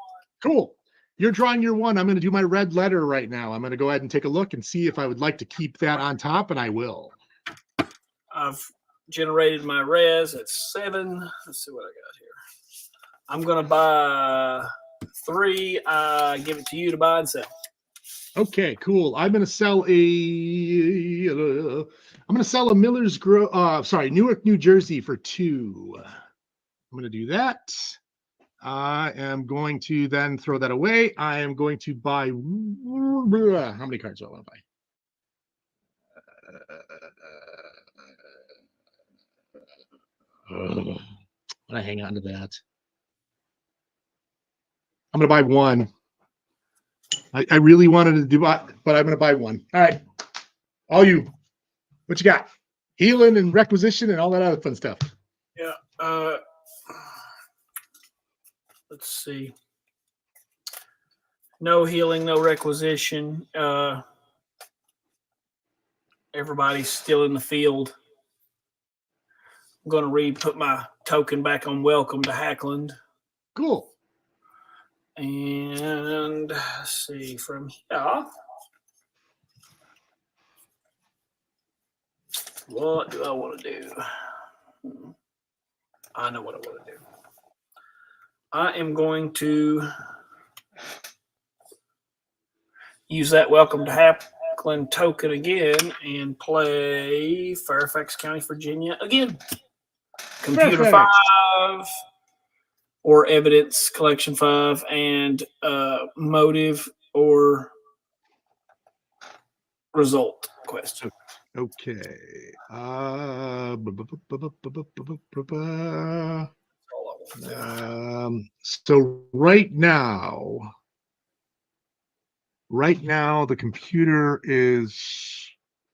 Cool. You're drawing your 1. I'm going to do my red letter right now. I'm going to go ahead and take a look and see if I would like to keep that on top, and I will. I've generated my res at 7. Let's see what I got here. I'm going to buy 3. I give it to you to buy and sell. Okay, cool. I'm going to sell a Miller's Grove. Newark, New Jersey for 2. I'm going to do that. I am going to then throw that away. I am going to buy. How many cards do I want to buy? I'm going to hang on to that. I'm going to buy 1. I really wanted to do it, but I'm going to buy 1. All right. All you. What you got? Healing and requisition and all that other fun stuff. Yeah. Let's see. No healing, no requisition. Everybody's still in the field. I'm going to put my token back on welcome to Hackland. Cool. And let's see from here. What do I want to do? I know what I want to do. I am going to use that welcome to Hackland token again and play Fairfax County, Virginia again. Computer 5 or evidence collection 5 and motive or result quest. Okay. So right now the computer is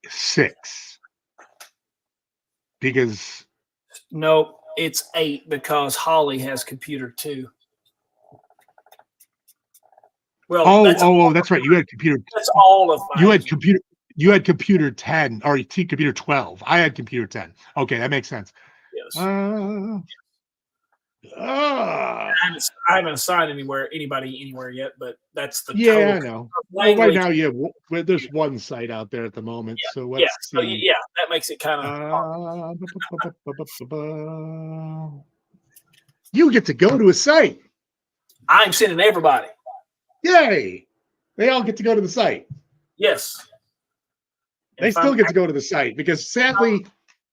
6. Because nope, it's 8 because Holly has computer 2. Well, that's right. You had computer. That's all of mine. You had computer 10 or computer 12. I had computer 10. Okay, that makes sense. Yes. I haven't assigned anybody anywhere yet, but that's the total. I know. Well, right now there's one site out there at the moment. Yeah. So let's see. So that makes it kind of. You get to go to a site. I'm sending everybody. Yay! They all get to go to the site. Yes. They still get to go to the site because sadly,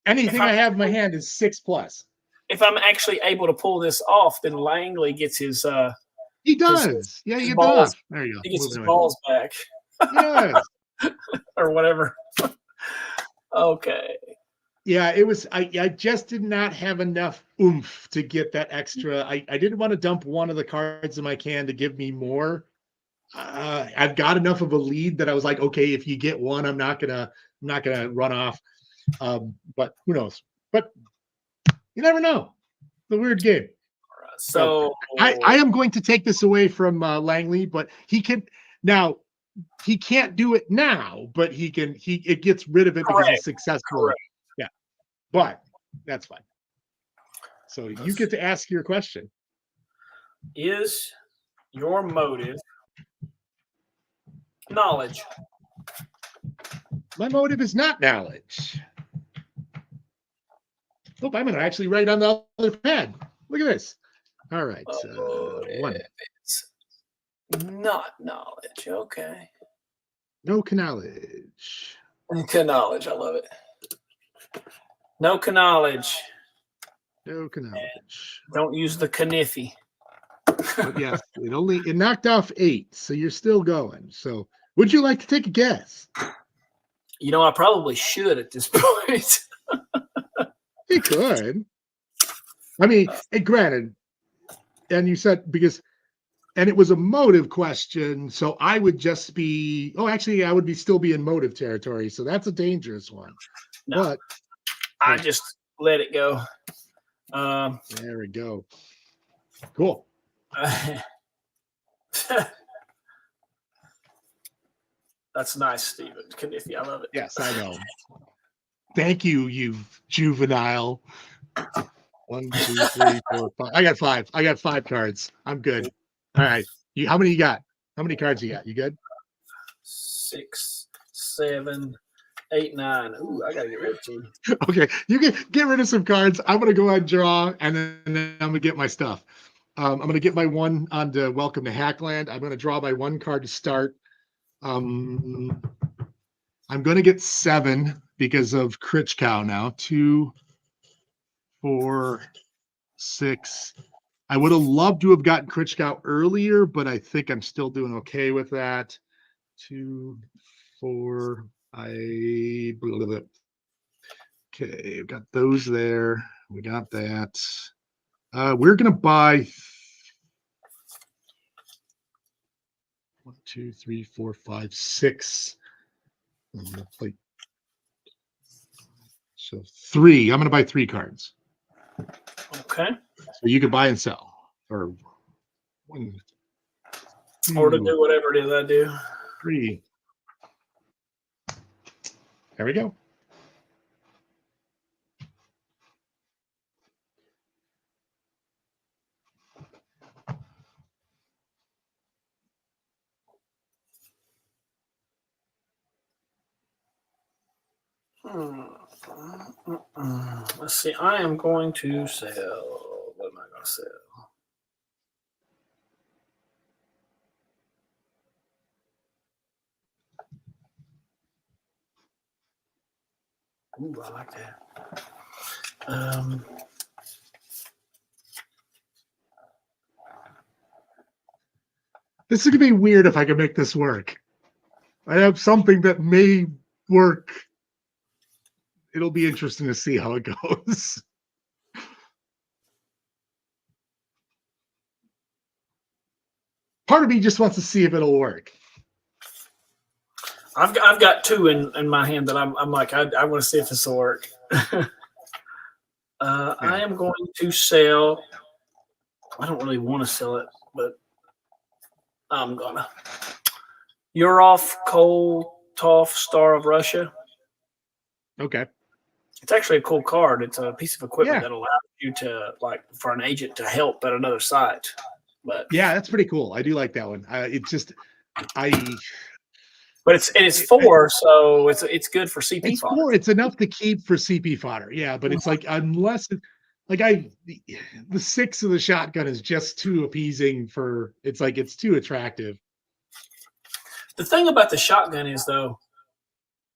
anything I have in my hand is 6+. If I'm actually able to pull this off, then Langley gets his. He does. He gets balls. There you go. He gets his balls back. Yes. Or whatever. Okay. Yeah, it was. I just did not have enough oomph to get that extra. I didn't want to dump one of the cards in my can to give me more. I've got enough of a lead that I was like, okay, if you get one, I'm not gonna run off. But who knows? But you never know. It's a weird game. So I am going to take this away from Langley, but he can't do it now, but it gets rid of it because it's successful. Correct. Yeah. But that's fine. So you get to ask your question. Is your motive knowledge? My motive is not knowledge. Oh, I'm going to actually write on the other pad. Look at this. All right. One. It's not knowledge. Okay. No knowledge. Knowledge. I love it. No knowledge. No knowledge. Don't use the kniffy. But yes, it knocked off 8, so you're still going. So would you like to take a guess? I probably should at this point. You could. I mean, granted, and you said and it was a motive question, so I would just be. Oh, actually, I would still be in motive territory, so that's a dangerous one. No, but I just let it go. There we go. Cool. That's nice, Stephen Kniffy. I love it. Yes, I know. Thank you, you juvenile. 1, 2, 3, 4, 5. I got 5. I got 5 cards. I'm good. All right. How many you got? How many cards you got? You good? 6, 7, 8, 9. Ooh, I gotta get rid of 2. Okay, you can get rid of some cards. I'm gonna go ahead and draw, and then I'm gonna get my stuff. I'm gonna get my one on the Welcome to Hackland. I'm gonna draw my 1 card to start. I'm gonna get 7 because of 𝐗-𝐅i𝐥e𝐬 now. 2, 4, 6. I would have loved to have gotten 𝐗-𝐅i𝐥e𝐬 earlier, but I think I'm still doing okay with that. 2, 4. Okay, we've got those there. We got that. We're gonna buy 1, 2, 3, 4, 5, 6. So 3. I'm gonna buy 3 cards. Okay. So you can buy and sell, or 1, 2, or to do whatever it is I do. 3. There we go. Let's see. I am going to sell. What am I going to sell? Ooh, I like that. This is going to be weird if I can make this work. I have something that may work. It'll be interesting to see how it goes. Part of me just wants to see if it'll work. I've got 2 in my hand that I'm like, I want to see if this will work. I am going to sell. I don't really want to sell it, but I'm gonna. 𝐗-𝐅i𝐥e𝐬, Star of Russia. Okay. It's actually a cool card. It's a piece of equipment Yeah. that allows you to, like, for an agent to help at another site. But yeah, that's pretty cool. I do like that one. But it's 4, so it's good for CP it's fodder. 4. It's enough to keep for CP fodder. Yeah, but it's like unless the 6 of the shotgun is just too appeasing for. It's like it's too attractive. The thing about the shotgun is, though,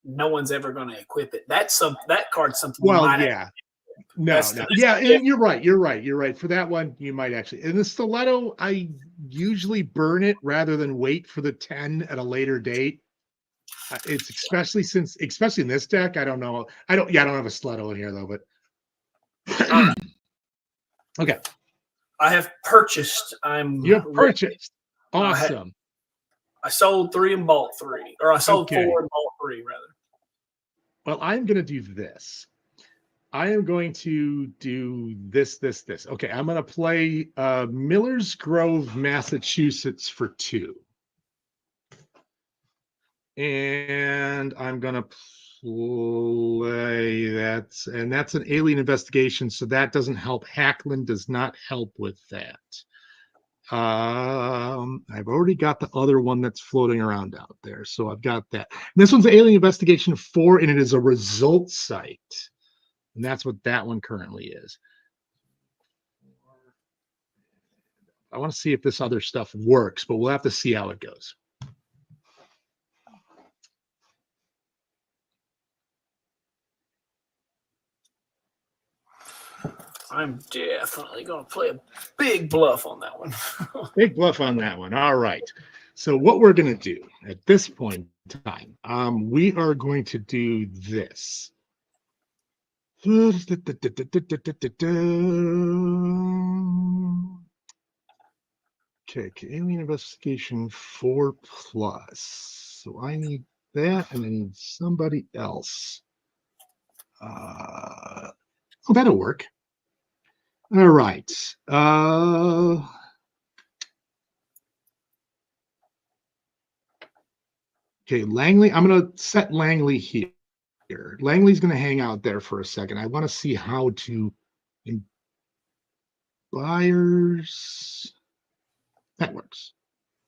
no one's ever going to equip it. That card's something. Well, you might yeah. No. Yeah, you're right. For that one, you might actually. In the stiletto, I usually burn it rather than wait for the 10 at a later date. It's especially in this deck. I don't know. I don't have a stiletto in here though, but okay. I have purchased. You have purchased. Awesome. I sold 3 and bought 3, or I sold 4 and bought 3 rather. Well, I'm going to do this. I am going to do this. Okay, I'm going to play Miller's Grove, Massachusetts for 2. And I'm going to play that's an alien investigation, so that doesn't help. Hackland does not help with that. I've already got the other one that's floating around out there, so I've got that. This one's Alien Investigation 4, and it is a result site, and that's what that one currently is. I want to see if this other stuff works, but we'll have to see how it goes. I'm definitely going to play a big bluff on that one. Big bluff on that one. All right. So what we're going to do at this point in time, we are going to do this. Okay, Alien Investigation 4+. So I need that, and I need somebody else. Oh, that'll work. All right. Okay, Langley. I'm going to set Langley here. Langley's going to hang out there for a second. I want to see how to buyers. That works.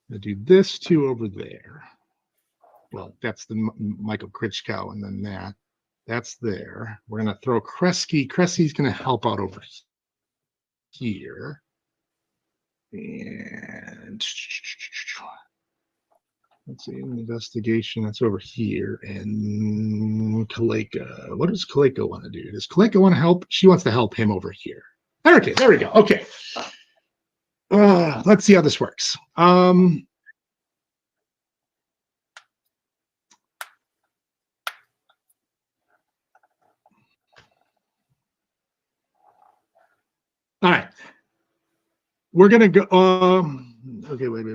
I'm going to do this 2 over there. Well, that's the Michael 𝐗-𝐅i𝐥e𝐬, and then that's there. We're going to throw Kresge. Kresge's going to help out over here. And let's see, an investigation that's over here. And 𝐗-𝐅i𝐥e𝐬. What does 𝐗-𝐅i𝐥e𝐬 want to do? Does 𝐗-𝐅i𝐥e𝐬 want to help? She wants to help him over here. Okay, there we go. Okay. Let's see how this works. All right. We're going to go. Okay, wait.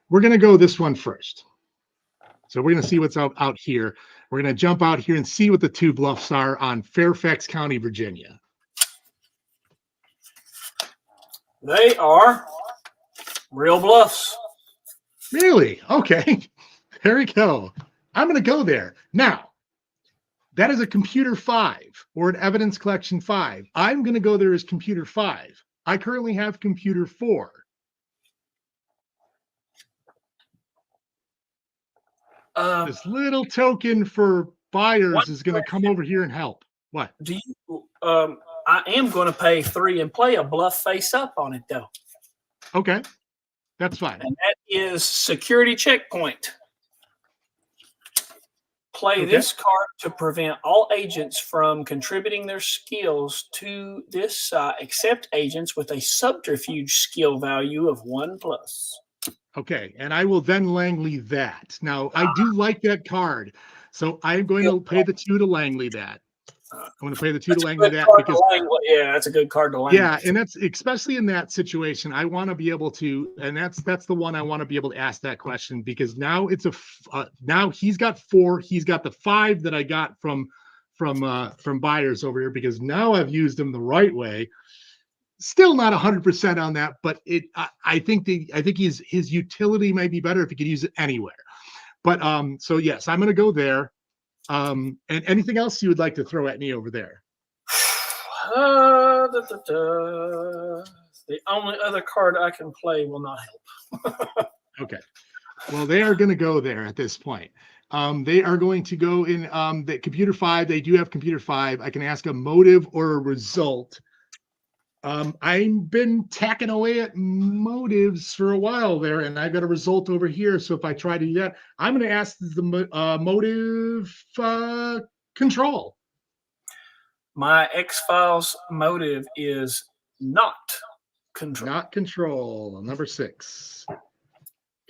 We're going to go this one first. So we're going to see what's out here. We're going to jump out here and see what the 2 bluffs are on Fairfax County, Virginia. They are real bluffs. Really? Okay. There we go. I'm going to go there. Now, that is a computer 5 or an evidence collection 5. I'm going to go there as computer 5. I currently have computer 4. This little token for buyers is going to come over here and help. What? Do you? I am going to pay 3 and play a bluff face up on it, though. Okay, that's fine. And that is security checkpoint. Play this card to prevent all agents from contributing their skills to this site, except agents with a subterfuge skill value of 1+. Okay, and I will then Langley that. Now, I do like that card, so I'm going to pay the 2 to Langley that. I'm going to play the 2 to That's a language good that card to because language. Yeah, that's a good card to language. yeah, and that's especially in that situation. I want to be able to, and that's the one I want to be able to ask that question because now it's now he's got 4. He's got the 5 that I got from buyers over here because now I've used them the right way. Still not 100% on that, but I think his utility might be better if he could use it anywhere. But so yes, I'm going to go there. And anything else you would like to throw at me over there? The only other card I can play will not help. Okay. Well, they are going to go there at this point. They are going to go in the computer 5. They do have computer 5. I can ask a motive or a result. I've been tacking away at motives for a while there, and I've got a result over here. So if I try to do that, I'm going to ask the motive control. My X-Files motive is not control. Not control. Number 6.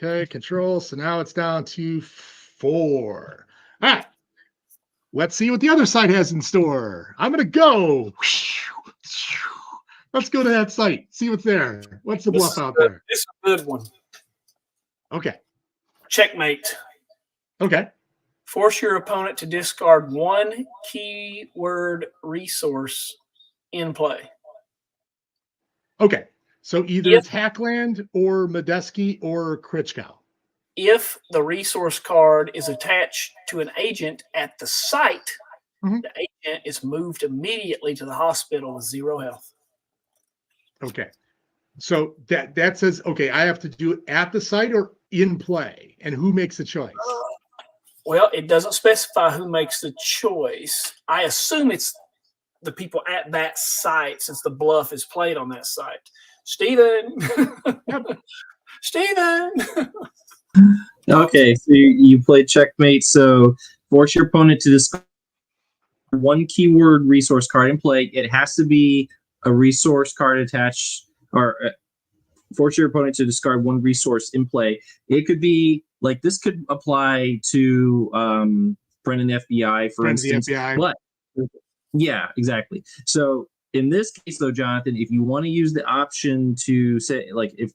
Okay, control. So now it's down to 4. All right. Let's see what the other side has in store. I'm going to go. Let's go to that site. See what's there. What's the bluff out there? This is a good one. Okay. Checkmate. Okay. Force your opponent to discard 1 keyword resource in play. Okay. So either it's Hackland or Medeski or 𝐗-𝐅i𝐥e𝐬. If the resource card is attached to an agent at the site, the agent is moved immediately to the hospital with 0 health. Okay. So that says, okay, I have to do it at the site or in play. And who makes the choice? Well, it doesn't specify who makes the choice. I assume it's the people at that site since the bluff is played on that site. Steven. Steven. Okay, so you played checkmate. So force your opponent to discard 1 keyword resource card in play. It has to be a resource card attached, or force your opponent to discard 1 resource in play. It could be like this could apply to Friend in the FBI, for instance. But yeah, exactly. So in this case, though, Jonathan, if you want to use the option to say, like, if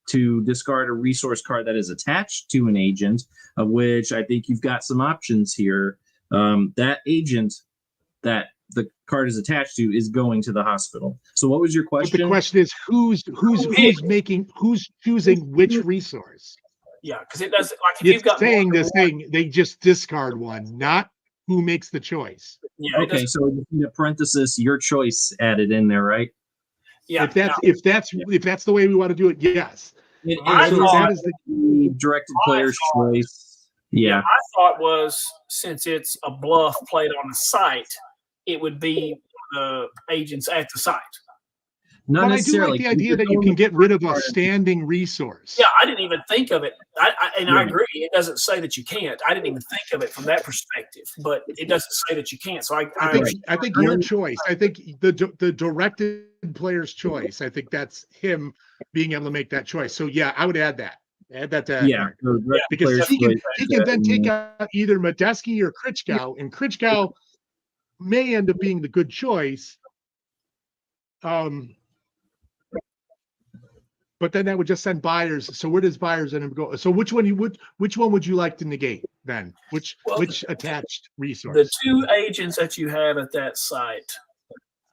to discard a resource card that is attached to an agent, of which I think you've got some options here, that agent that the card is attached to is going to the hospital. So what was your question? But the question is who's choosing which resource? Yeah, because it does, like, if it's you've got saying this thing, they just discard 1, not who makes the choice. Yeah. Okay, so in the parenthesis, your choice added in there, right? Yeah. If that's the way we want to do it, yes. That is the directed player's choice. Yeah. My thought was, since it's a bluff played on a site, it would be the agents at the site. Not necessarily. I do like the idea that you can get rid of a standing resource. Yeah, I didn't even think of it. I agree. It doesn't say that you can't. I didn't even think of it from that perspective, but it doesn't say that you can't. So I think your choice. I think the directed player's choice. I think that's him being able to make that choice. So yeah, I would add that. Add that to because he can then take out either Medeski or 𝐗-𝐅i𝐥e𝐬, and 𝐗-𝐅i𝐥e𝐬 may end up being the good choice. But then that would just send buyers. So where does buyers end up go? So which one would you like to negate then? Which attached resource? The 2 agents that you have at that site.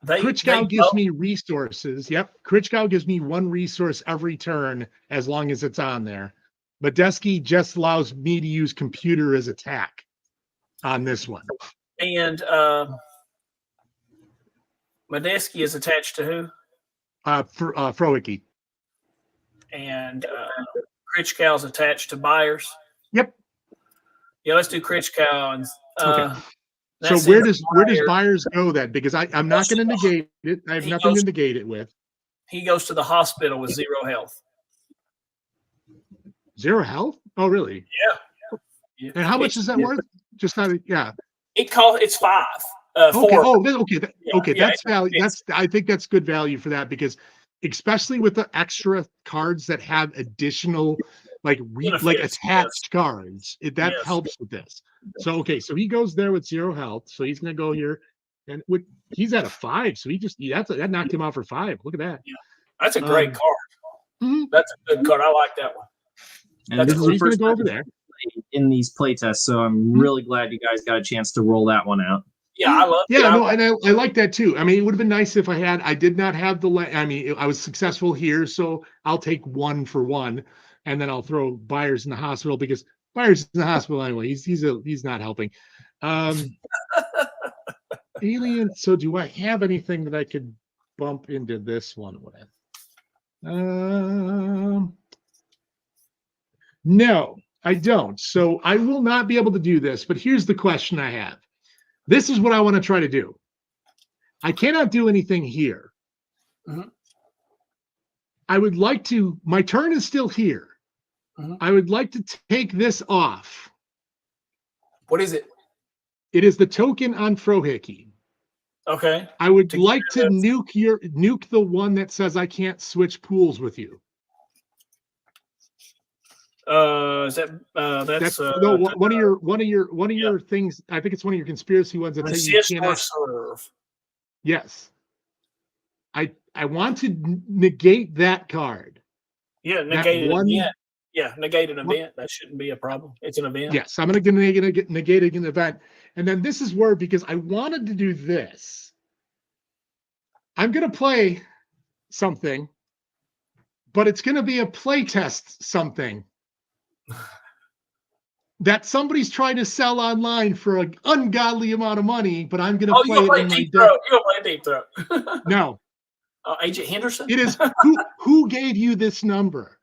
𝐗-𝐅i𝐥e𝐬 gives me resources. Yep. 𝐗-𝐅i𝐥e𝐬 gives me 1 resource every turn as long as it's on there. Medeski just allows me to use computer as attack on this one. And Medeski is attached to who? 𝐗-𝐅i𝐥e𝐬. And 𝐗-𝐅i𝐥e𝐬 is attached to buyers. Yep. Yeah, let's do 𝐗-𝐅i𝐥e𝐬. Okay. So where does buyers go then? Because I'm not going to negate it. I have nothing to negate it with. He goes to the hospital with 0 health. 0 health? Oh, really? Yeah. And how much is that worth? Just not. Yeah. It's 5. Okay. 4. Okay. That's value. I think that's good value for that because, especially with the extra cards that have additional like attached cards, that helps with this. So okay, so he goes there with 0 health. So he's gonna go here. And he's at a 5, so that knocked him out for 5. Look at that. Yeah. That's a great card. Mhm. That's a good card. I like that one. And this is So the he's going to first go time over there. in these playtests, so I'm really glad you guys got a chance to roll that one out. Yeah, I love it. Yeah, no, and I like that too. I mean, it would have been nice if I did not have I was successful here, so I'll take 1 for 1, and then I'll throw Byers in the hospital because Byers in the hospital anyway. He's not helping. Alien. So do I have anything that I could bump into this one with? No, I don't. So I will not be able to do this, but here's the question I have. This is what I want to try to do. I cannot do anything here. Mhm. I would like to, my turn is still here. Mhm. I would like to take this off. What is it? It is the token on 𝐗-𝐅i𝐥e𝐬. Okay. I would like to nuke the one that says I can't switch pools with you. Is that that's no one of your things? I think it's one of your conspiracy ones that say you cannot serve. Yes, I want to negate that card. Yeah, negate an event. Yeah, negate an event. That shouldn't be a problem. It's an event. Yes, I'm going to negate an event, and then this is where, because I wanted to do this, I'm going to play something, but it's going to be a playtest something that somebody's trying to sell online for an ungodly amount of money, but I'm going to play it in my deck. You're going to play Deep Throat. No. Agent Henderson? It is who gave you this number?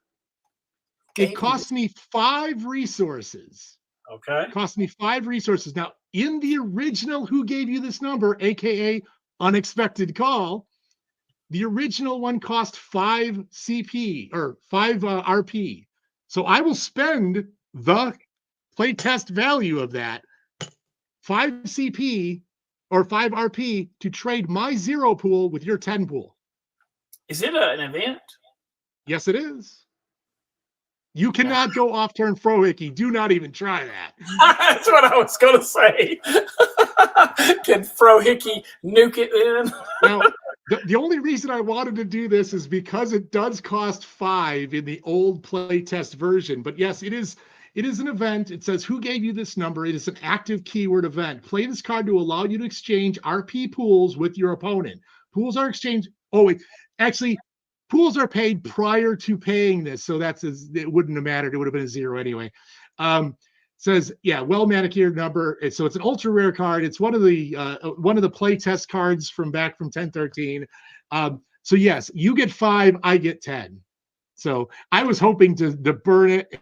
It cost me 5 resources. Okay. It cost me 5 resources. Now, in the original Who Gave You This Number, aka Unexpected Call, the original one cost 5 CP or 5 RP. So I will spend the playtest value of that 5 CP or 5 RP to trade my 0 pool with your 10 pool. Is it an event? Yes, it is. You cannot go off turn 𝐗-𝐅i𝐥e𝐬. Do not even try that. That's what I was going to say. Can 𝐗-𝐅i𝐥e𝐬 nuke it in? Now, the only reason I wanted to do this is because it does cost 5 in the old playtest version. But yes, it is an event. It says, who gave you this number? It is an active keyword event. Play this card to allow you to exchange RP pools with your opponent. Pools are exchanged. Oh, wait. Actually, pools are paid prior to paying this. So it wouldn't have mattered. It would have been a 0 anyway. Says, yeah, well manicured number. So it's an ultra rare card. It's one of the playtest cards from 1013. So yes, you get 5, I get 10. So I was hoping to burn it,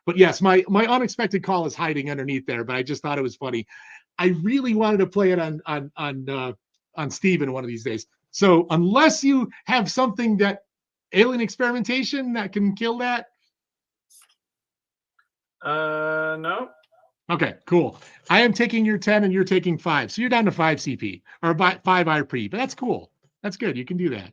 but yes, my unexpected call is hiding underneath there. But I just thought it was funny. I really wanted to play it on Steven one of these days. So unless you have something that alien experimentation that can kill that. No. Okay, cool. I am taking your 10 and you're taking 5. So you're down to 5 CP or 5 RP, but that's cool. That's good. You can do that.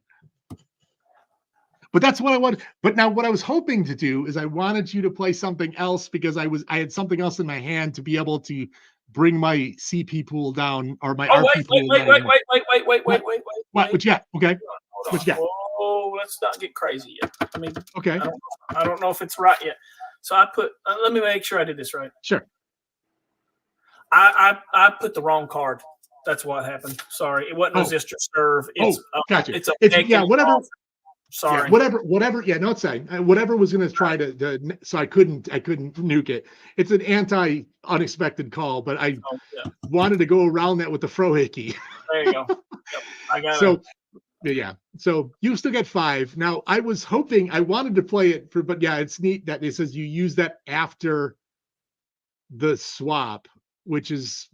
But that's what I wanted. But now what I was hoping to do is I wanted you to play something else because I had something else in my hand to be able to bring my CP pool down or my RP pool down. Wait. What you got? Okay. What you got? Oh, let's not get crazy yet. I mean, okay. I don't know if it's right yet. So I put. Let me make sure I did this right. Sure. I put the wrong card. That's what happened. Sorry, it wasn't resist or serve. It's, gotcha. It's whatever. Off. Sorry. Yeah, whatever. Yeah, no, it's fine. Whatever was going to try to. So I couldn't nuke it. It's an unexpected call, but I wanted to go around that with the 𝐗-𝐅i𝐥e𝐬. There you go. Yep, I got it. So. Yeah, so you still get 5. Now I was hoping I wanted to play it for, but yeah, it's neat that it says you use that after the swap, which is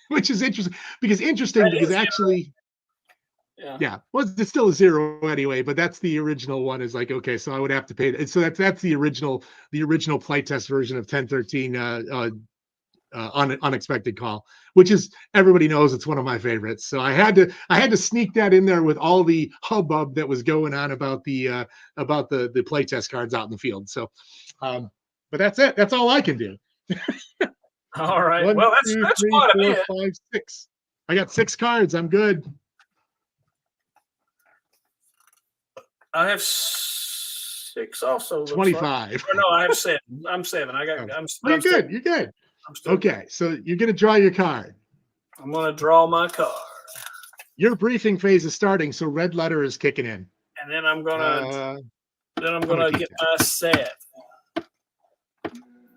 interesting because actually, yeah, well, it's still a 0 anyway, but that's the original one is like, okay, so I would have to pay it. So that's the original playtest version of 1013 unexpected call, which is everybody knows it's one of my favorites. So I had to sneak that in there with all the hubbub that was going on about the playtest cards out in the field. So, but that's it. That's all I can do. All right. 1, well, 2, that's 3, quite a 4, bit. 5, 6. I got 6 cards. I'm good. I have 6 also. 25. Like. No, I have 7. I'm 7. I got. You're good. You're good. Okay, so you're gonna draw your card. I'm gonna draw my card. Your briefing phase is starting, so red letter is kicking in. And then I'm gonna get my set.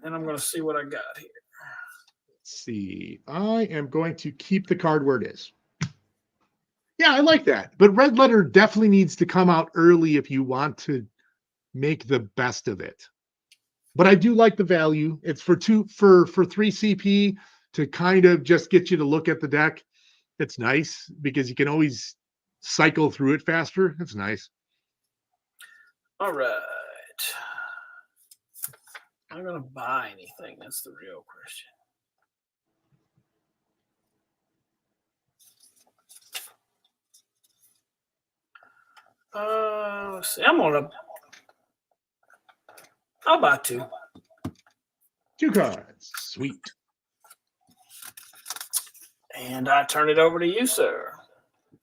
And I'm gonna see what I got here. Let's see. I am going to keep the card where it is. Yeah, I like that. But red letter definitely needs to come out early if you want to make the best of it. But I do like the value. It's for 3 CP to kind of just get you to look at the deck. It's nice because you can always cycle through it faster. It's nice. All right. I'm going to buy anything. That's the real question. Let's see. I'll buy 2. 2 cards. Sweet. And I turn it over to you, sir.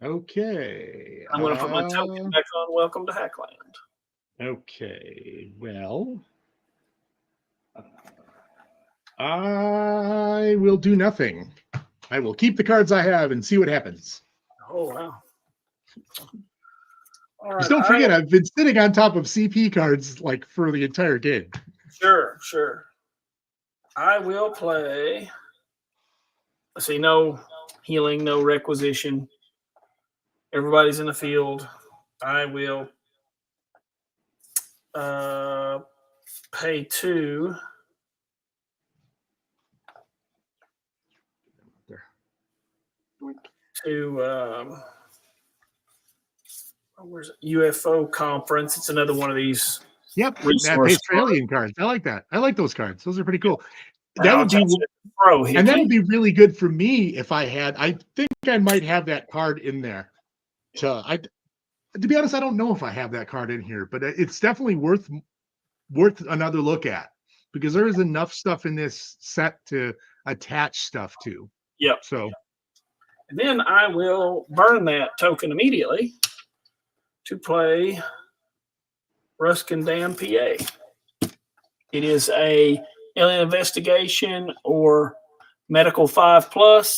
Okay. I'm going to put my token back on Welcome to Hackland. Okay. Well, I will do nothing. I will keep the cards I have and see what happens. Oh, wow. All right. Just don't forget, I've been sitting on top of CP cards like for the entire game. Sure. I will play. Let's see, no healing, no requisition. Everybody's in the field. I will pay 2. To where's it? UFO conference. It's another one of these. Yep, that Australian cards. I like that. I like those cards. Those are pretty cool. That would be, and that would be really good for me if I had. I think I might have that card in there. To be honest, I don't know if I have that card in here, but it's definitely worth another look at because there is enough stuff in this set to attach stuff to. Yep. So, and then I will burn that token immediately to play Ruskin Dam, PA. It is a alien investigation or medical 5+,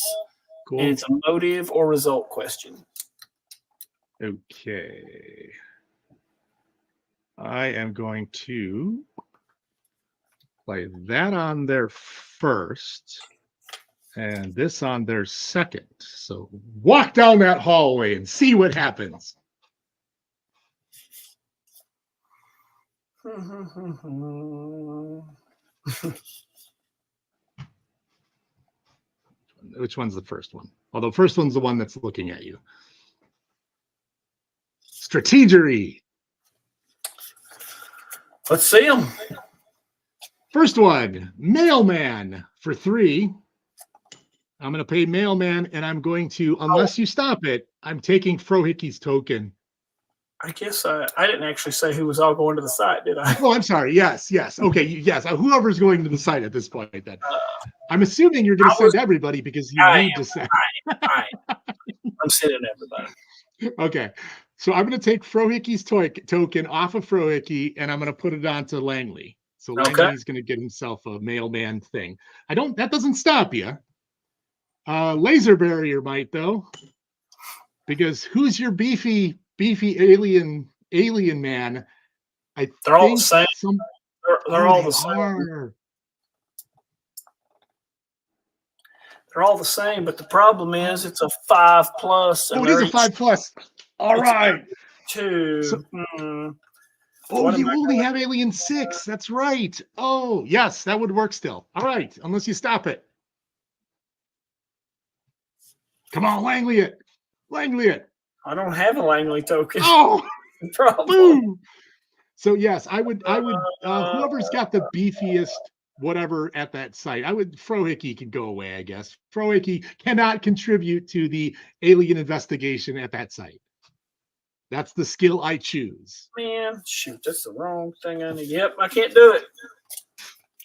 cool. And it's a motive or result question. Okay. I am going to play that on there first and this on there second. So walk down that hallway and see what happens. Which one's the first one? Well, the first one's the one that's looking at you. Strategery. Let's see them. First one, Mailman for 3. I'm going to pay Mailman, and I'm going to, unless you stop it, I'm taking Frohicke's token. I guess I didn't actually say who was all going to the site, did I? Oh, I'm sorry. Yes. Okay. Yes. Whoever's going to the site at this point, then. I'm assuming you're going to send everybody because you need to send. I'm sending everybody. Okay. So I'm going to take Frohicke's token off of Frohicke, and I'm going to put it onto Langley. So Langley's going to get himself a mailman thing. That doesn't stop you. Laser barrier might, though, because who's your beefy alien man? They're all the same. They're all the same. They're all the same, but the problem is it's a 5+. Oh, it is a 5+. All right. 2. So, oh, you only have Alien 6. That's right. Oh, yes, that would work still. All right, unless you stop it. Come on, Langley it. I don't have a Langley token. Oh, problem. Boom. So yes, I would. Whoever's got the beefiest whatever at that site, Frohicke could go away. I guess Frohicke cannot contribute to the alien investigation at that site. That's the skill I choose. Man, shoot, that's the wrong thing I need. Yep, I can't do it.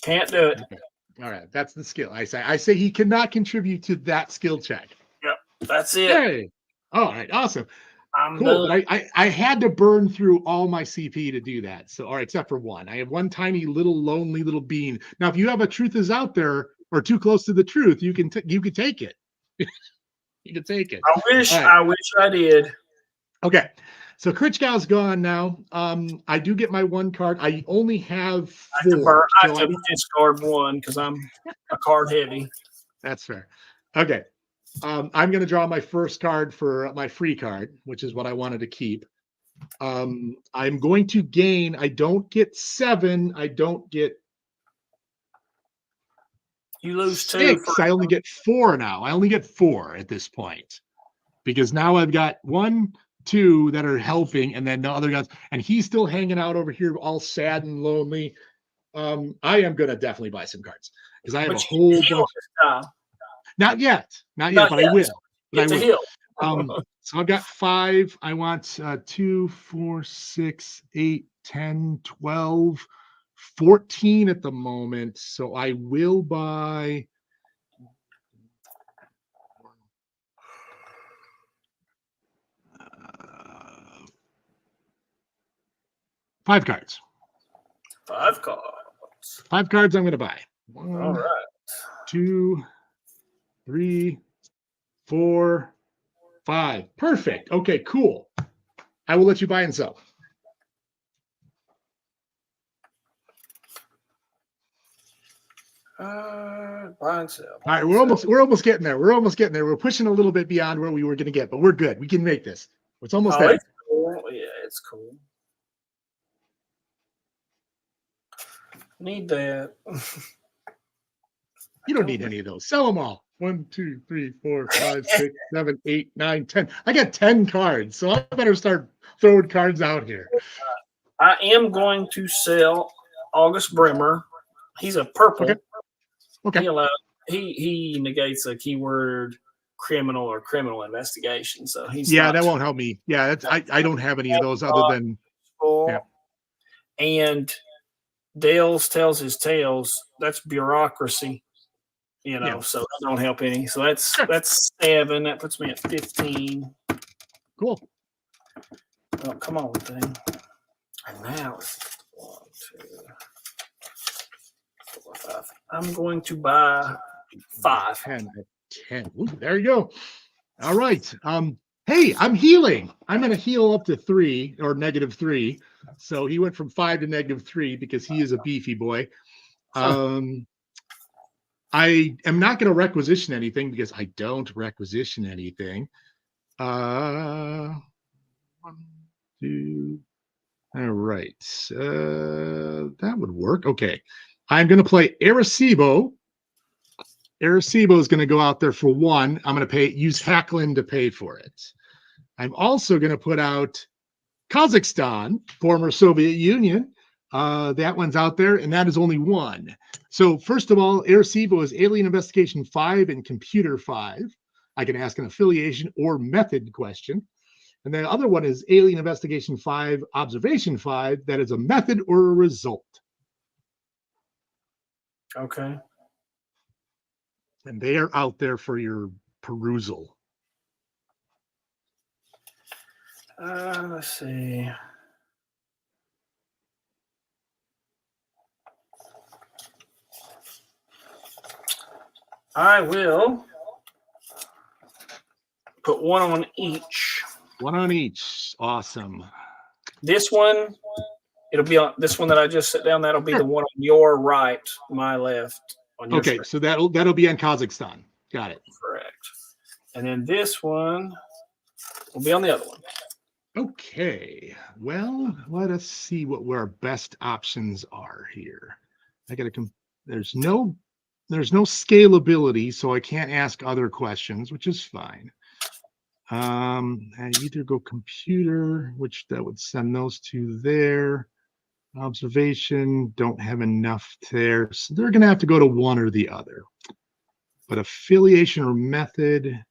Can't do it. Okay. All right, that's the skill. I say he cannot contribute to that skill check. Yep. That's it. Hey. All right. Awesome. I'm Cool. done. But I had to burn through all my CP to do that. So, all right, except for one. I have one tiny little lonely little bean. Now, if you have a truth is out there or too close to the truth, you can take it. You can take it. I wish I did. Okay. So 𝐗-𝐅i𝐥e𝐬's gone now. I do get my one card. I only have 4. I have to discard one because I'm a card heavy. That's fair. Okay. I'm going to draw my first card for my free card, which is what I wanted to keep. I'm going to gain. I don't get 7. I don't get. You lose 6. 2. I only get 4 now. I only get 4 at this point because now I've got 1, 2 that are helping, and then the other guys, and he's still hanging out over here, all sad and lonely. I am going to definitely buy some cards because I have a whole bunch. Not yet, but I will. But I will. So I've got 5. I want 2, 4, 6, 8, 10, 12, 14 at the moment. So I will buy 5 cards. 5 cards. 5 cards I'm going to buy. 1, all right. 2, 3, 4, 5. Perfect. Okay, cool. I will let you buy and sell. Buy and sell. All right, we're almost getting there. We're pushing a little bit beyond where we were going to get, but we're good. We can make this. It's almost there. It's cool. Yeah, it's cool. Need that. You don't need any of those. Sell them all. 1, 2, 3, 4, 5, 6, 7, 8, 9, 10. I got 10 cards, so I better start throwing cards out here. I am going to sell August Bremer. He's a purple. Okay. He negates a keyword criminal or criminal investigation. So he's that won't help me. Yeah, I don't have any of those other than and Dale's tells his tales. That's bureaucracy. So that don't help any. So that's 7. That puts me at 15. Cool. Oh, come on, thing. And now it's 1, 2, 4, 5. I'm going to buy 5. 10. Ooh, there you go. All right. Hey, I'm healing. I'm going to heal up to 3 or -3. So he went from 5 to -3 because he is a beefy boy. I am not going to requisition anything because I don't requisition anything. 1, 2. All right. That would work. Okay. I'm going to play Arecibo. Arecibo is going to go out there for 1. I'm going to use Hacklin to pay for it. I'm also going to put out Kazakhstan, former Soviet Union. That one's out there, and that is only 1. So first of all, Arecibo is Alien Investigation 5 and Computer 5. I can ask an affiliation or method question. And the other one is Alien Investigation 5, Observation 5. That is a method or a result. Okay. And they are out there for your perusal. Let's see. I will put 1 on each. 1 on each. Awesome. This one, it'll be on this one that I just set down. That'll be the one on your right, my left. On your screen. So that'll be on Kazakhstan. Got it. Correct. And then this one will be on the other one. Okay. Well, let us see what our best options are here. I got to there's no scalability, so I can't ask other questions, which is fine. I either go computer, which that would send those 2 there. Observation, don't have enough there. So they're going to have to go to one or the other. But affiliation or method, I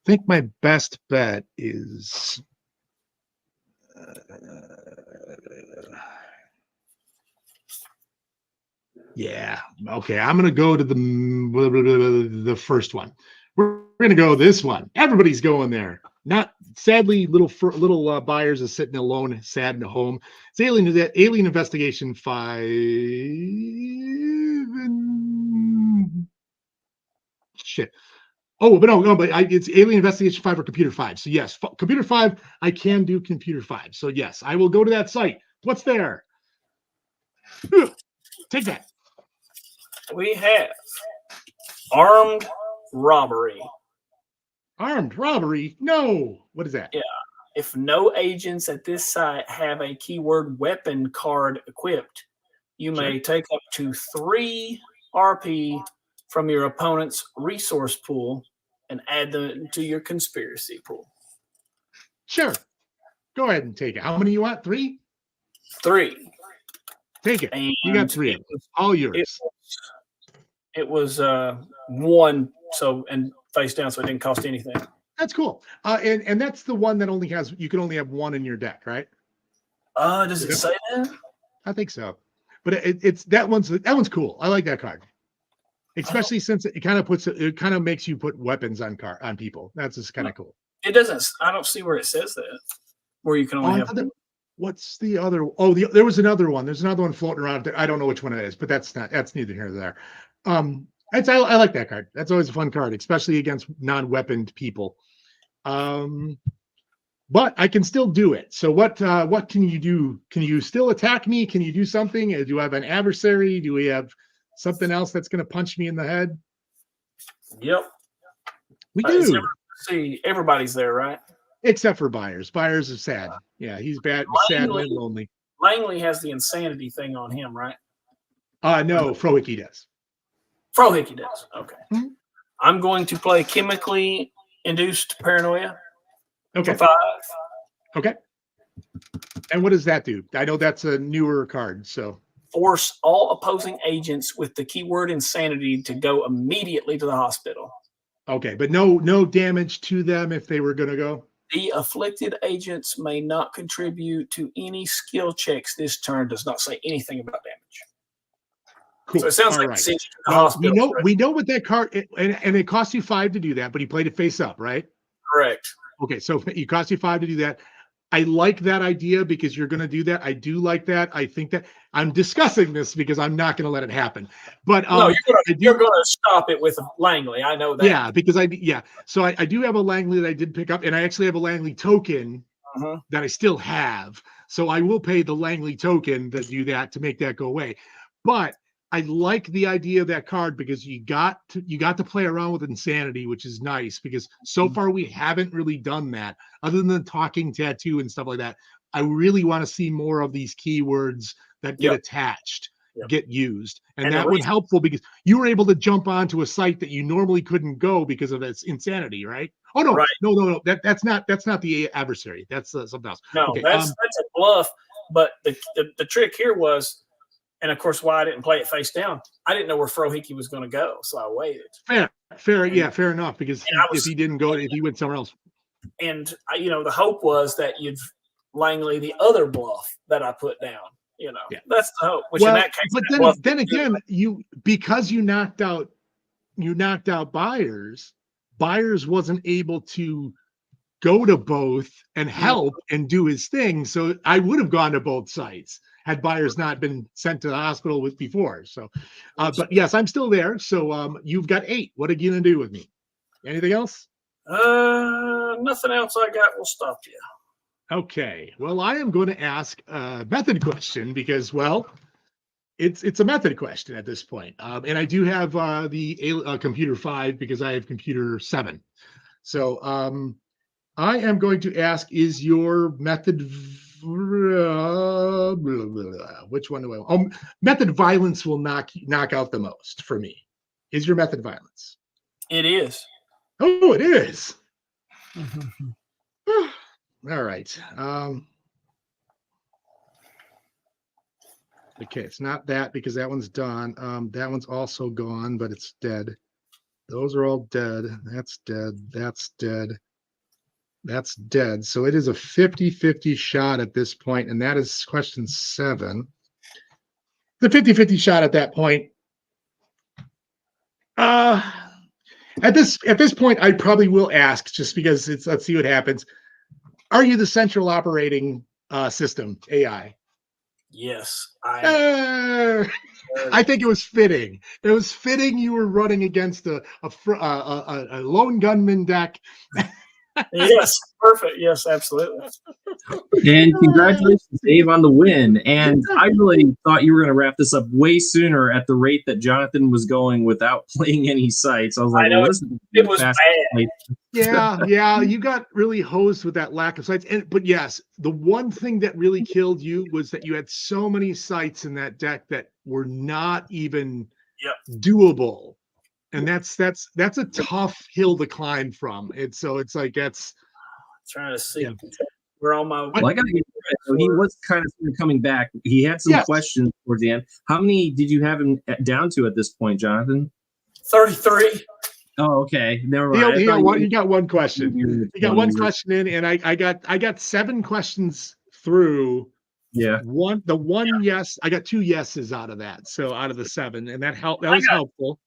think my best bet is yeah. Okay, I'm going to go to the first one. We're We're gonna go this one. Everybody's going there. Not sadly, little buyers are sitting alone, sad in the home. It's Alien Investigation 5. Shit. Oh, but no, but it's Alien Investigation 5 or Computer 5. So yes, Computer 5. I can do Computer 5. So yes, I will go to that site. What's there? Take that. We have armed robbery. Armed robbery? No. What is that? Yeah. If no agents at this site have a keyword weapon card equipped, you may take up to 3 RP from your opponent's resource pool and add them to your conspiracy pool. Sure. Go ahead and take it. How many you want? 3? 3. Take it. And you got 3. All yours. It was 1, so and face down, so it didn't cost anything. That's cool. And that's the one that only has, you can only have 1 in your deck, right? Does it say that? I think so. But it's that one's cool. I like that card. Especially since it kind of makes you put weapons on people. That's just kind of cool. It doesn't. I don't see where it says that. Where you can only have. What's the other? Oh, there was another one. There's another one floating around. I don't know which one it is, but that's neither here nor there. I like that card. That's always a fun card, especially against non-weaponed people. But I can still do it. So what can you do? Can you still attack me? Can you do something? Do I have an adversary? Do we have something else that's going to punch me in the head? Yep. We do. See, everybody's there, right? Except for Byers. Byers is sad. Yeah, he's bad, sad and lonely. Langley has the insanity thing on him, right? No, Frohickey does. Frohickey does. Okay. Mm-hmm. I'm going to play chemically induced paranoia. Okay. For 5. Okay. And what does that do? I know that's a newer card, so. Force all opposing agents with the keyword insanity to go immediately to the hospital. Okay, but no damage to them if they were going to go? The afflicted agents may not contribute to any skill checks this turn. Does not say anything about damage. Cool. So it sounds all like right. We know what that card, and it costs you 5 to do that, but he played it face up, right? Correct. Okay, so it costs you 5 to do that. I like that idea because you're going to do that. I do like that. I think that I'm discussing this because I'm not going to let it happen. But no, you're going to stop it with Langley. I know that. Yeah, because So I do have a Langley that I did pick up, and I actually have a Langley token that I still have. So I will pay the Langley token to do that to make that go away. But I like the idea of that card because you got to play around with insanity, which is nice because so far we haven't really done that other than the talking tattoo and stuff like that. I really want to see more of these keywords that get attached, get used. And that would helpful because you were able to jump onto a site that you normally couldn't go because of its insanity, right? Oh no, right. No. That's not the adversary. That's something else. No, okay, that's a bluff. But the trick here was, and of course, why I didn't play it face down, I didn't know where Frohickey was going to go, so I waited. Fair enough. Because if he didn't go, if he went somewhere else, and the hope was that you'd Langley the other bluff that I put down. That's the hope. Which in that case, but then again, because you knocked out Byers wasn't able to go to both and help and do his thing. So I would have gone to both sites had Byers not been sent to the hospital with before. So, but yes, I'm still there. So you've got 8. What are you going to do with me? Anything else? Nothing else I got will stop you. Okay. Well, I am going to ask a method question because, well, it's a method question at this point. And I do have the computer 5 because I have computer 7. So I am going to ask, is your method which one do I want? Method violence will knock out the most for me. Is your method violence? It is. Oh, it is. All right. Okay, it's not that because that one's done. That one's also gone, but it's dead. Those are all dead. That's dead. That's dead. That's dead. So it is a 50-50 shot at this point, and that is question 7. The 50-50 shot at that point. At this point, I probably will ask, just because let's see what happens. Are you the central operating system AI? Yes, I think it was fitting. It was fitting you were running against a lone gunman deck. Yes, perfect. Yes, absolutely. And congratulations, Dave, on the win. And I really thought you were going to wrap this up way sooner at the rate that Jonathan was going without playing any sites. I was like, well, it was bad. Yeah, you got really hosed with that lack of sites. But yes, the one thing that really killed you was that you had so many sites in that deck that were not even doable. And that's a tough hill to climb from. And so it's like that's trying to see. We're on my way. Well, I gotta get it. He was kind of coming back. He had some questions towards the end. How many did you have him down to at this point, Jonathan? 33. Oh, okay. Never mind. You got one question. You got one question in, and I got 7 questions through. Yeah. Yes, I got 2 yeses out of that. So out of the 7, and that helped. That was helpful.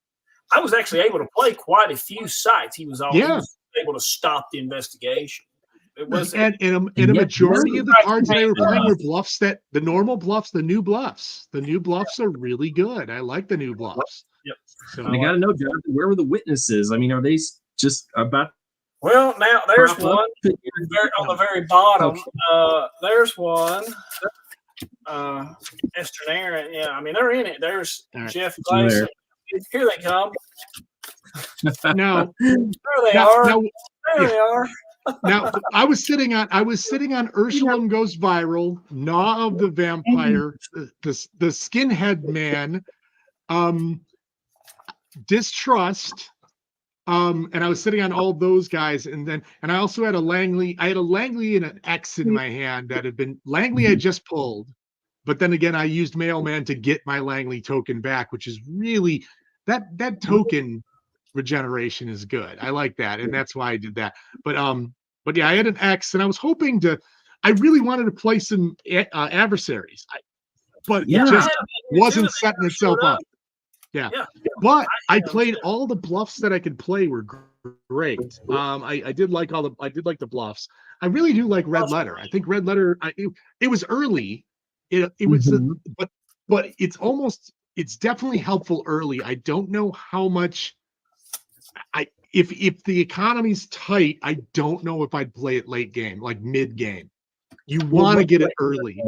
I was actually able to play quite a few sites. He was able to stop the investigation. It was and a majority of the cards they were playing were bluffs, that the normal bluffs, the new bluffs. The new bluffs are really good. I like the new bluffs. Yep. So I got to know, Jonathan, where were the witnesses? I mean, are they just about? Well, now there's one on the very bottom. Okay. There's one. Esther and Aaron. Yeah, I mean they're in it. There's Jeff Gleason. Here they come. No, there they are. There they are. Now I was sitting on Ursula Goes Viral, Gnaw of the Vampire, the Skinhead Man, Distrust, and I was sitting on all those guys, and I also had a Langley. I had a Langley and an X in my hand that had been Langley I just pulled, but then again I used Mailman to get my Langley token back, which is really that token regeneration is good. I like that, and that's why I did that. But yeah, I had an X, and I was hoping to. I really wanted to play some adversaries, but it just wasn't setting itself up. Yeah, but I played all the bluffs that I could play were great. I did like the bluffs. I really do like Red Letter. I think Red Letter. It was early. It was, but it's definitely helpful early. I don't know how much. If the economy's tight, I don't know if I'd play it late game, like mid game. You want to get it early.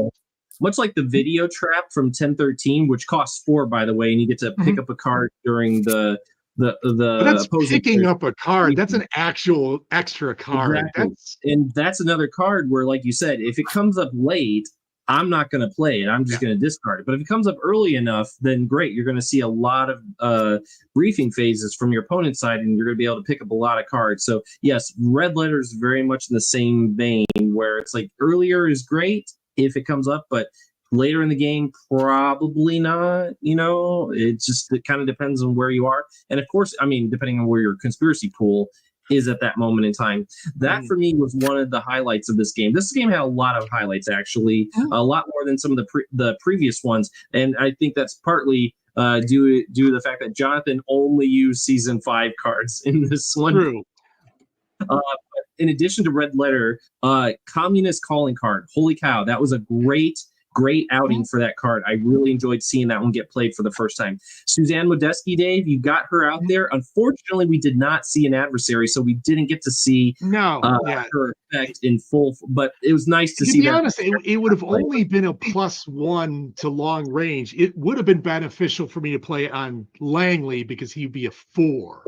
Much like the video trap from 1013, which costs 4, by the way, and you get to pick up a card during the but that's picking up a card. That's an actual extra card. Exactly. That's another card where, like you said, if it comes up late, I'm not going to play it. I'm just going to discard it. But if it comes up early enough, then great. You're going to see a lot of briefing phases from your opponent's side, and you're going to be able to pick up a lot of cards. So, yes, Red Letter is very much in the same vein, where it's like earlier is great if it comes up, but later in the game, probably not. It kind of depends on where you are. And, of course, I mean, depending on where your conspiracy pool is at that moment in time. That for me was one of the highlights of this game. This game had a lot of highlights, actually, a lot more than some of the previous ones, and I think that's partly due to the fact that Jonathan only used season 5 cards in this one. True. In addition to Red Letter, Communist Calling Card. Holy cow, that was a great outing for that card. I really enjoyed seeing that one get played for the first time. Suzanne Modesky, Dave, you got her out there. Unfortunately, we did not see an adversary, so we didn't get to see her effect in full. But it was nice to see. To be honest, it would have only been a +1 to long range. It would have been beneficial for me to play on Langley because he'd be a 4.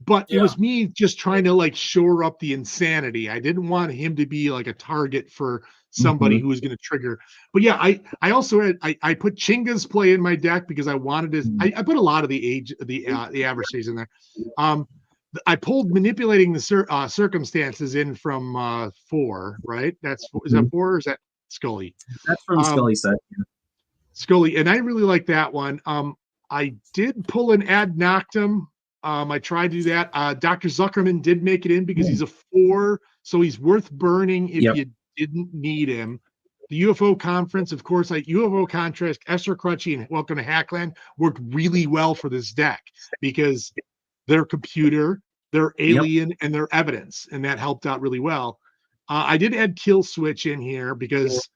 But it was me just trying to shore up the insanity. I didn't want him to be like a target for somebody who was going to trigger. But yeah, I also had I put Chinga's play in my deck because I wanted to. I put a lot of the adversaries in there. I pulled Manipulating the Circumstances in from 4. Right? Is that 4 or is that Scully? That's from Scully set. Scully, and I really like that one. I did pull an Ad Noctem. I tried to do that. Dr. Zuckerman did make it in because he's a 4, so he's worth burning if you didn't need him. The UFO Conference, of course, UFO Contrast, Esther Crutchy, and Welcome to Hackland worked really well for this deck because their computer, their alien, and their evidence, and that helped out really well. I did add kill switch in here because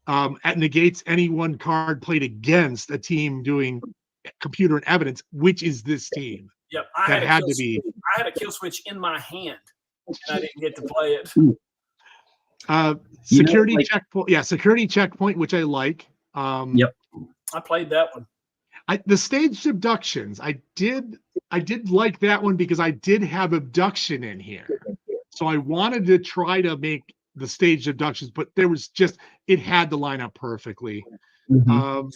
it negates any one card played against a team doing computer and evidence, which is this team. Yep, I had a kill switch in my hand, and I didn't get to play it. Security checkpoint, security checkpoint, which I like. Yep, I played that one. The staged abductions, I did like that one because I did have abduction in here, so I wanted to try to make the staged abductions, but there was just, it had to line up perfectly. You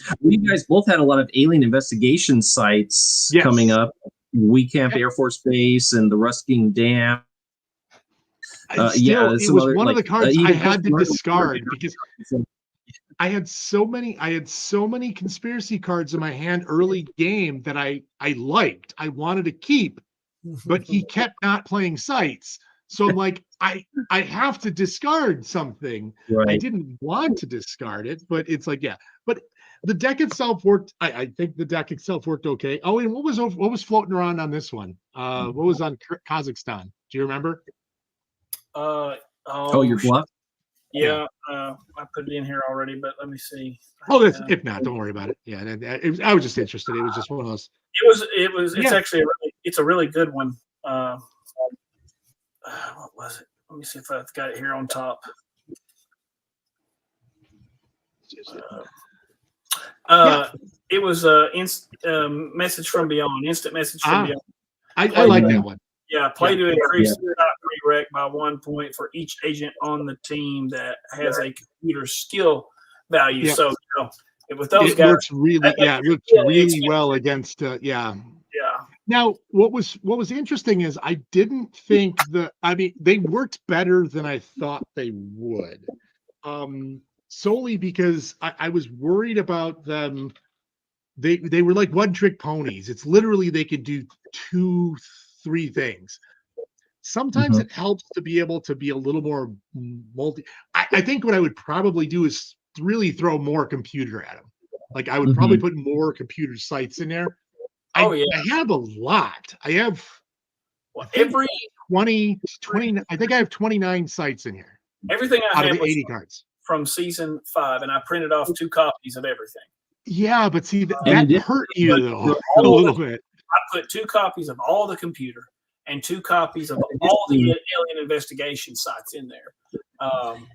guys both had a lot of alien investigation sites coming up. We Camp Air Force Base and the Rusking Dam. It was one of the cards I had to discard because I had so many conspiracy cards in my hand early game that I liked. I wanted to keep, but he kept not playing sites. So I'm like, I have to discard something. Right. I didn't want to discard it, but it's like, but the deck itself worked. I think the deck itself worked okay. Oh, and what was floating around on this one? What was on Kazakhstan? Do you remember? Your bluff? Yeah, I put it in here already, but let me see. If not, don't worry about it. Yeah, I was just interested. It was just one of those. It's actually a really good one. What was it? Let me see if I've got it here on top. It was message from beyond, instant message from beyond. I like that one. Yeah, play to increase pre-rec by 1 point for each agent on the team that has a computer skill value. Yeah. So with those guys, works really well against. Yeah. Now, what was interesting is I didn't think they worked better than I thought they would. Solely because I was worried about them. They were like one-trick ponies. It's literally they could do 2-3 things. Sometimes it helps to be able to be a little more multi. I think what I would probably do is really throw more computer at them. Like I would probably put more computer sites in there. I have a lot. I have every 20. I think I have 29 sites in here. Everything I out had of the 80 cards from season 5, and I printed off 2 copies of everything. Yeah, but see that hurt you though a little bit. I put 2 copies of all the computer and 2 copies of all the alien investigation sites in there.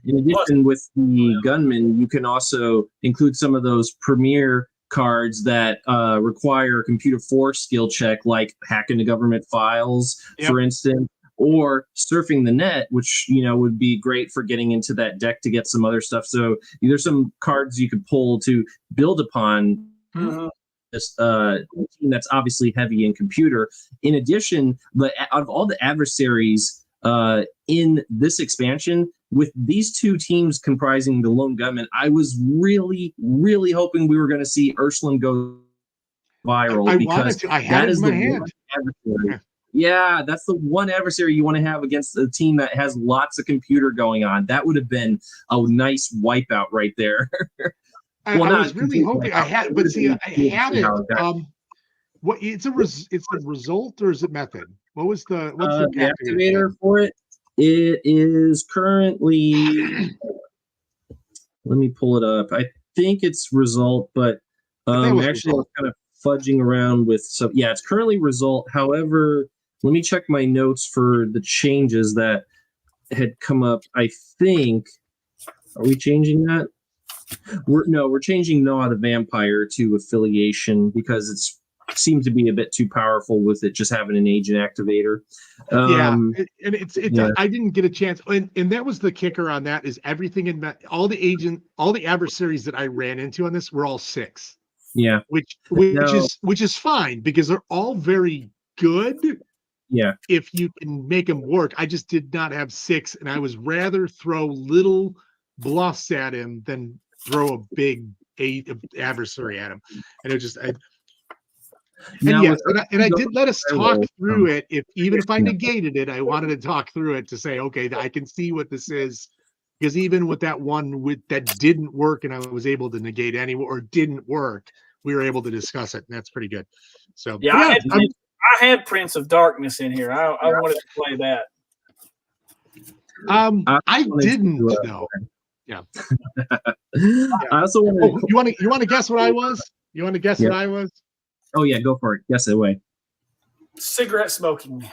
In addition, with the gunman, you can also include some of those premier cards that require a computer force skill check, like hacking the government files, for instance, or surfing the net, which would be great for getting into that deck to get some other stuff. So there's some cards you could pull to build upon this team that's obviously heavy in computer. In addition, out of all the adversaries in this expansion, with these 2 teams comprising the lone gunman, I was really, really hoping we were going to see Ursuline go viral. I had it in my hand. Yeah, that's the one adversary you want to have against a team that has lots of computer going on. That would have been a nice wipeout right there. I was really hoping I had, but see, I had it. What it's a result or is it method? What's the activator for it? It is currently. Let me pull it up. I think it's result, but actually, I was kind of fudging around with. So yeah, it's currently result. However, let me check my notes for the changes that had come up. I think. Are we changing that? We're changing Noah the Vampire to affiliation because it seems to be a bit too powerful with it just having an agent activator. And it's I didn't get a chance, and that was the kicker on that is everything in all the adversaries that I ran into on this were all 6. Yeah, which is fine because they're all very good. Yeah, if you can make them work. I just did not have 6, and I was rather throw little bluffs at him than throw a big 8 adversary at him, and it just. I did let us talk through it. Even if I negated it, I wanted to talk through it to say, okay, I can see what this is, because even with that one that didn't work, and I was able to negate or didn't work, we were able to discuss it, and that's pretty good. So I I had Prince of Darkness in here. I wanted to play that. I didn't though. Yeah. I also want to. You want to guess what I was? You want to guess what I was? Oh yeah, go for it. Guess it away. Cigarette smoking man.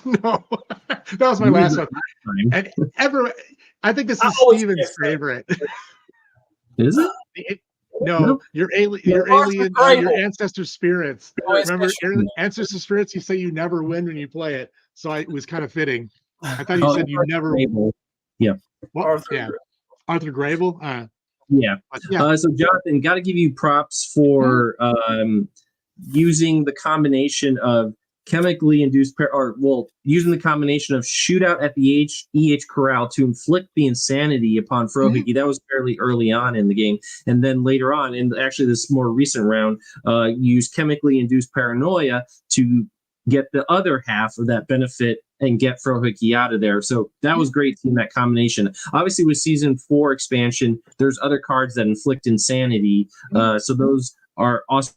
No, that was my last one. And I think this is Steven's favorite. Is it? No, your ancestor spirits. Remember, ancestor spirits. You say you never win when you play it, so it was kind of fitting. I thought you said you never. Yeah. Arthur Grable. Yeah. So Jonathan, got to give you props for using the combination of chemically induced using the combination of shootout at the 𝐗-𝐅i𝐥e𝐬 to inflict the insanity upon 𝐵. That was fairly early on in the game, and then later on, in actually this more recent round, used chemically induced paranoia to get the other half of that benefit and get 𝐵 out of there. So that was great seeing that combination. Obviously, with Season 4 expansion, there's other cards that inflict insanity. So those are also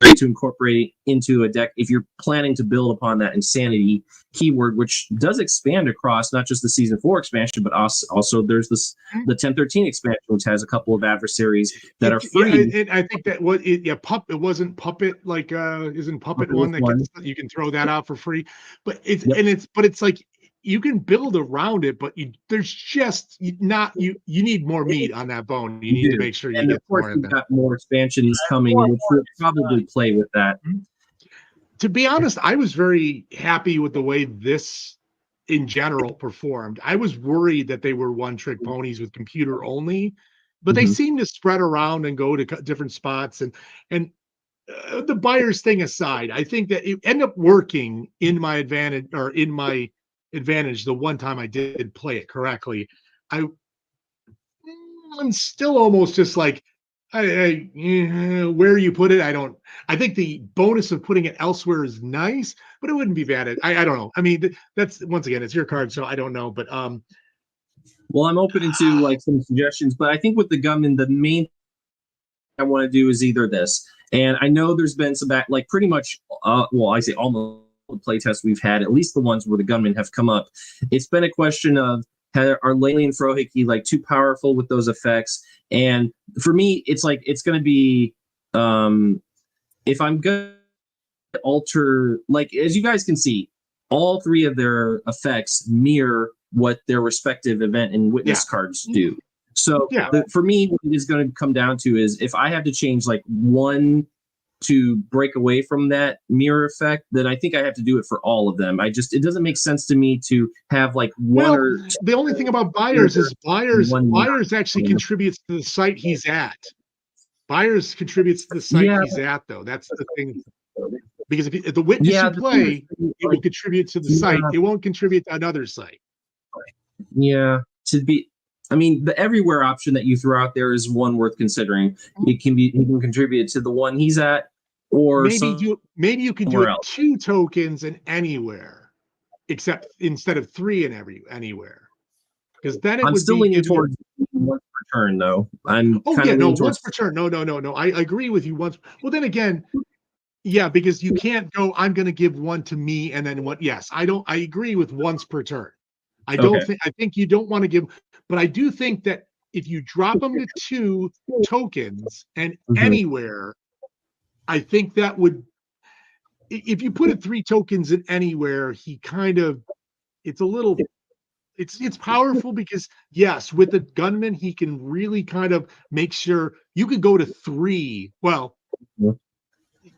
great to incorporate into a deck if you're planning to build upon that insanity keyword, which does expand across not just the Season 4 expansion, but also there's the 1013 expansion, which has a couple of adversaries that are free. Yeah, and I think that it wasn't Puppet, like isn't Puppet one that you can throw that out for free, but it's like you can build around it, but there's just not you need more meat on that bone. You need to make sure you get more in there. Got more expansions coming, which will probably play with that. To be honest, I was very happy with the way this in general performed. I was worried that they were one-trick ponies with computer only, but they seem to spread around and go to different spots. And the buyers thing aside, I think that it ended up working in my advantage, the one time I did play it correctly. I'm still almost just like, where you put it, I think the bonus of putting it elsewhere is nice, but it wouldn't be bad. I don't know. I mean, that's, once again, it's your card, so I don't know. But well, I'm open to like some suggestions, but I think with the gunman, the main thing I want to do is either this, and I know there's been some like pretty much, I say almost playtests we've had, at least the ones where the gunmen have come up. It's been a question of, are Lely and 𝐵 like too powerful with those effects? And for me, it's like it's going to be if I'm going to alter, like as you guys can see, all three of their effects mirror what their respective event and witness cards do. So for me, what it is going to come down to is if I have to change like one to break away from that mirror effect, then I think I have to do it for all of them. It doesn't make sense to me to have like one or two. The only thing about Buyers is Buyers actually contributes to the site he's at. Buyers contributes to the site he's at, though. That's the thing. Because if the witness you play, it will contribute to the site. It won't contribute to another site. I mean, the everywhere option that you throw out there is one worth considering. He can contribute to the one he's at, or maybe you can do it 2 tokens in anywhere, except instead of 3 in anywhere. Because then I'm still leaning towards once per turn, though. Once per turn. No. I agree with you once. Well, then again, because you can't go, I'm going to give one to me and then one. Yes, I agree with once per turn. I think you don't want to give, but I do think that if you drop them to 2 tokens and anywhere, I think that would, if you put it 3 tokens in anywhere, it's powerful because with the gunman, he can really kind of make sure you could go to 3. Well,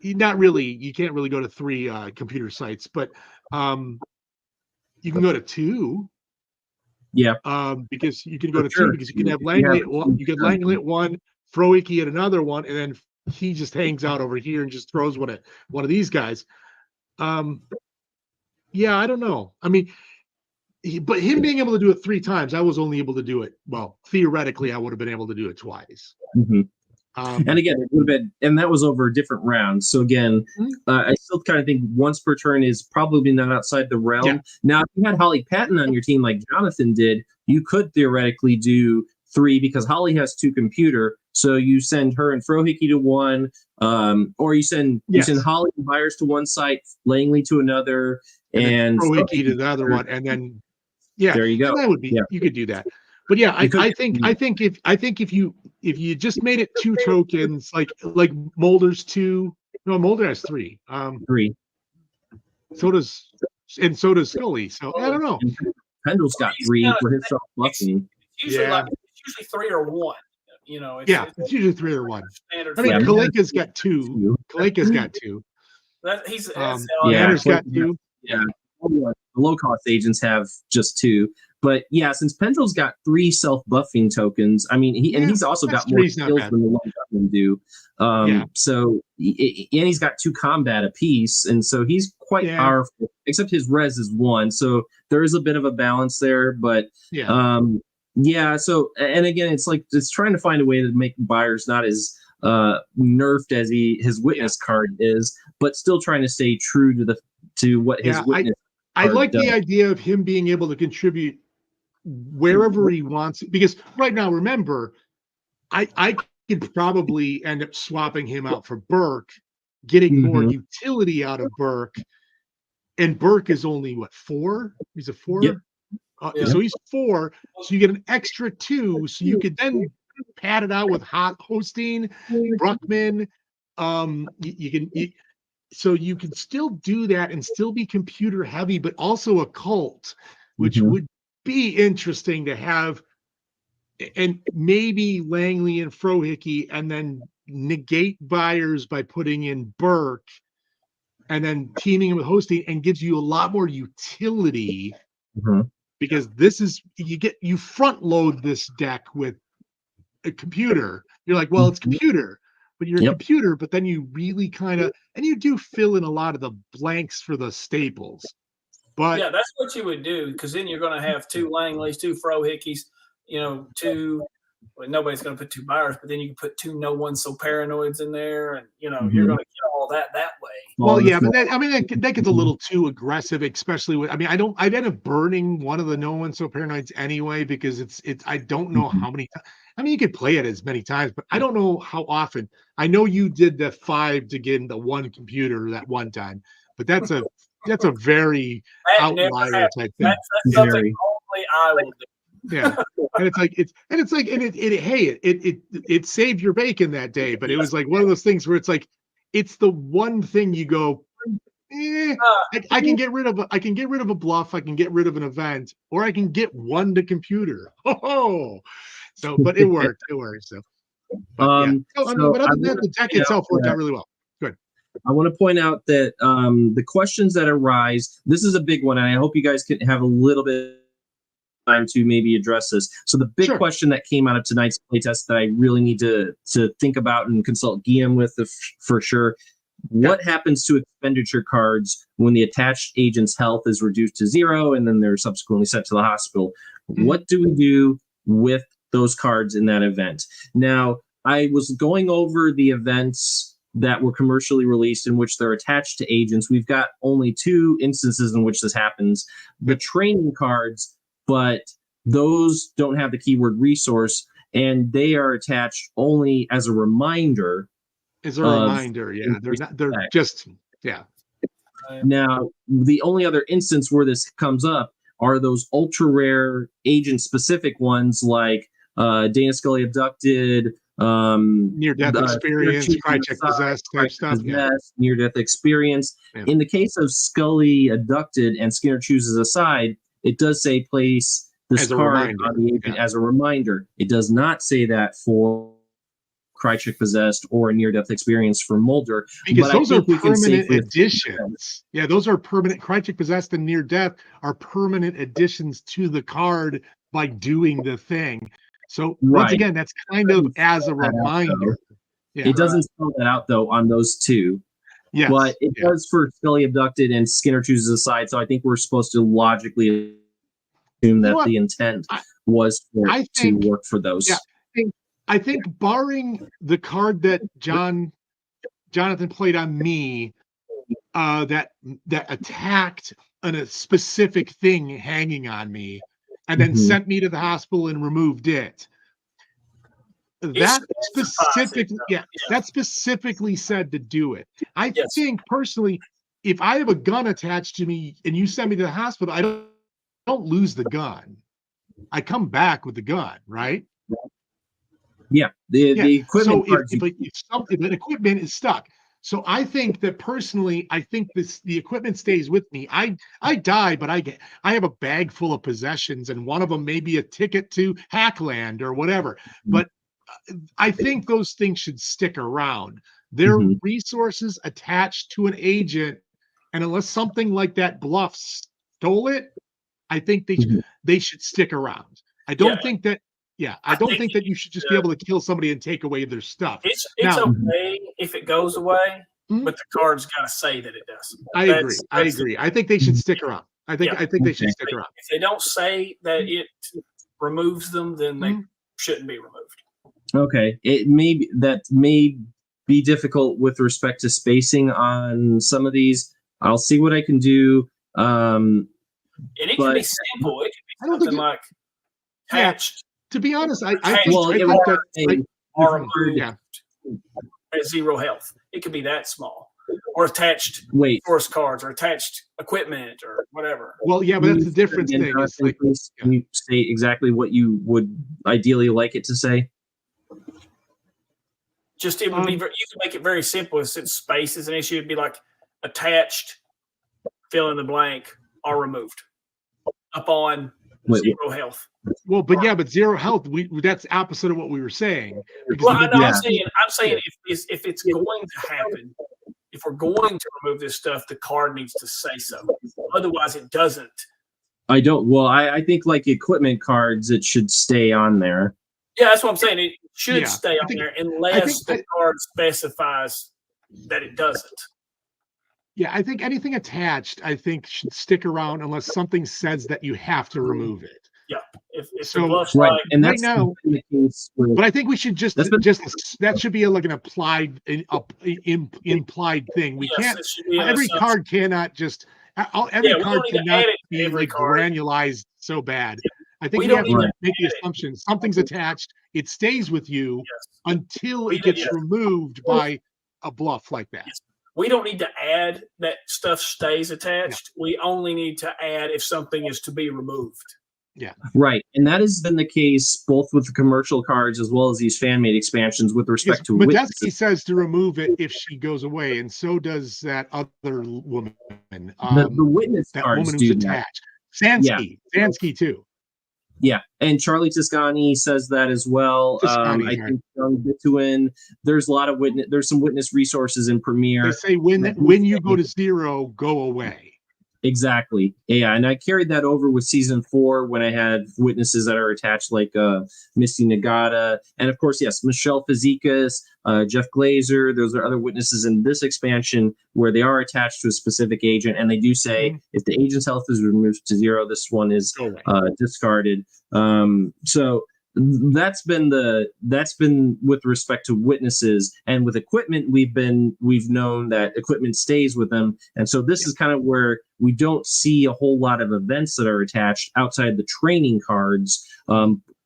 not really, you can't really go to 3 computer sites, but you can go to 2. Because you can go to 2 because you can have Langley at 1, you get Langley at 1, 𝐵 at another one, and then he just hangs out over here and just throws one at one of these guys. I don't know. I mean, but him being able to do it 3 times, I was only able to do it. Well, theoretically, I would have been able to do it twice. And again, it would have been, and that was over different rounds. So again, I still kind of think once per turn is probably not outside the realm. Now, if you had Holly Patton on your team like Jonathan did, you could theoretically do 3 because Holly has 2 computer. So you send her and 𝐗-𝐅i𝐥e𝐬 to one, or you send Holly and Byers to one site, Langley to another, and 𝐗-𝐼𝐥e𝐬 to the other one, and then there you go. And that would be you could do that. But yeah, I think if you just made it 2 tokens, like Mulder's 2, no, Mulder has 3. 3. So does Scully. So I don't know. Pendle's got 3 for his self-buffing. It's usually 3 or 1. You know, it's usually 3 or 1. Standard. I mean, Kaleka's got 2. Kaleka's got 2. Tanner's got 2. Yeah. The low-cost agents have just 2. But yeah, since Pendle's got 3 self-buffing tokens, I mean, he's also got more skills than the one Gutman do. So, and he's got 2 combat apiece, and so he's quite powerful. Except his res is 1, so there is a bit of a balance there. But so and again, it's trying to find a way to make Byers not as nerfed as his witness card is, but still trying to stay true to what his witness. I like the idea of him being able to contribute wherever he wants, because right now, remember, I could probably end up swapping him out for Burke, getting more utility out of Burke, and Burke is only 4? He's a 4. Yep. So he's 4. So you get an extra 2. So you could then pad it out with Hosteen, Bruckman. So you can still do that and still be computer heavy, but also occult, which would be interesting to have, and maybe Langley and 𝐗-𝐼𝐥e𝐬, and then negate Byers by putting in Burke, and then teaming him with Hosteen, and gives you a lot more utility because this is you front load this deck with a computer. You're like, well, it's computer, but you're a computer, but then you really kind of, and you do fill in a lot of the blanks for the staples. But yeah, that's what you would do, because then you're going to have 2 Langleys, 2 𝐗-𝐼𝐥e𝐬s, 2. Well, nobody's going to put 2 Byers, but then you can put 2 no one so paranoids in there, and you're going to get all that way. Well, yeah, but that gets a little too aggressive, especially with. I mean, I'd end up burning one of the no one so paranoids anyway, because it's. I don't know how many. I mean, you could play it as many times, but I don't know how often. I know you did the 5 to get into 1 computer that one time, but that's a very outlier type thing. That's something only I will do. Yeah, and it saved your bacon that day, but it was like one of those things where it's like it's the one thing you go, I can get rid of a bluff, I can get rid of an event, or I can get 1 to computer. So, but it worked. So, but other than that, the deck itself worked out really well. Good. I want to point out that the questions that arise, this is a big one, and I hope you guys can have a little bit of time to maybe address this. So the big question that came out of tonight's playtest that I really need to think about and consult 𝐗-𝐅i𝐥e𝐬 with for sure. What happens to expenditure cards when the attached agent's health is reduced to 0 and then they're subsequently sent to the hospital? What do we do with those cards in that event? Now, I was going over the events that were commercially released in which they're attached to agents. We've got only 2 instances in which this happens. The training cards, but those don't have the keyword resource, and they are attached only as a reminder. As a reminder, they're just. Now, the only other instance where this comes up are those ultra rare agent specific ones like Dana Scully abducted, near-death experience, 𝐗-𝐼𝐥e𝐬 possessed type stuff. Near-death experience. Yeah. In the case of Scully abducted and Skinner chooses a side, it does say place this card on the agent as a reminder. It does not say that for 𝐗-𝐼𝐥e𝐬 possessed or a near-death experience for Mulder. Because those are permanent additions. Yeah, those are permanent. 𝐗-𝐼𝐥e𝐬 possessed and near-death are permanent additions to the card by doing the thing. So once again, that's kind of as a reminder. It doesn't spell that out though on those 2. Yes, but it does for Scully abducted and Skinner chooses a side. So I think we're supposed to logically assume that the intent was to work for those. Yeah, I think barring the card that Jonathan played on me, that attacked a specific thing hanging on me, and then sent me to the hospital and removed it. that specifically, that specifically said to do it. I think personally, if I have a gun attached to me and you send me to the hospital, I don't lose the gun. I come back with the gun, right? Yeah, the equipment. So if something, the equipment is stuck. So I think that personally, I think the equipment stays with me. I die, but I have a bag full of possessions, and one of them may be a ticket to Hackland or whatever. But I think those things should stick around. They're resources attached to an agent, and unless something like that bluff stole it, I think they should stick around. I don't think that. Yeah, I don't think that you should just be able to kill somebody and take away their stuff. It's okay if it goes away, but the card's got to say that it does. I agree. I think they should stick around. I think they should stick around. If they don't say that it removes them, then they shouldn't be removed. Okay, it may be difficult with respect to spacing on some of these. I'll see what I can do. And it can be simple. It can be something like hatched. To be honest, I think at 0 health. It could be that small, or attached force cards, or attached equipment, or whatever. Well, yeah, but that's the difference thing. Can you say exactly what you would ideally like it to say? Just it would be. You can make it very simple. Since space is an issue, it'd be like attached, fill in the blank, or removed upon 0 health. Well, but 0 health, that's opposite of what we were saying. Well, I'm saying if it's going to happen, if we're going to remove this stuff, the card needs to say so. Otherwise, it doesn't. I don't. Well, I think like equipment cards, it should stay on there. Yeah, that's what I'm saying. It should stay on there unless the card specifies that it doesn't. Yeah, I think anything attached, should stick around unless something says that you have to remove it. Yeah, if so right, and that's right now. But I think we should just that should be like an applied, implied thing. We can't. Every card cannot just. Every card cannot be like granulized so bad. Yeah. I think we have to make the assumption something's attached. It stays with you until it gets removed by a bluff like that. Yes. We don't need to add that stuff stays attached. Yeah. We only need to add if something is to be removed. Yeah. Right. And that has been the case both with the commercial cards as well as these fan-made expansions with respect to witnesses. But Medeski says to remove it if she goes away, and so does that other woman. The witness that cards woman who's attached. Sansky too. Yeah, and Charlie Toscani says that as well. I think Bituin, there's a lot of there's some witness resources in Premiere. They say when you go to 0, go away. Exactly. Yeah, and I carried that over with season 4 when I had witnesses that are attached, like Misty Nagata, and of course, yes, Michelle Fazekas, Jeff Glazer. Those are other witnesses in this expansion where they are attached to a specific agent, and they do say if the agent's health is removed to 0, this one is discarded. So that's been with respect to witnesses, and with equipment we've known that equipment stays with them, and so this is kind of where we don't see a whole lot of events that are attached outside the training cards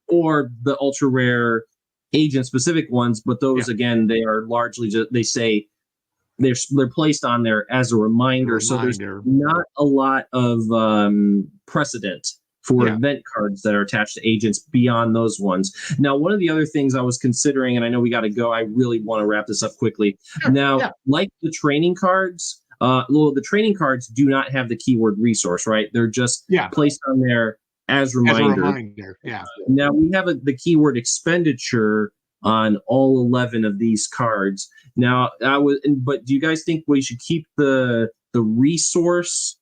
or the ultra rare agent specific ones, but those again, they are largely just, they say they're placed on there as a reminder. So there's not a lot of precedent for event cards that are attached to agents beyond those ones. Now, one of the other things I was considering, and I know we got to go, I really want to wrap this up quickly. Like the training cards, the training cards do not have the keyword resource, right? They're just placed on there as reminder. Now we have the keyword expenditure on all 11 of these cards. Now, but do you guys think we should keep the resource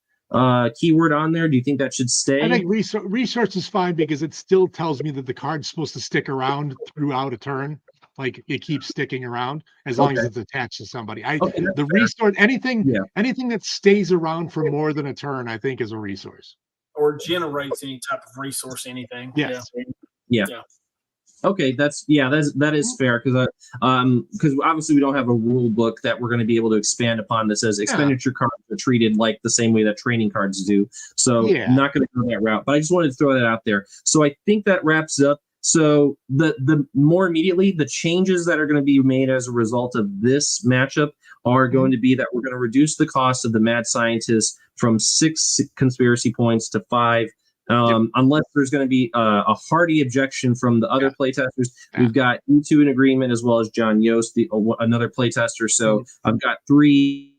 keyword on there? Do you think that should stay? I think resource is fine because it still tells me that the card's supposed to stick around throughout a turn. Like it keeps sticking around as long as it's attached to somebody. The resource, anything that stays around for more than a turn, I think is a resource. Or generates any type of resource, anything. Yes. Yeah. Okay, that is fair because obviously we don't have a rule book that we're going to be able to expand upon that says expenditure cards are treated like the same way that training cards do. So not going to go that route, but I just wanted to throw that out there. So I think that wraps up So the more immediately, the changes that are going to be made as a result of this matchup are going to be that we're going to reduce the cost of the mad scientist from 6 conspiracy points to 5. Unless there's going to be a hearty objection from the other playtesters. We've got you two in agreement, as well as John Yost, another playtester. So I've got 3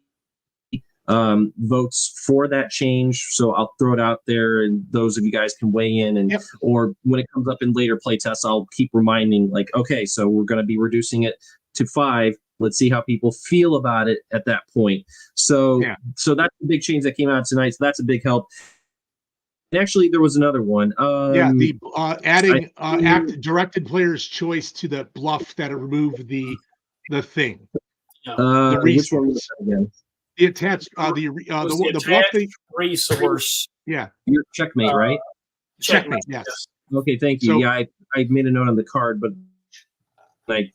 votes for that change. So I'll throw it out there, and those of you guys can weigh in. And or when it comes up in later playtests, I'll keep reminding, like, okay, so we're going to be reducing it to 5. Let's see how people feel about it at that point. So so that's the big change that came out tonight. So that's a big help. Actually, there was another one. The adding directed player's choice to the bluff that removed the thing. The which one was that again? The attached the bluff thing. Resource. Yeah. Your checkmate, right? Checkmate. Yes. Okay, thank you. So, I made a note on the card, but I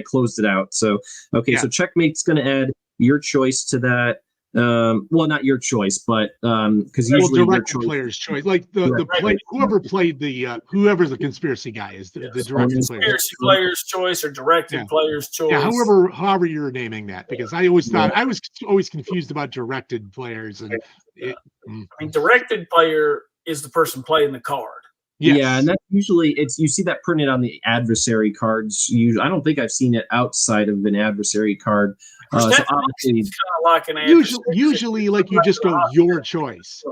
closed it out. So so checkmate's going to add your choice to that. Well, not your choice, but because usually direct player's choice, like whoever played whoever's the conspiracy guy is the direct conspiracy player's choice or directed player's choice. Yeah, however you're naming that, because I always thought I was always confused about directed players, and I mean, directed player is the person playing the card. Yes. Yeah, and that's usually you see that printed on the adversary cards. I don't think I've seen it outside of an adversary card. So obviously, it's kind of like an adversary. Usually, like, you just go your choice,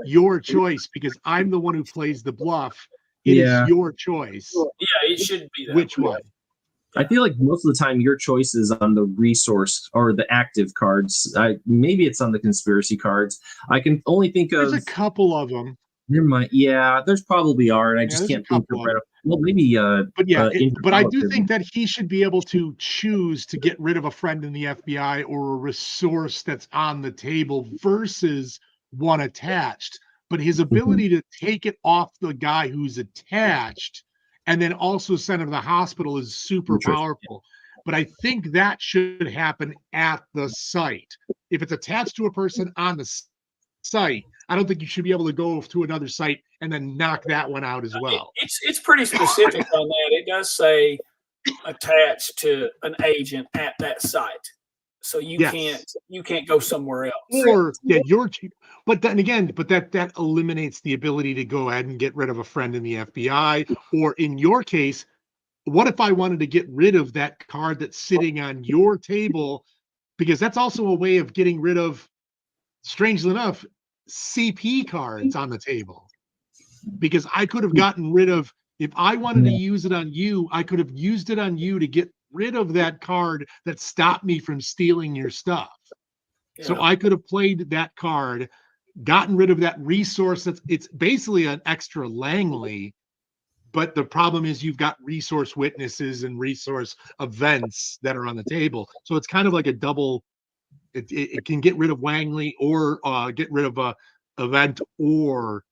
because I'm the one who plays the bluff. It is your choice. Yeah, it should be that. Which one? I feel like most of the time your choice is on the resource or the active cards. Maybe it's on the conspiracy cards. I can only think of there's a couple of them. Never mind. Yeah, there's probably are, and I just can't think of it. Well, maybe. But I do think that he should be able to choose to get rid of a friend in the FBI or a resource that's on the table versus one attached. But his ability to take it off the guy who's attached and then also send him to the hospital is super powerful. But I think that should happen at the site. If it's attached to a person on the site, I don't think you should be able to go to another site and then knock that one out as well. It's pretty specific on that. It does say attached to an agent at that site, so you can't go somewhere else. Or but then again, that eliminates the ability to go ahead and get rid of a friend in the FBI. Or in your case, what if I wanted to get rid of that card that's sitting on your table? Because that's also a way of getting rid of, strangely enough, CP cards on the table, because I could have gotten rid of, if I wanted to use it on you, I could have used it on you to get rid of that card that stopped me from stealing your stuff. So I could have played that card, gotten rid of that resource. It's basically an extra Langley, but the problem is you've got resource witnesses and resource events that are on the table. So it's kind of like a double. It can get rid of Langley or get rid of a event or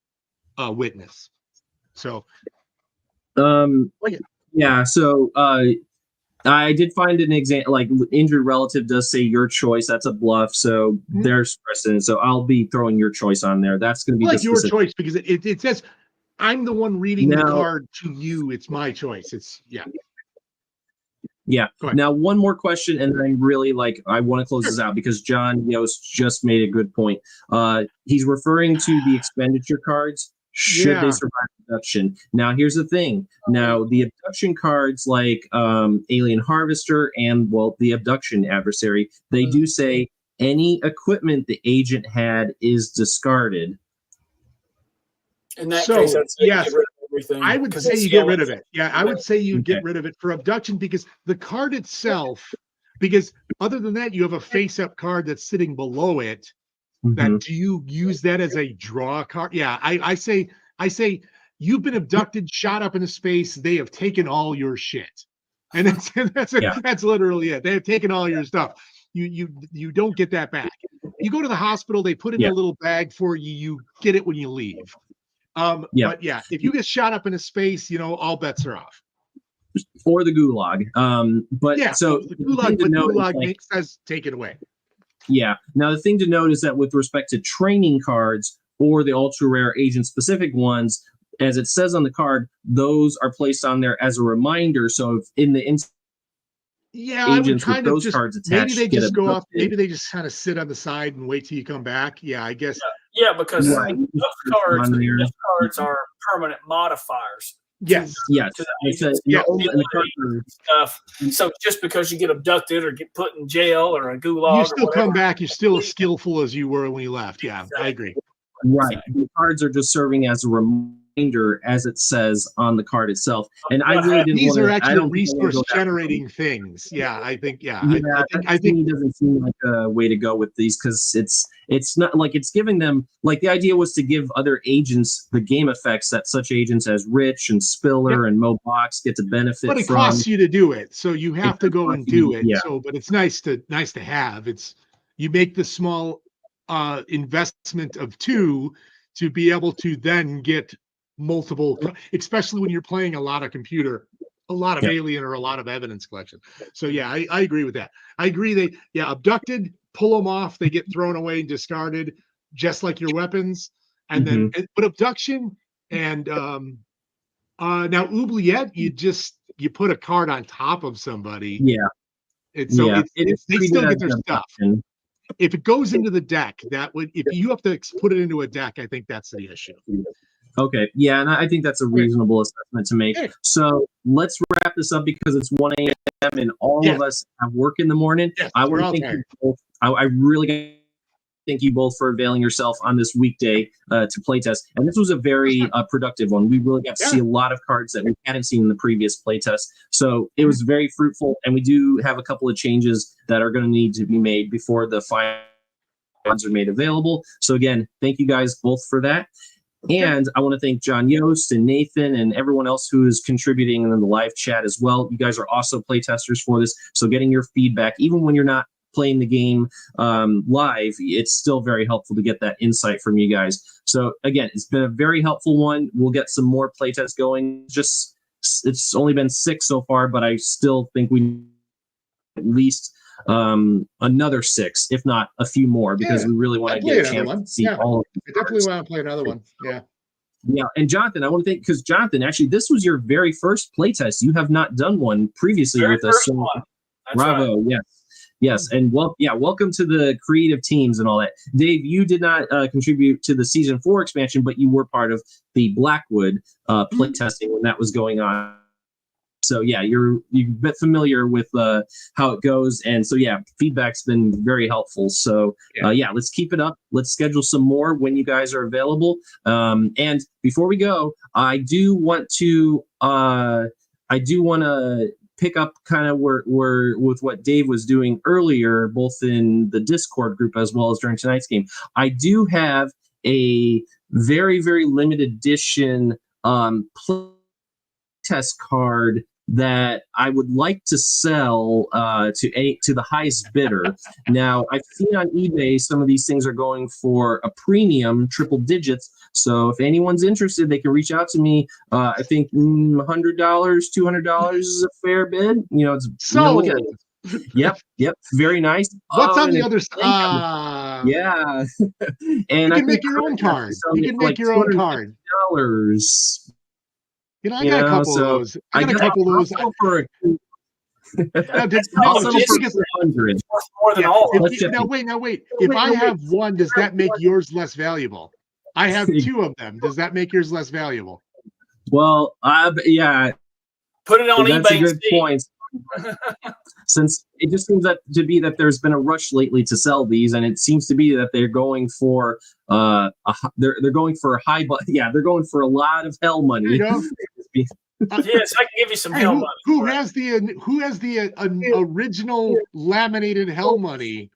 a witness. So, So I did find an example. Like, injured relative does say your choice. That's a bluff. So there's precedent. So I'll be throwing your choice on there. That's going to be like your choice, because it says I'm the one reading the card to you. It's my choice. Yeah. Now, one more question, and I'm really I want to close this out because John Yost just made a good point. He's referring to the expenditure cards. Should they survive abduction? Now, here's the thing. Now, the abduction cards like Alien Harvester and, the abduction adversary, they do say any equipment the agent had is discarded. In that case, that's I would say you get rid of it. Yeah, I would say you get rid of it for abduction, because the card itself, because other than that, you have a face-up card that's sitting below it. That do you use that as a draw card? Yeah, I say you've been abducted, shot up into space. They have taken all your shit, and that's literally it. They have taken all your stuff. You don't get that back. You go to the hospital, they put it in a little bag for you. You get it when you leave. But if you get shot up into space, all bets are off. Or the gulag. So the gulag says take it away. Yeah. Now, the thing to note is that with respect to training cards or the ultra rare agent specific ones, as it says on the card, those are placed on there as a reminder. So if in the yeah, I would agents with kind of those just cards maybe attached they get just go off. abducted. Maybe they just kind of sit on the side and wait till you come back. Yeah, I guess. Yeah, because Right. those cards are permanent modifiers. Yes. Yes. To the It's a- agents. yeah, Yeah, and the cards are- stuff. So just because you get abducted or get put in jail or a gulag, You or still whatever, come back. You're still as skillful as you were when you left. Yeah, I agree. Right. The cards are just serving as a reminder, as it says on the card itself. And I really didn't These want are to. actually resource generating things. Yeah, I think. Yeah, Yeah, I think it doesn't seem like a way to go with these, because it's not like it's giving them, like, the idea was to give other agents the game effects that such agents as Rich and Spiller and Mo Box get to benefit but it from. costs you to do it, so you have to go and do it. Yeah. So, but it's nice to have. It's you make the small investment of 2 to be able to then get multiple, especially when you're playing a lot of computer, a lot of alien or a lot of evidence collection. So yeah, I agree with that. I agree. They abducted, pull them off, they get thrown away and discarded, just like your weapons. And then, but abduction and now oubliette, you put a card on top of somebody. Yeah. They still get their stuff. If it goes into the deck, that would, if you have to put it into a deck, I think that's the issue. Okay. Yeah, and I think that's a reasonable assessment to make. So let's wrap this up because it's 1 a.m. and all of us have work in the morning. I want to thank you both. I really thank you both for availing yourself on this weekday to playtest. And this was a very productive one. We really got to see a lot of cards that we hadn't seen in the previous playtest. So it was very fruitful. And we do have a couple of changes that are going to need to be made before the final ones are made available. So again, thank you guys both for that. And I want to thank John Yost and Nathan and everyone else who is contributing in the live chat as well. You guys are also playtesters for this. So getting your feedback, even when you're not playing the game live, it's still very helpful to get that insight from you guys. So again, it's been a very helpful one. We'll get some more playtests going. It's only been 6 so far, but I still think we at least another 6, if not a few more, because we really want to get a chance to see all of them. I definitely want to play another one. Yeah, and Jonathan, I want to thank, because Jonathan, actually, this was your very first playtest. You have not done one previously with us. So bravo, right. Yes, and welcome to the creative teams and all that. Dave, you did not contribute to the season 4 expansion, but you were part of the Blackwood playtesting when that was going on. So yeah, you're a bit familiar with how it goes, and so yeah, feedback's been very helpful. So let's keep it up. Let's schedule some more when you guys are available. And before we go, I do want to pick up kind of where with what Dave was doing earlier, both in the Discord group as well as during tonight's game. I do have a very, very limited edition test card that I would like to sell to the highest bidder. Now, I've seen on eBay some of these things are going for a premium, triple digits. So if anyone's interested, they can reach out to me. I think $100, $200 is a fair bid. It's look at it. Yep, very nice. What's on the other side? Yeah, and you can make your own card. You can make your own card. $200. I got a couple of those. I got a couple of those. Now wait. If I have one, does that make yours less valuable? I have 2 of them. Does that make yours less valuable? Well, yeah. Put it on eBay. That's a good point. Since it just seems that there's been a rush lately to sell these, and it seems to be that they're going for they're going for high, but they're going for a lot of hell money. Yes, I can give you some hell money. Who has the original laminated hell money?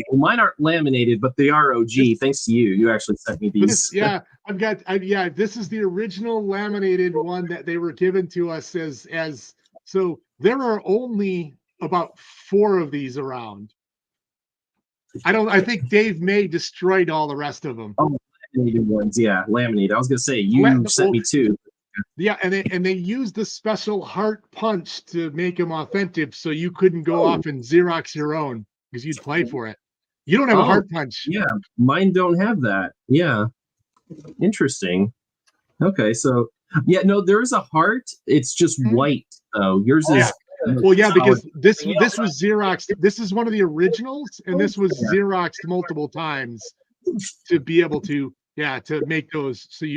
Well, mine aren't laminated, but they are OG. Thanks to you. You actually sent me these. This is the original laminated one that they were given to us as. So there are only about 4 of these around. I think Dave May destroyed all the rest of them. Oh, laminated ones, laminated. I was gonna say you sent me 2. Yeah, and they used the special heart punch to make them authentic, so you couldn't go off and Xerox your own because you'd play for it. You don't have a heart punch. Yeah, mine don't have that. Yeah, interesting. Okay, so yeah, no, there is a heart. It's just white though. Yours is well, yeah, because this was Xerox. This is one of the originals, and this was Xeroxed multiple times to be able to to make those. So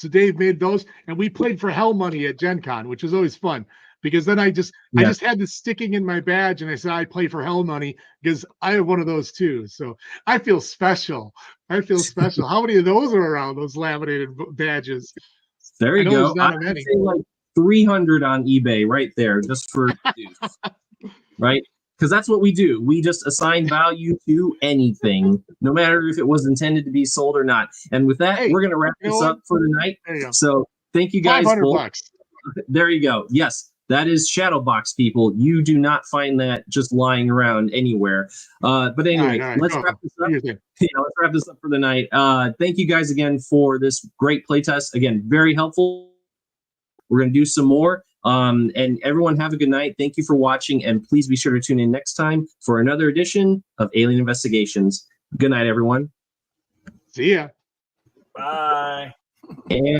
Dave made those, and we played for Hell Money at Gen Con, which was always fun. Because then I just had this sticking in my badge, and I said I play for Hell Money because I have one of those too. So I feel special. I feel special. How many of those are around? Those laminated badges. There you go. I'd say like 300 on eBay right there, just for right? Because that's what we do. We just assign value to anything, no matter if it was intended to be sold or not. And with that, we're going to wrap this up for tonight. So thank you guys. $500. There you go. Yes. That is Shadowbox, people. You do not find that just lying around anywhere. But anyway, let's wrap this up. Let's wrap this up for the night. Thank you guys again for this great playtest. Again, very helpful. We're going to do some more. And everyone have a good night. Thank you for watching. And please be sure to tune in next time for another edition of Alien Investigations. Good night, everyone. See ya. Bye. And